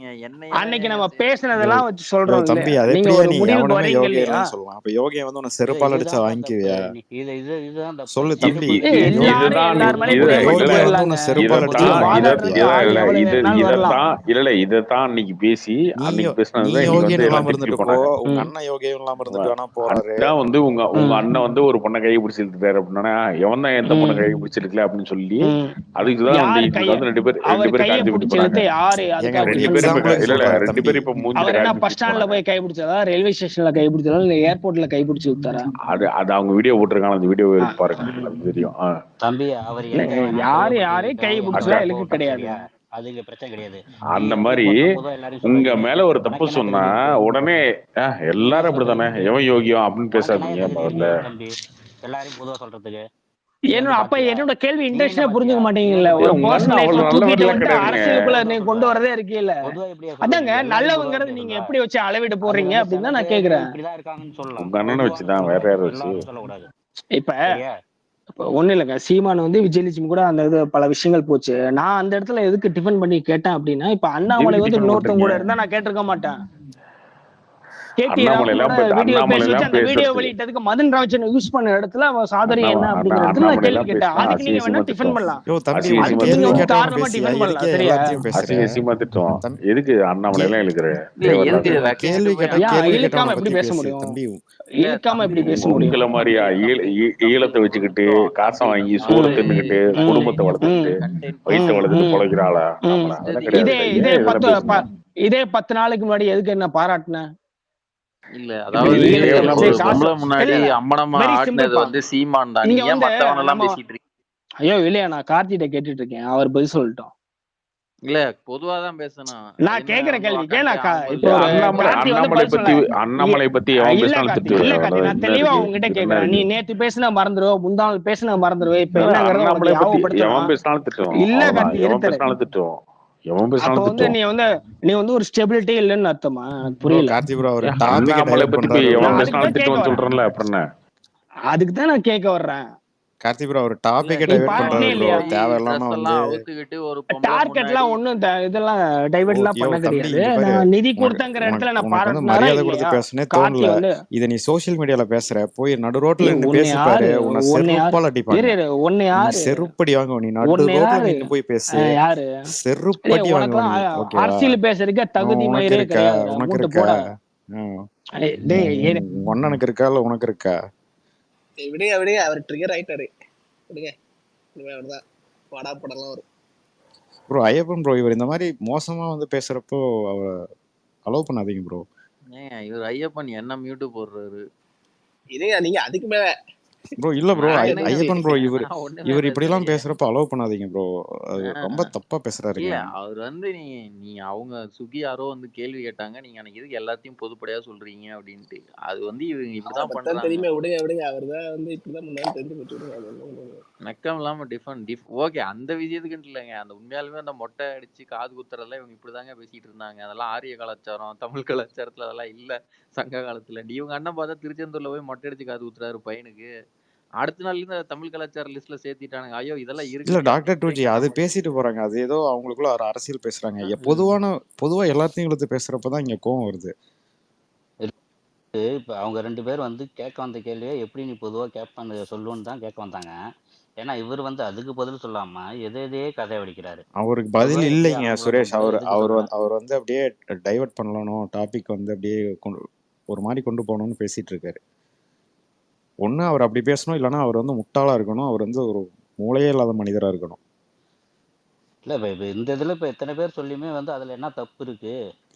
I: அன்னைக்கு நம்ம பேசினதெல்லாம் வச்சு சொல்றோம்.
C: தம்பி அதை
I: நீங்க
C: எப்படியா
I: ஒரு
C: நீ
I: முடிவுக்கு
C: எவனுமே
I: வரீங்க
C: யோகியம்
I: இல்லையா?
C: இல்லைன்னு சொல்லலாம். அப்ப யோகியம் வந்து உன்னை செருப்பால் அடிச்சா வாங்கிக்குவியா? சொல்லு தம்பி. யோகியம் வந்து உன்னை செருப்பால் அடிச்சா
B: இதைத்தான் அன்னைக்கு பேசி அன்னைக்கு
C: நீ
B: பேசினது
C: யோகியம் இல்லாம இருந்துட்டு உங்க அண்ணன் யோகியம் இல்லாம இருந்துட்டு வேணா போறாரு.
B: வந்து உங்க அண்ணன் வந்து ஒரு பொண்ணை கை பிடிச்சி இழுத்துட்டாரு அப்படின்னா எவன் தான் எந்த பொண்ணை கை பிடிச்சிருக்கல அப்படின்னு சொல்லி அதுக்குதான் வந்து இதுக்கு வந்து ரெண்டு பேர் காஞ்சி விட்டு போறாங்க. ரெண்டு பேரும் இப்ப
I: ரயில்வே ஸ்டேஷன்ல கை பிடிச்சதா இல்ல ஏர்போர்ட்ல கை பிடிச்சு விட்டாரா?
B: அது அவங்க வீடியோ போட்டிருக்காங்க, அந்த வீடியோ பாருங்க, அது தெரியும்.
I: யாரே கை பிடிச்சா எனக்கு கிடையாது,
M: அதுக்கு பிரச்சனை கிடையாது.
B: அந்த மாதிரி உங்க மேல ஒரு தப்பு சொன்னா உடனே எல்லாரும் அப்படித்தானே எவன் யோகியம் அப்படின்னு பேசாதீங்க. முதல்ல
M: எல்லாரையும் பொதுவா சொல்றதுக்கு?
I: அப்ப என்னோட கேள்வி
M: நீ என்ன
I: இன்டென்ஷனே
M: பாத்தியா?
I: புரிஞ்சுக்க
M: நீ
I: மாட்டீங்கல்ல.
M: வந்து
I: ஒரு
B: உங்க அண்ணன்
I: பர்சனல் லைஃப்ல
B: அவ்வளவு
I: தூக்கிட்டு
B: நல்லவர்லாம்
I: வந்துட்டு
B: கிடையாதுங்க.
I: அரசியலுக்குள்ள நீ கொண்டு வரதே இருக்கீல்ல.
M: பொதுவா எப்படியா
I: அதாங்க
M: சொல்றது? எல்லாரையும் பொதுவா
I: நல்லவங்கிறது
M: எப்படியா
I: நீங்க
M: சொல்ற?
I: எப்படி வச்சு அளவீடு
M: அது
I: போடுறீங்க
M: வந்து
I: அப்படின்னு
M: சில
I: தான் நான்
M: பேரு
I: கேக்குறேன்.
M: இப்படிதான் இருக்காங்கன்னு சொல்லலாம்.
B: உங்க அண்ணனை
M: பொதுவான்னு
B: வச்சுதான் வேற
M: சொல்லக்கூடாது.
B: யாரை வச்சு?
M: எல்லாரும் சொல்லக்கூடாது.
I: இப்ப
M: சரியா?
I: இப்ப ஒண்ணும் இல்லைங்க. சீமான் வந்து விஜயலட்சுமி கூட அந்த இது பல விஷயங்கள் போச்சு. நான் அந்த இடத்துல எதுக்கு டிஃபன் பண்ணி கேட்டேன் அப்படின்னா, இப்ப அண்ணாமலை
B: எதுக்கு
I: வந்து
B: டிஃபன்
I: இன்னொருத்தவங்க
B: பண்றீங்க?
I: கூட இருந்தா நான் கேட்டிருக்க மாட்டேன். கேடி
B: அண்ணாமலை
I: ராகவனோட
B: எல்லாம்
I: வீடியோ பேசி
B: அண்ணாமலை
I: வச்சு
B: எல்லாம்
I: அந்த வீடியோ
B: பேசுறதுக்கு
I: வெளியிட்டதுக்கு மதன் ராமச்சந்திரன் யூஸ் பண்ண இடத்துல அவன் சாதனை என்ன அப்படிங்கிற இடத்துல நான்
B: அண்ணாமலை
I: கேள்வி
B: எல்லாம்
I: கேட்டேன்.
B: பேசினா
I: அதுக்கு நீங்க வேணா
B: அசிங்கமா
I: டிஃபன்
B: திட்டம்.
I: பண்ணலாம்.
C: யோ தம்பி ஒரு
B: அசிங்கமா
I: அதுக்கு நீங்க
C: கேள்வி
I: வந்து
B: திட்டம்.
C: கேட்டவன
I: தாராளமா
C: பேசி
I: டிஃபன் பண்ணலாம்.
C: ஐயருக்கே
I: சரியா?
C: எல்லாத்தையும் பேசுற
B: அசிங்கமா திட்டம்.
C: தம்பி.
B: எதுக்கு அண்ணாமலை எல்லாம் இழுக்கிற?
M: இல்ல
B: தேவையில்லாத
M: எதுக்கு
C: தம்பி ஒரு
M: வெக்கங்கிட்டு
C: கேள்வி
M: போய்
C: கேட்டா
I: ஏன்
C: கேள்வி
I: இழுக்காம
C: கேட்டவனை
I: எப்படி
C: பத்தி
I: பேச
C: பேசு
I: முடியும்?
C: தம்பி.
M: இல்ல
I: இழுக்காம எப்படி
M: தம்பி
I: பேச முடியும்?
B: உங்களை மாதிரியா ஈழத்தை வச்சுக்கிட்டு காசை வாங்கி சோறு
M: அதாவது
B: தின்னுக்கிட்டு
I: ம்,
B: குடும்பத்தை வளர்த்துக்கிட்டு
M: கண்டென்ட்
B: வயிற்றை
I: ம்,
B: வளர்த்துட்டு
I: ம்,
B: பொழைக்கிற ஆளா
I: ம்.
B: நம்மள? அதெல்லாம்
M: இஷ்டத்துக்கு
I: இதே
B: கிடையாதுல்ல.
I: இதே
B: ஏன் இதெல்லாம்
I: 10
B: பேசணும்?
I: இதே 10 நாளுக்கு முன்னாடி எதுக்கு என்ன பாராட்டின?
M: இல்ல
B: இப்ப
M: அதாவது
B: எதுக்கு
I: ஈழத்தை
B: தேவையில்லாம
I: வச்சு
M: ஒரு
I: காசு
M: பொம்பளை
B: பேசணும்?
M: முன்னாடி
I: இல்ல
M: அம்மனமா
I: வெரி
M: ஆடினது
I: சிம்பிள்ப்பா.
M: வந்து சீமான் தான். நீ
I: இங்க
M: ஏன்
I: வந்து
M: மத்தவன் எல்லாம்
I: நம்ம
M: பேசிட்டு இருக்க?
I: ஐயோ இல்லையா, நான் கார்த்திகிட்ட கேட்டுட்டு இருக்கேன். அவர் பதில் சொல்லட்டும்.
M: இல்ல பொதுவா தான் பேசணும்.
I: நான்
M: அதே மாதிரி
I: கேக்குற
M: வந்து
I: கேள்விக்கே
M: உக்காந்துட்டு
I: நான்
M: அவங்க
I: இப்போ ஒரு
B: அண்ணாமலை
I: கார்த்தி வந்து
B: அண்ணாமலை
I: பதில்
B: பத்தி
I: சொல்ல
B: அண்ணாமலை பத்தி எவன்
I: இல்ல
B: பேசினாலும்
I: கார்த்தி,
B: திட்டு.
I: இல்ல கார்த்தி,
B: அவ்வளவுதான்.
I: நான்
B: என்ன
I: தெளிவா
B: இருக்கு?
I: உங்ககிட்ட
B: இதுல என்ன
I: கேக்குறேன். நீ
B: இருக்கு?
I: நேத்து பேசின மறந்துடுவ, முந்தாள் பேசின மறந்துடுவ. இப்ப என்னங்கறத உனக்கு
B: அண்ணாமலை பத்தி
I: ஞாபகப்படுத்தணும்.
B: எவன் பேசினாலும் திட்டுவோம்.
I: இல்ல
B: அவ்வளவுதான்.
I: கார்த்தி
B: எவன்
I: இருத்தரு.
B: பேசினாலும் திட்டுவோம். எவன்
I: அப்ப
B: பேசினாலும்
I: வந்து
B: திட்டுவோம்.
I: நீ வந்து ஒரு ஸ்டெபிலிட்டி இல்லைன்னு அர்த்தமா? எனக்கு
C: ப்ரோ
I: புரியல.
C: கார்த்தி ப்ரோ ஒரு
B: ஏன்
C: டாபிக்கை
B: அண்ணாமலை
C: டைவர்ட்
B: பத்தி
C: பண்றாரு ப்ரோ.
B: எவன்
I: நான் அதுக்கு
B: பேசினாலும்
I: தான் கேட்க
B: திட்டுவேன்னு
I: வரேன்.
B: சொல்றேன்ல, அப்புறம் என்ன?
I: அதுக்கு தான் நான் கேட்க வர்றேன்.
C: கார்த்தி ப்ரோ ஒரு
M: இல்ல
C: டாபிக்கை
I: நீ
C: டைவர்ட்
I: பாட்டினே
C: பண்றாரு ப்ரோ.
I: இல்லையா?
C: தேவையில்லாம
M: ட்ரெஸ்
C: வந்து
M: எல்லாம் அவுத்துக்கிட்டு ஒரு பொம்பளை முன்னாடி
I: டார்கெட்லாம் ஒன்றும் இதெல்லாம் டைவர்ட்லாம்
C: யோ
I: பண்ண
C: தம்பி
I: கிடையாது.
C: இங்க பாரு.
I: நான் நிதி
C: உனக்கு
I: கொடுத்தங்கிற
C: உனக்கு
I: இடத்துல நான்
C: உனக்கு வந்து
I: பாராட்டினாரா
C: மரியாதை கொடுத்து
I: இல்லையா?
C: பேசனே
I: கார்த்தி
C: தோணல.
I: வந்து
C: இதை நீ சோஷியல் மீடியால பேசுற, போய் நடு ரோட்ல நின்று
I: உன்னை
C: பேசி
I: யாரு
C: பாரு, உன்னை
I: உன்னை யாரு
C: செருப்பால் அடிப்பாங்க.
I: உன்னை
C: நீ
I: யாரு
C: செருப்படி வாங்க. நீ நடு
I: உன்னை
C: ரோட்ல
I: யாரு
C: நின்று போய் பேசு,
I: யாரு
C: செருப்படி வாங்க
I: உனக்கெல்லாம்
C: நீ. ஓகேவா?
I: அரசியல் பேசுறதுக்கு தகுதி
C: உனக்கு
I: மயிரே
C: இருக்கா?
I: கிடையாதுடா.
C: உனக்கு
I: மூட்டு
C: இருக்கா?
I: போடா.
C: ம்.
I: டேய்
C: உங்க அண்ணனுக்கு இருக்கா இல்ல உனக்கு இருக்கா?
N: விடுங்க அவர் ட்ரிகர் ஆயிட்டாரு. விடுங்க அவர்தான் வாடா படம்லாம் வரும்.
C: ப்ரோ ஐயப்பன் ப்ரோ இவர் இந்த மாதிரி மோசமா வந்து பேசுறப்போ அவரை அலோவ் பண்ணாதீங்க ப்ரோ.
M: ஏங்க இவர் ஐயப்பன் என்ன மியூட் போடுறாரு?
N: இதுங்க நீங்க அதுக்கு மேல
C: ப்ரோ இல்ல ப்ரோ
M: நான் என்னங்க
C: ஐயப்பன் ப்ரோ
M: பேசிட்டேன்?
C: இவர்
M: நான் ஒண்ணுமே
C: இவர் இப்படிலாம்
M: பேசலையே.
C: பேசுறப்ப அலோவ் பண்ணாதீங்க ப்ரோ. அது ரொம்ப தப்பா
M: இல்ல
C: பேசுறாருங்க.
M: அவர் வந்து நீ அவங்க சுகி யாரோ வந்து கேள்வி கேட்டாங்க, நீங்க அன்னைக்கு எதுக்கு எல்லாத்தையும் பொதுப்படையா சொல்றீங்க அப்படின்ட்டு. அது வந்து இவங்க
N: அவரை
M: இப்படிதான்
N: பத்தான்
M: பண்றாங்க.
N: தெரியுமே. விடுங்க அவர் தான் வந்து இப்படிதான் முன்னாடி தெரிஞ்சு போச்சு. விடுங்க அது ஒண்ணும் இல்ல.
M: மெக்கம் இல்லாம ஓகே அந்த விஷயத்துக்குன்னு இல்லைங்க. அந்த உண்மையாலுமே அந்த மொட்டை அடிச்சு காது குத்துறதெல்லாம் இவங்க இப்படிதாங்க பேசிட்டு இருந்தாங்க. அதெல்லாம் ஆரிய கலாச்சாரம், தமிழ் கலாச்சாரத்துல அதெல்லாம் இல்ல சங்க காலத்துல. இவங்க அண்ணன் பார்த்தா திருச்செந்தூர்ல போய் மொட்டை அடிச்சு காது குத்துறாரு பையனுக்கு. அடுத்த நாள்ல இருந்து தமிழ் கலாச்சார லிஸ்ட்ல சேர்த்திட்டானுங்க. ஐயோ இதெல்லாம்
C: இல்ல
M: இருக்குங்க.
C: டாக்டர் டூஜி அது பேசிட்டு போறாங்க. அது ஏதோ அவங்களுக்குள்ள ஒரு அரசியல் பேசுறாங்க. பொதுவா எல்லாத்தையும் இழுத்து பேசுறப்பதான் இங்க கோவம் வருது.
M: இப்ப அவங்க 2 பேர் வந்து கேட்க வந்த கேள்வியை எப்படி நீ பொதுவா கேட்பான்னு சொல்லுன்னு தான் கேட்க வந்தாங்க. ஏன்னா இவர் வந்து அதுக்கு பதில் சொல்லாம எதையே கதை வடிக்கிறாரு.
C: அவருக்கு
M: பொதுவா
C: பதில்
M: எப்படி
C: இல்லைங்க
M: ஆம்பளை
C: சுரேஷ்.
M: பொம்பளை எதுக்கு சொல்ற?
C: அவர் வந்து அப்படியே டைவர்ட் பண்ணணும், டாபிக் வந்து அப்படியே ஒரு மாதிரி கொண்டு போகணும்னு பேசிட்டு இருக்காரு. ஒண்ணு அவர் அப்படி பேசணும், இல்லைன்னா அவர் வந்து முட்டாளா இருக்கணும், அவர் வந்து ஒரு மூளையே இல்லாத மனிதரா இருக்கணும்.
M: இல்ல இப்ப இந்த இதுல இப்ப எத்தனை பேர் சொல்லியுமே வந்து அதுல என்ன தப்பு இருக்கு?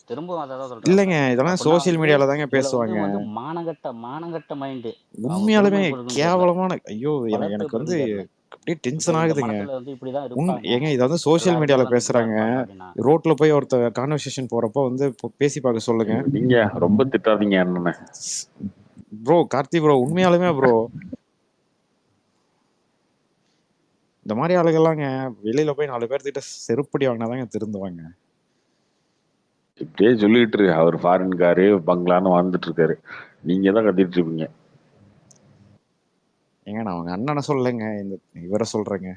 M: திரும்பவும் அதை தான் சொல்றாங்க.
C: இல்லைங்க இதெல்லாம்
M: அப்படின்னா
C: சோசியல்
M: வந்து
C: மீடியால தாங்க
M: இதுல
C: பேசுவாங்க.
M: வந்து மானங்கட்ட மைண்டு. அவங்க
C: உண்மையாலுமே
M: குடும்பம் கொடுக்கும் பேர்ல
C: கேவலமான ஐயோ
M: வளர்ப்பு
C: எனக்கு வந்து
M: பேர்ல
C: அப்படியே
M: இப்ப
C: டென்ஷன்
M: இந்த
C: ஆகுதுங்க.
M: மடத்துல வந்து இப்படிதான் இருப்பாங்க,
C: ஏங்க இதை வந்து சோசியல்
M: எல்லாருமே
C: மீடியால
M: வந்து இப்படிதான்
C: பேசுறாங்க.
M: இருப்பாங்க அப்படின்னா
C: ரோட்ல போய் ஒருத்தர் கான்வர்சேஷன் போறப்போ வந்து பேசி பார்க்க சொல்லுங்க.
B: நீங்க ரொம்ப திட்டாதீங்க அண்ணனை.
C: ப்ரோ கார்த்தி ப்ரோ உண்மையாலுமே ப்ரோ இந்த மாதிரி ஆளுகள்லாங்க வெளியில போய் 4 பேர்த்திட்ட செருப்படி வாங்கினாதாங்க திருந்துவாங்க.
B: இப்படியே சொல்லிட்டு இருக்கு. அவர் ஃபாரின் காரு பங்களான்னு வாழ்ந்துட்டு இருக்காரு. நீங்க தான் கத்திட்டு இருப்பீங்க.
C: ஏங்க நான் அவங்க அண்ணனை சொல்லலைங்க, இந்த இவரை சொல்றேங்க.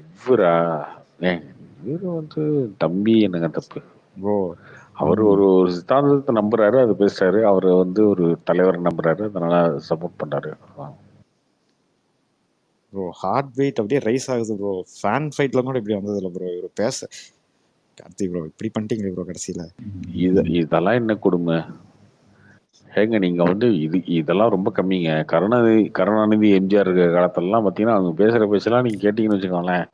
B: இவரா? இவரு வந்து தம்பி என்னங்க தப்பு
C: ப்ரோ?
B: அவர் ஒரு சித்தாந்தத்தை நம்புறாரு, அது பேசுறாரு. அவர் வந்து ஒரு தலைவரை நம்புறாரு, அதனால சப்போர்ட் பண்றாரு.
C: ப்ரோ ஹார்ட் பீட் அப்படியே ரைஸ் ஆகுது ப்ரோ. ஃபேன் ஃபைட்ல கூட இப்படி வந்தது இல்லை ப்ரோ. இவர் பேச கார்த்தி ப்ரோ இப்படி பண்ணிட்டீங்களே ப்ரோ கடைசியில.
B: இதெல்லாம் என்ன கொடுமை ஏங்க? நீங்க வந்து இதெல்லாம் ரொம்ப கம்மிங்க. கருணாநிதி எம்ஜிஆர் இருக்க காலத்துலலாம் பார்த்தீங்கன்னா அவங்க பேசுறலாம் நீங்க கேட்டீங்கன்னு வச்சுக்கோங்களேன்.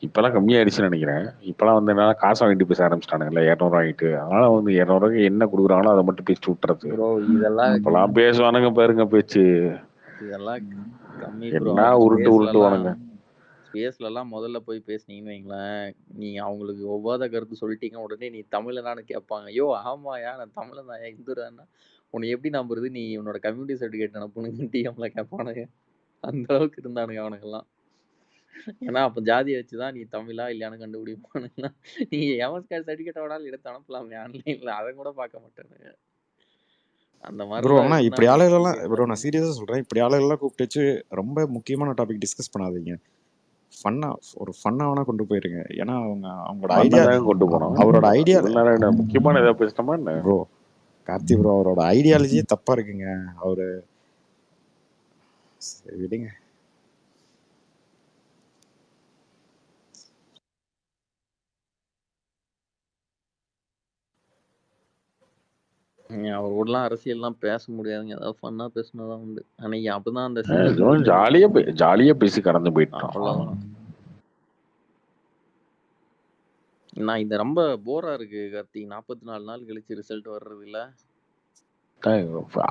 B: இப்பெல்லாம் கம்மியாயிடுச்சுன்னு நினைக்கிறேன். இப்பெல்லாம் வந்து என்னன்னா காசை வாங்கிட்டு பேச ஆரம்பிச்சிட்டானுங்கல்ல, 200 வாங்கிட்டு. அதனால வந்து 200 என்ன கொடுக்குறாங்களோ அதை மட்டும் பேசி விட்டுறது. இப்பெல்லாம் பேசுவானுங்க பாருங்க பேச்சு.
M: இதெல்லாம் கம்மி
B: என்ன உருட்டுவானுங்க.
M: ஸ்பேஸ்ல எல்லாம் முதல்ல போய் பேசுனீங்கன்னு வைங்களேன், நீங்க அவங்களுக்கு ஒவ்வாத கருத்து சொல்லிட்டீங்க, உடனே நீ தமிழனான்னு கேட்பாங்க. ஐயோ ஆமாயா நான் தமிழன் தான், இந்துரான்னா
H: உன்னை எப்படி நம்புறது? நீ உன்னோட கம்யூனிட்டி சர்டிஃபிகேட் அனுப்புனுங்க டிஎம்ல கேட்பானுங்க. அந்த அளவுக்கு இருந்தானுங்க அவனுங்கெல்லாம். ஏன்னா அப்ப ஜாதியை வச்சுதான் நீ தமிழா இல்லையான்னு கண்டுபிடிப்பானுங்க. நீங்க எவன் சர்டிஃபிகேட் வேணாலும் எடுத்து அனுப்பலாமே ஆன்லைன்ல, அதை கூட பார்க்க மாட்டானுங்க. அந்த
C: ப்ரோ
H: மாதிரிலாம்
C: ஆனால் இப்படி
H: இருந்தானுங்க
C: ஆளுகளெல்லாம் ப்ரோ,
H: பிஜேபியில்.
C: நான் சீரியஸாக சொல்கிறேன், இப்படி ஆளுகளெல்லாம் கூப்பிட்டு வச்சு ரொம்ப முக்கியமான டாபிக் டிஸ்கஸ் பண்ணாதீங்க. ஒரு ஃபன்னாக வேணால் கொண்டு போயிருங்க. ஏன்னா அவங்களோட ஐடியா,
B: பண்ணதான் கொண்டு போனோம்.
C: அவரோட ஐடியா
B: இவ்வளவு நேரம் என்ன முக்கியமான ஏதாவது பேசிட்டோமா என்ன?
C: ப்ரோ கார்த்தி ப்ரோ அவரோட ஐடியாலஜியே தப்பாக இருக்குங்க. அவரு சரி விடுங்க.
H: அவர் கூடலாம் அரசியல்லாம் பேச முடியாதுங்க. ஏதாவது ஃபன்னா பேசினதான் உண்டு. அன்னைக்கு அப்பதான் அந்த
B: ஜாலியா பேசி கடந்து போயிட்டோம்.
H: அவ்வளவுதான். நான் இந்த ரொம்ப போரா இருக்கு கார்த்தி. 44 நாள் கழிச்சு ரிசல்ட் வர்றது இல்ல.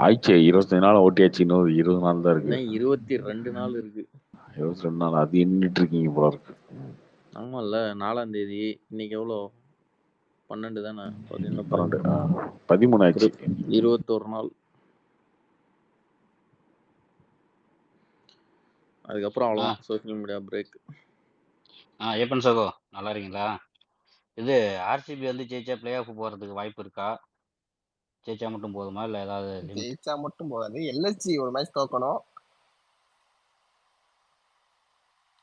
B: ஆயிடுச்சு 25 நாள் ஓட்டியாச்சு. இன்னும் 20 நாள் தான் இருக்கு.
H: 22 நாள் இருக்கு.
B: 22 நாள் அது எண்ணிட்டு இருக்கீங்க போல இருக்கு.
H: ஆமால்ல, 4ஆம் தேதி. இன்னைக்கு எவ்வளோ? 12 தானே?
B: 13 ஆச்சு.
H: 21 நாள். அதுக்கப்புறம் அவ்வளோதான், சோசியல் மீடியா பிரேக்.
M: ஏப்பன் சகோ நல்லா இருக்கீங்களா? இது ஆர்சிபி வந்து ஜெயிச்சா பிளே ஆஃப் போறதுக்கு வாய்ப்பு இருக்கா? ஜெயிச்சா மட்டும் போதுமா இல்ல ஏதாவது லிமிட்?
N: ஜெயிச்சா மட்டும் போகாது. எல்எஸ்ஜி ஒரு மேட்ச் தோக்கணும்.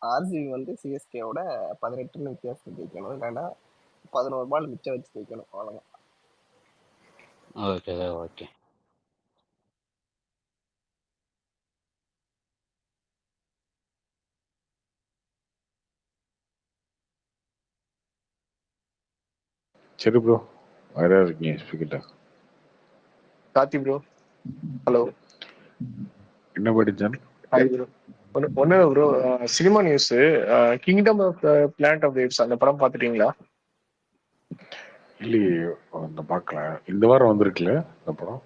N: ஆர்சிபி வந்து சிஎஸ்கேவோட 18 வித்தியாசம் ஜெயிக்கணும். இல்லைன்னா 11 பால் மிச்சம் வச்சு ஜெயிக்கணும். அவ்வளோதான்.
M: Okay okay.
B: சரி ப்ரோ, வேற இருக்கீங்க ஸ்பீக்கர்ட்ட.
K: Karthi bro, hello.
B: என்ன படிச்சான்?
K: Hi bro. ஒண்ணு bro, cinema news, Kingdom of Planet of the Apes அந்த படம் பார்த்துட்டீங்களா?
B: இல்லையே, அந்த பார்க்கல. இந்த வாரம் வந்திருக்குல்ல அந்த படம்.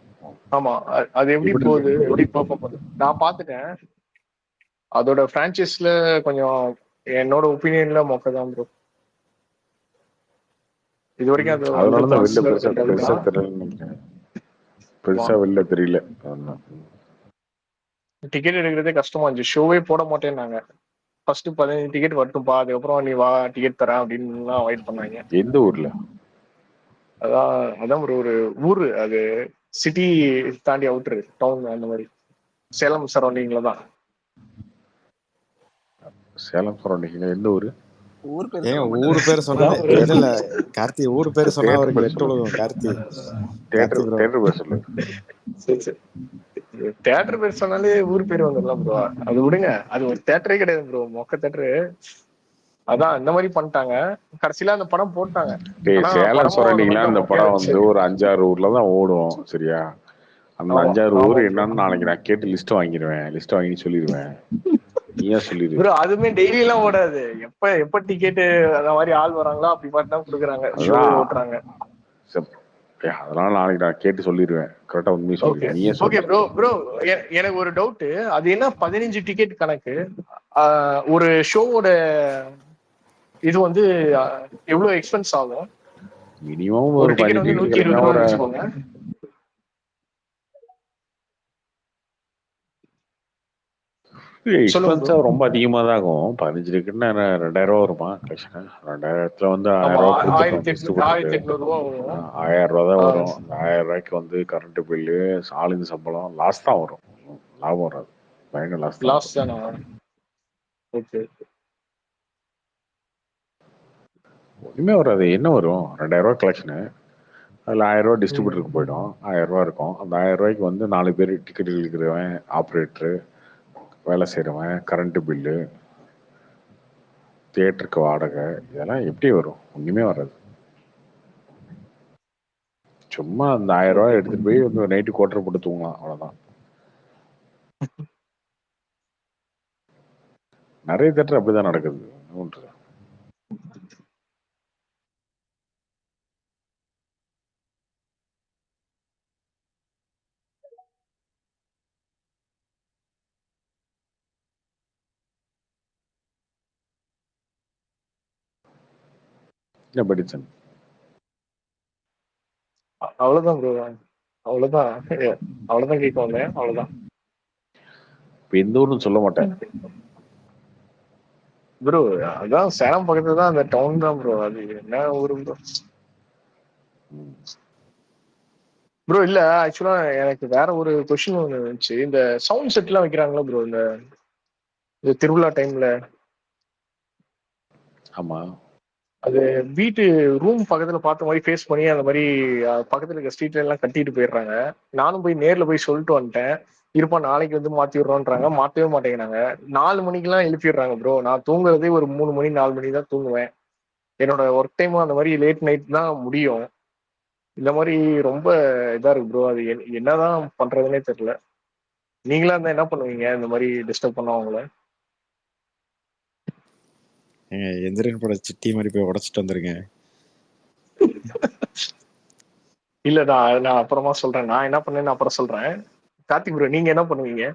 K: ஆமா, அது எப்படி போகுது, எப்படி பார்க்க போகுது? நான் பார்த்துட்டேன். அதோட பிரான்ச்சைஸ்ல கொஞ்சம் என்னோட ஒப்பீனியன்ல மொக்கதான் ப்ரோ. இது வரைக்கும் அது
B: அதனாலதான் வெளில பெருசா தெரியல. பெருசா வெளில தெரியல.
K: டிக்கெட் எடுக்கிறதே கஷ்டமா இருந்துச்சு. ஷோவே போட மாட்டேன்னாங்க. ஃபர்ஸ்ட் 15 டிக்கெட் வரட்டும்பா, அதுக்கப்புறம் நீ வா டிக்கெட் தரேன் அப்படின்னு வெயிட் பண்ணாங்க.
B: எந்த ஊர்ல?
K: அதான் ஒரு ஊரு, அது சிட்டி தாண்டி அவுட்ரு டவுன் அந்த மாதிரி. சேலம் சரௌண்டிங்ல தான்.
B: சேலம் சரௌண்டிங்ல எந்த ஊரு?
N: ஊர்
C: பேர் சொன்னா இல்ல கார்த்தி, ஊர் பேர் சொன்னா அவருக்கு வெட்டு உலகம். கார்த்தி
B: தியேட்டர் பேர் சொல்லு.
K: தியேட்டர் பேர் சொன்னாலே ஊர் பேர் வந்துடலாம் ப்ரோ. அது விடுங்க, அது ஒரு தியேட்டரே கிடையாது ப்ரோ, மொக்க தியேட்டரு. அதான் இந்த மாதிரி பண்ணிட்டாங்க. கடைசியில அந்த படம் போட்டாங்க.
B: சேலம் சரௌண்டிங்ல அந்த படம் வந்து ஒரு 5-6 ஊர்ல தான் ஓடும். சரியா? அந்த 5-6 ஊர் என்னன்னு நாளைக்கு நான் கேட்டு லிஸ்ட் வாங்கிடுவேன். லிஸ்ட் வாங்கி சொல்லிடுவேன். நீயா சொல்லிடு ப்ரோ.
K: அதுமே டெய்லி எல்லாம் ஓடாது. எப்ப டிக்கெட் அந்த மாதிரி ஆள் வராங்களோ அப்படி பார்த்து தான் கொடுக்குறாங்க, ஷோ ஓட்டுறாங்க.
B: அதனால நாளைக்கு நான் கேட்டு சொல்லிடுவேன். கரெக்டா உண்மையை சொல்லிடுவேன். நீயே
K: ஓகே ப்ரோ, எனக்கு ஒரு டவுட். அது என்ன 15 டிக்கெட் கணக்கு? ஒரு ஷோவோட இது வந்து எவ்வளவு எக்ஸ்பென்ஸ் ஆகும்?
B: மினிமம்
K: ஒரு டிக்கெட் வந்து 120 ரூபாய் வச்சுக்கோங்க.
B: எக்ஸ்பென்ஸா ரொம்ப அதிகமா தான் ஆகும். 15 டிக்கெட்னா 2000 ரூபா வருமா? 2000 வந்து 1000 ரூபா கொடுத்துருக்கோம். 1000 ரூபா தான் வரும். அந்த 1000 ரூபாய்க்கு வந்து கரண்ட் பில்லு, ஆளுங்க சம்பளம், லாஸ் தான் வரும். லாபம் வராது. பயங்கர லாஸ்
K: தானே.
B: ஒண்ணுமே வராது. என்ன வரும்? 2000 ரூபாய் கலெக்ஷனு. அதில் 1000 ரூபா டிஸ்ட்ரிபியூட்டருக்கு போயிடும். 1000 ரூபா இருக்கும். அந்த 1000 ரூபாய்க்கு வந்து 4 பேர் டிக்கெட் இழுக்கிறவன், ஆப்ரேட்டரு, வேலை செய்கிறவன், கரண்ட் பில்லு, தியேட்டருக்கு வாடகை, இதெல்லாம் எப்படி வரும்? ஒன்றுமே வராது. சும்மா அந்த 1000 ரூபாய் எடுத்துட்டு போய் வந்து நைட்டு கோட்டரை போட்டு தூங்கலாம், அவ்வளோதான். நிறைய தியேட்டர் அப்படிதான் நடக்குது. என்ன படிச்சேன்?
K: அவ்வளவுதான் ப்ரோ. அவ்வளவுதான். அவ்வளவுதான் கேட்க வந்தேன். அவ்வளவுதான்
B: இப்ப எந்த ஊர்னு சொல்ல மாட்டேன்.
K: ப்ரோ. அதான் சேலம் பக்கத்துல தான் அந்த டவுன் தான் ப்ரோ. அது என்ன ஊரு ப்ரோ? ப்ரோ இல்ல ஆக்சுவலா எனக்கு வேற ஒரு கொஸ்டின் ஒன்று இருந்துச்சு. இந்த சவுண்ட் செட் எல்லாம் வைக்கிறாங்களா ப்ரோ இந்த திருவிழா டைம்ல?
B: ஆமா,
K: அது வீட்டு ரூம் பக்கத்துல பார்த்த மாதிரி ஃபேஸ் பண்ணி அந்த மாதிரி பக்கத்துல இருக்க ஸ்ட்ரீட்ல எல்லாம் கட்டிட்டு போயிடுறாங்க. நானும் போய் நேர்ல போய் சொல்லிட்டு வந்துட்டேன். இருப்பா நாளைக்கு வந்து மாத்தி விடுறோன்றாங்க. மாத்தவே மாட்டேங்கிறாங்க. 4 மணிக்கெல்லாம் எழுப்பிடுறாங்க ப்ரோ. நான் தூங்குறதே ஒரு 3 மணி 4 மணி தான் தூங்குவேன். என்னோட ஒர்க் டைமும் அந்த மாதிரி லேட் நைட் தான் முடியும். இந்த மாதிரி ரொம்ப இதா இருக்கு ப்ரோ. அது என்னதான் பண்றதுன்னே தெரியல. நீங்களா இருந்தா என்ன பண்ணுவீங்க இந்த மாதிரி டிஸ்டர்ப் பண்ண அவங்கள?
C: எந்திரன் பட சிட்டி மாதிரி போய் உடச்சிட்டு வந்துருங்க.
K: இல்ல நான் அப்புறமா சொல்றேன். நான் என்ன பண்ணேன்னு அப்புறம் சொல்றேன். கார்த்திக் ப்ரோ நீங்க என்ன பண்ணுவீங்க?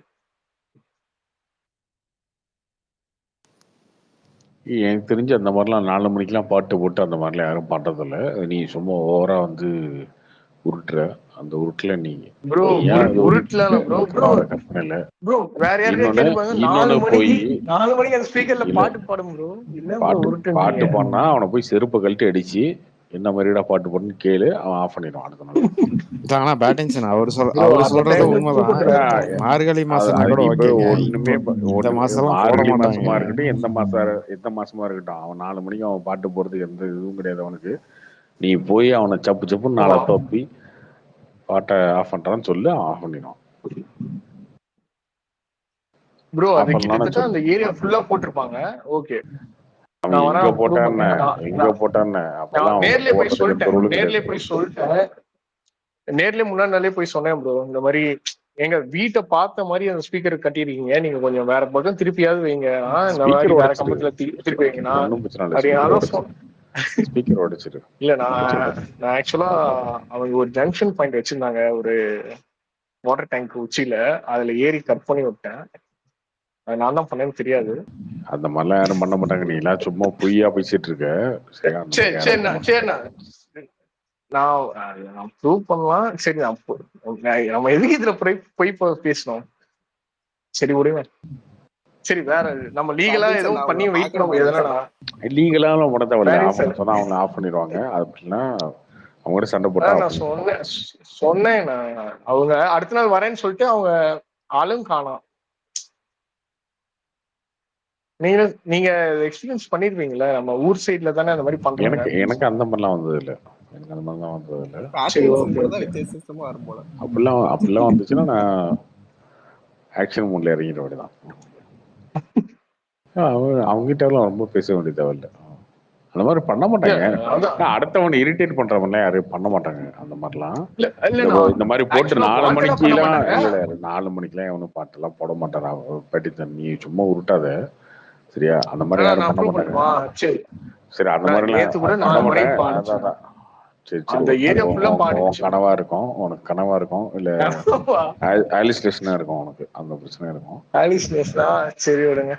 B: எனக்கு தெரிஞ்சு அந்த மாதிரிலாம் 4 மணிக்கெல்லாம் பாட்டு போட்டு அந்த மாதிரிலாம் யாரும் பண்றதில்ல. நீ சும்மா ஓவரா வந்து உருட்டுற அந்த உருட்டுல நீ
K: ப்ரோ
B: ஏன்
K: உருட்டுல ப்ரோ ப்ரோ
B: கற்பனை இல்லை.
K: ப்ரோ வேற யாருக்கா கேள்விப்பாங்க. 4 மணிக்கு அந்த ஸ்பீக்கர்ல பாட்டு பாடும் ப்ரோ. இல்ல ப்ரோ உருட்டு
B: பாட்டு பாடினா அவனை போய் செருப்பை கழட்டி அடிச்சு என்ன மாதிரிடா பாட்டு பாடுன்னு கேளு, அவன் ஆஃப் பண்ணிடுவான் அடுத்த நாள்.
C: ஆனா பேட்டிங்சன் அவர் சொல்றது உண்மைதான். மார்கழி மாசம்னா கூட ஓகேங்க.
B: ஒண்ணுமே
C: இந்த மாசம்
B: மார்கழி மாசமா இருக்கட்டும், எந்த மாசமா இருக்கட்டும், அவன் 4 மணிக்கு அவன் பாட்டு போறதுக்கு எந்த இதுவும் கிடையாது அவனுக்கு. நீ போய் அவனை சப்பு சப்புன்னு 4 தப்பி பாட்டை ஆஃப் பண்றான்னு சொல்லு, அவன் ஆஃப் பண்ணிடுவான்.
K: ப்ரோ அது கிட்டத்தட்ட அந்த ஏரியா ஃபுல்லா போட்டிருப்பாங்க. ஓகே
B: எங்க போட்டான்னு அப்பெல்லாம்
K: நேர்லயே போய் சொல்லிட்டேன். நேர்லயே முன்னாடி நாளே போய் சொன்னேன் ப்ரோ. இந்த மாதிரி எங்க வீட்டை பார்த்த மாதிரி அந்த ஸ்பீக்கர் கட்டிருக்கீங்க. நீங்க கொஞ்சம் வேற பக்கம் திருப்பியாவது வைங்க. இந்த மாதிரி வேற கம்பத்துல திருப்பி வைங்கண்ணா
B: ஸ்பீக்கர் உடைச்சிரு.
K: இல்ல நான் ஆக்சுவலா அவங்க ஒரு ஜங்ஷன் பாயிண்ட் வச்சிருந்தாங்க ஒரு வாட்டர் டேங்க் உச்சியில. அதுல ஏறி கட் பண்ணி விட்டேன். நான் தான் பண்ணேன்னு தெரியாது.
B: அந்த மாதிரிலாம் யாரும் பண்ண மாட்டாங்க. நீ எல்லாம் சும்மா பொய்யா பேசிட்டு இருக்க.
K: சரிண்ணா நான் ப்ரூவ் பண்ணலாம். சரி நம்ம எதுக்கு இதுல போய் பேசணும்? சரி விடுங்க. சரி வேற நம்ம லீகலா எதுவும் பண்ணி வெயிட் பண்ண முடியாதுன்னா
B: லீகலாலும் பண்ண தேவையில்ல. அவங்க சொன்னா அவங்க ஆஃப் பண்ணிடுவாங்க. அப்படின்னா அவங்க கூட சண்டை போட்டா
K: நான் சொன்னேன். அவங்க அடுத்த நாள் வரேன்னு சொல்லிட்டு அவங்க ஆளும் காணோம். நீங்க எக்ஸ்பீரியன்ஸ் பண்ணிருப்பீங்களா? நம்ம ஊர் சைடுல தானே அந்த மாதிரி பண்றாங்க.
B: எனக்கு அந்த மாதிரிலாம் வந்தது இல்ல. எனக்கு அந்த மாதிரிலாம் வந்தது இல்ல. அப்படிலாம் வந்துச்சுன்னா நான் ஆக்ஷன் மூட்ல இறங்கிட வேண்டியதான். அவங்ககிட்ட ரொம்ப பேச வேண்டிய தேவையில்லை. அந்த மாதிரி பண்ண மாட்டாங்க. அடுத்தவனை இரிட்டேட் பண்றவங்க யாரும் பண்ண மாட்டாங்க அந்த மாதிரிலாம். இந்த மாதிரி போட்டு 4 மணிக்கெல்லாம் எவனும் பாட்டெல்லாம் போட மாட்டான். பட்டி நீ சும்மா உருட்டாத சரியா? அந்த மாதிரி யாரும் பண்ண மாட்டாங்க. சரி அந்த மாதிரிலாம் பண்ண மாட்டேன். சரி கனவா இருக்கும், உனக்கு கனவா இருக்கும், இல்ல ஆலிஸ்லேஷனா இருக்கும், உனக்கு அந்த பிரச்சனை இருக்கும்.
K: சரி விடுங்க.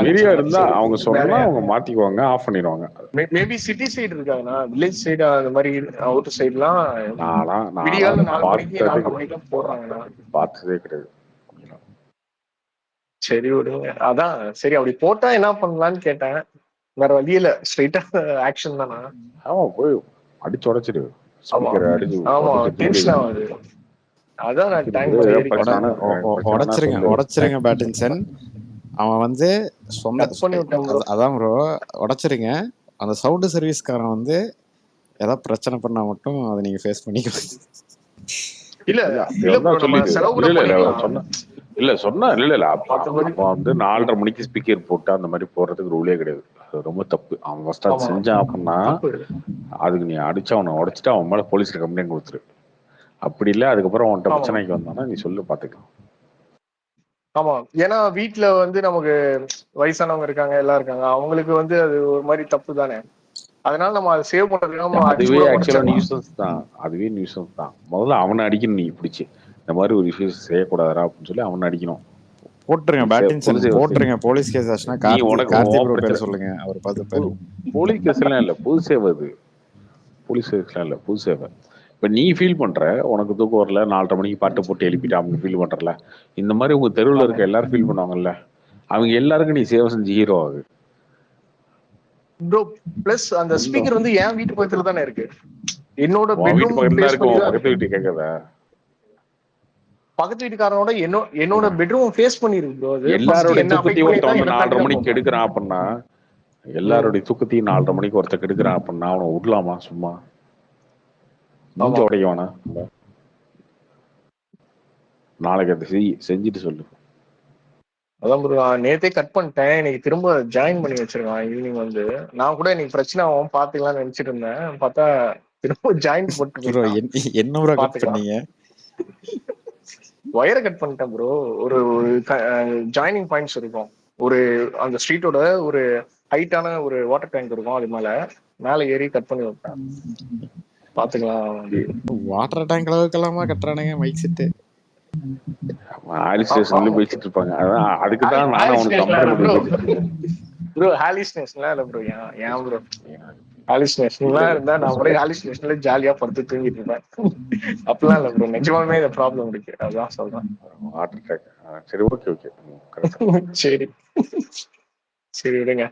B: மீறியா இருந்தா அவங்க சொன்னா அவங்க மாத்திக்குவாங்க, ஆஃப் பண்ணிடுவாங்க.
K: மேபி சிட்டி சைடு இருக்காங்கண்ணா. வில்லேஜ் சைடு அந்த மாதிரி அவுட்டர் சைடுலாம்
B: பார்த்ததே கிடையாது.
K: சரி விடுங்க. அதான் சரி அப்படி போட்டா என்ன பண்ணலான்னு கேட்டேன். வேற வழியில ஸ்ட்ரைட்டா ஆக்ஷன் தானா?
B: ஆமா போய் அடிச்சு உடைச்சிடு.
C: உடைச்சிருங்க பேட்டின்சன். அவன் வந்து அதான் ப்ரோ உடைச்சிருங்க. அந்த சவுண்ட் சர்வீஸ்காரன் வந்து ஏதாவது பிரச்சனை பண்ணா மட்டும் அதை நீங்க ஃபேஸ் பண்ணிக்கலாம்.
B: சொன்னா வந்து 4:30 மணிக்கு ஸ்பீக்கர் போட்டு அந்த மாதிரி போடுறதுக்கு ரூலே கிடையாது. அது ரொம்ப தப்பு. அவன் ஃபர்ஸ்ட் அது செஞ்சான் அப்படின்னா அதுக்கு நீ அடிச்சு அவனை உடைச்சிட்டு அவன் மேல போலீஸ்ல கம்ப்ளைண்ட் கொடுத்துரு. அப்படி இல்லை அதுக்கப்புறம் அவன்கிட்ட பிரச்சனைக்கு வந்தானா நீ சொல்லு பாத்துக்கலாம்.
K: ஆமா ஏன்னா வீட்டுல வந்து நமக்கு வயசானவங்க இருக்காங்க எல்லாம் இருக்காங்க. அவங்களுக்கு வந்து அது ஒரு மாதிரி தப்பு தானே. அதனால நம்ம அதை சேவ் பண்றதுக்கு
B: அதுவே ஆக்சுவலா நியூசன்ஸ் தான். அதுவே நியூசன்ஸ் தான். முதல்ல அவனை அடிக்கணும். நீ பிடிச்சி இந்த மாதிரி ஒரு விஷயம் செய்யக்கூடாதா அப்படின்னு சொல்லி அவனை அடிக்கணும்.
C: போட்டுருங்க பேட்டின்சன் போட்டுருங்க. போலீஸ் கேஸ் ஆச்சுன்னா கார்த்திக் ப்ரோ பேர் சொல்லுங்க, அவர் பார்த்துப்பாரு.
B: போலீஸ் கேஸ் எல்லாம் இல்ல, பொது சேவை. அது போலீஸ் கேஸ்லாம் இல்ல, பொது சேவை. இப்போ நீ ஃபீல் பண்ற, உனக்கு தூக்கம் வரல, 4:30 மணிக்கு பாட்டு போட்டு எழுப்பிட்டு அவங்க ஃபீல் பண்றல, இந்த மாதிரி உங்க தெருவில் இருக்க எல்லாரும் ஃபீல் பண்ணுவாங்கல்ல, அவங்க எல்லாருக்கும் நீ சேவை செஞ்சு ஹீரோ ஆகு
K: ப்ரோ. பிளஸ் அந்த ஸ்பீக்கர் வந்து என் வீட்டு பக்கத்துல தானே இருக்கு, என்னோட
B: உன் வீட்டு
K: பெட்ரூம்
B: பக்கத்துல
K: ஃபேஸ்
B: இருக்கும்,
K: பண்ணி தான்
B: பக்கத்து வீட்டு கேட்கதா?
K: பக்கத்து வீட்டுக்காரனோட என்னோட பெட்ரூம் ஃபேஸ் பண்ணிருக்கு ப்ரோ. அது
B: எல்லாரோட
K: என்ன அஃபெக்ட்
B: தூக்கத்தையும்
K: பண்ணி
B: ஒருத்தன்
K: தான்
B: வந்து
K: என்ன
B: 4:30
K: தாண்டி தான்
B: மணிக்கு
K: போகும்.
B: கெடுக்கிறான் அப்படின்னா, எல்லாருடைய தூக்கத்தையும் 4:30 மணிக்கு ஒருத்தர் கெடுக்கிறான் அப்படின்னா அவனை விடலாமா? சும்மா மூஞ்ச உடையவானா? நாளைக்கு அதை செஞ்சுட்டு சொல்லு.
K: அதான் ப்ரோ, நேத்தே கட் பண்ணிட்டேன், இன்னைக்கு திரும்ப ஜாயின் பண்ணி வச்சிருக்கான் ஈவினிங் வந்து. நான் கூட இன்னைக்கு பிரச்சனை ஆகும் பாத்துக்கலாம்னு நினைச்சிட்டு இருந்தேன், பார்த்தா திரும்ப ஜாயின் போட்டு
C: ப்ரோ
K: போயிட்டான்.
C: என்ன ப்ரோ கட்
K: பாத்துக்கலாம்.
C: பண்ணீங்க?
K: ஒயரை கட் பண்ணிட்டேன் ப்ரோ. ஒரு ஜாயினிங் பாயிண்ட்ஸ் இருக்கும், ஒரு அந்த ஸ்ட்ரீட்டோட ஒரு ஹைட்டான ஒரு வாட்டர் டேங்க் இருக்கும், அது மேல ஏறி கட் பண்ணி விட்டேன். பாத்துக்கலாம்.
C: வாட்டர் டேங்க் அளவுக்கெல்லாமா கட்டுறானுங்க மைக் செட்டு?
B: ஹாலி ஸ்டேஷன்ல பேசிட்டு இருப்பாங்க, அதான் அதுக்கு தான் நானும் அவனுக்கு கம்பேர் பண்ணி பேசிட்டு இருக்கேன்.
K: ப்ரோ ஹாலிஸ்னேஷன்லாம் இல்ல ப்ரோ. ஏன் ப்ரோ ஹாலிஸ்னேஷன்லாம் இருந்தா நான் கூட ஹாலிஸ்னேஷன்ல ஜாலியா படுத்து தூங்கிட்டு இருப்பேன். அப்படிலாம் இல்ல ப்ரோ, நிஜமாலுமே இந்த ப்ராப்ளம் இருக்கு, அதான் சொல்றேன்.
B: Heart attack. சரி, ஓகே ஓகே.
K: சரி சரி விடுங்க.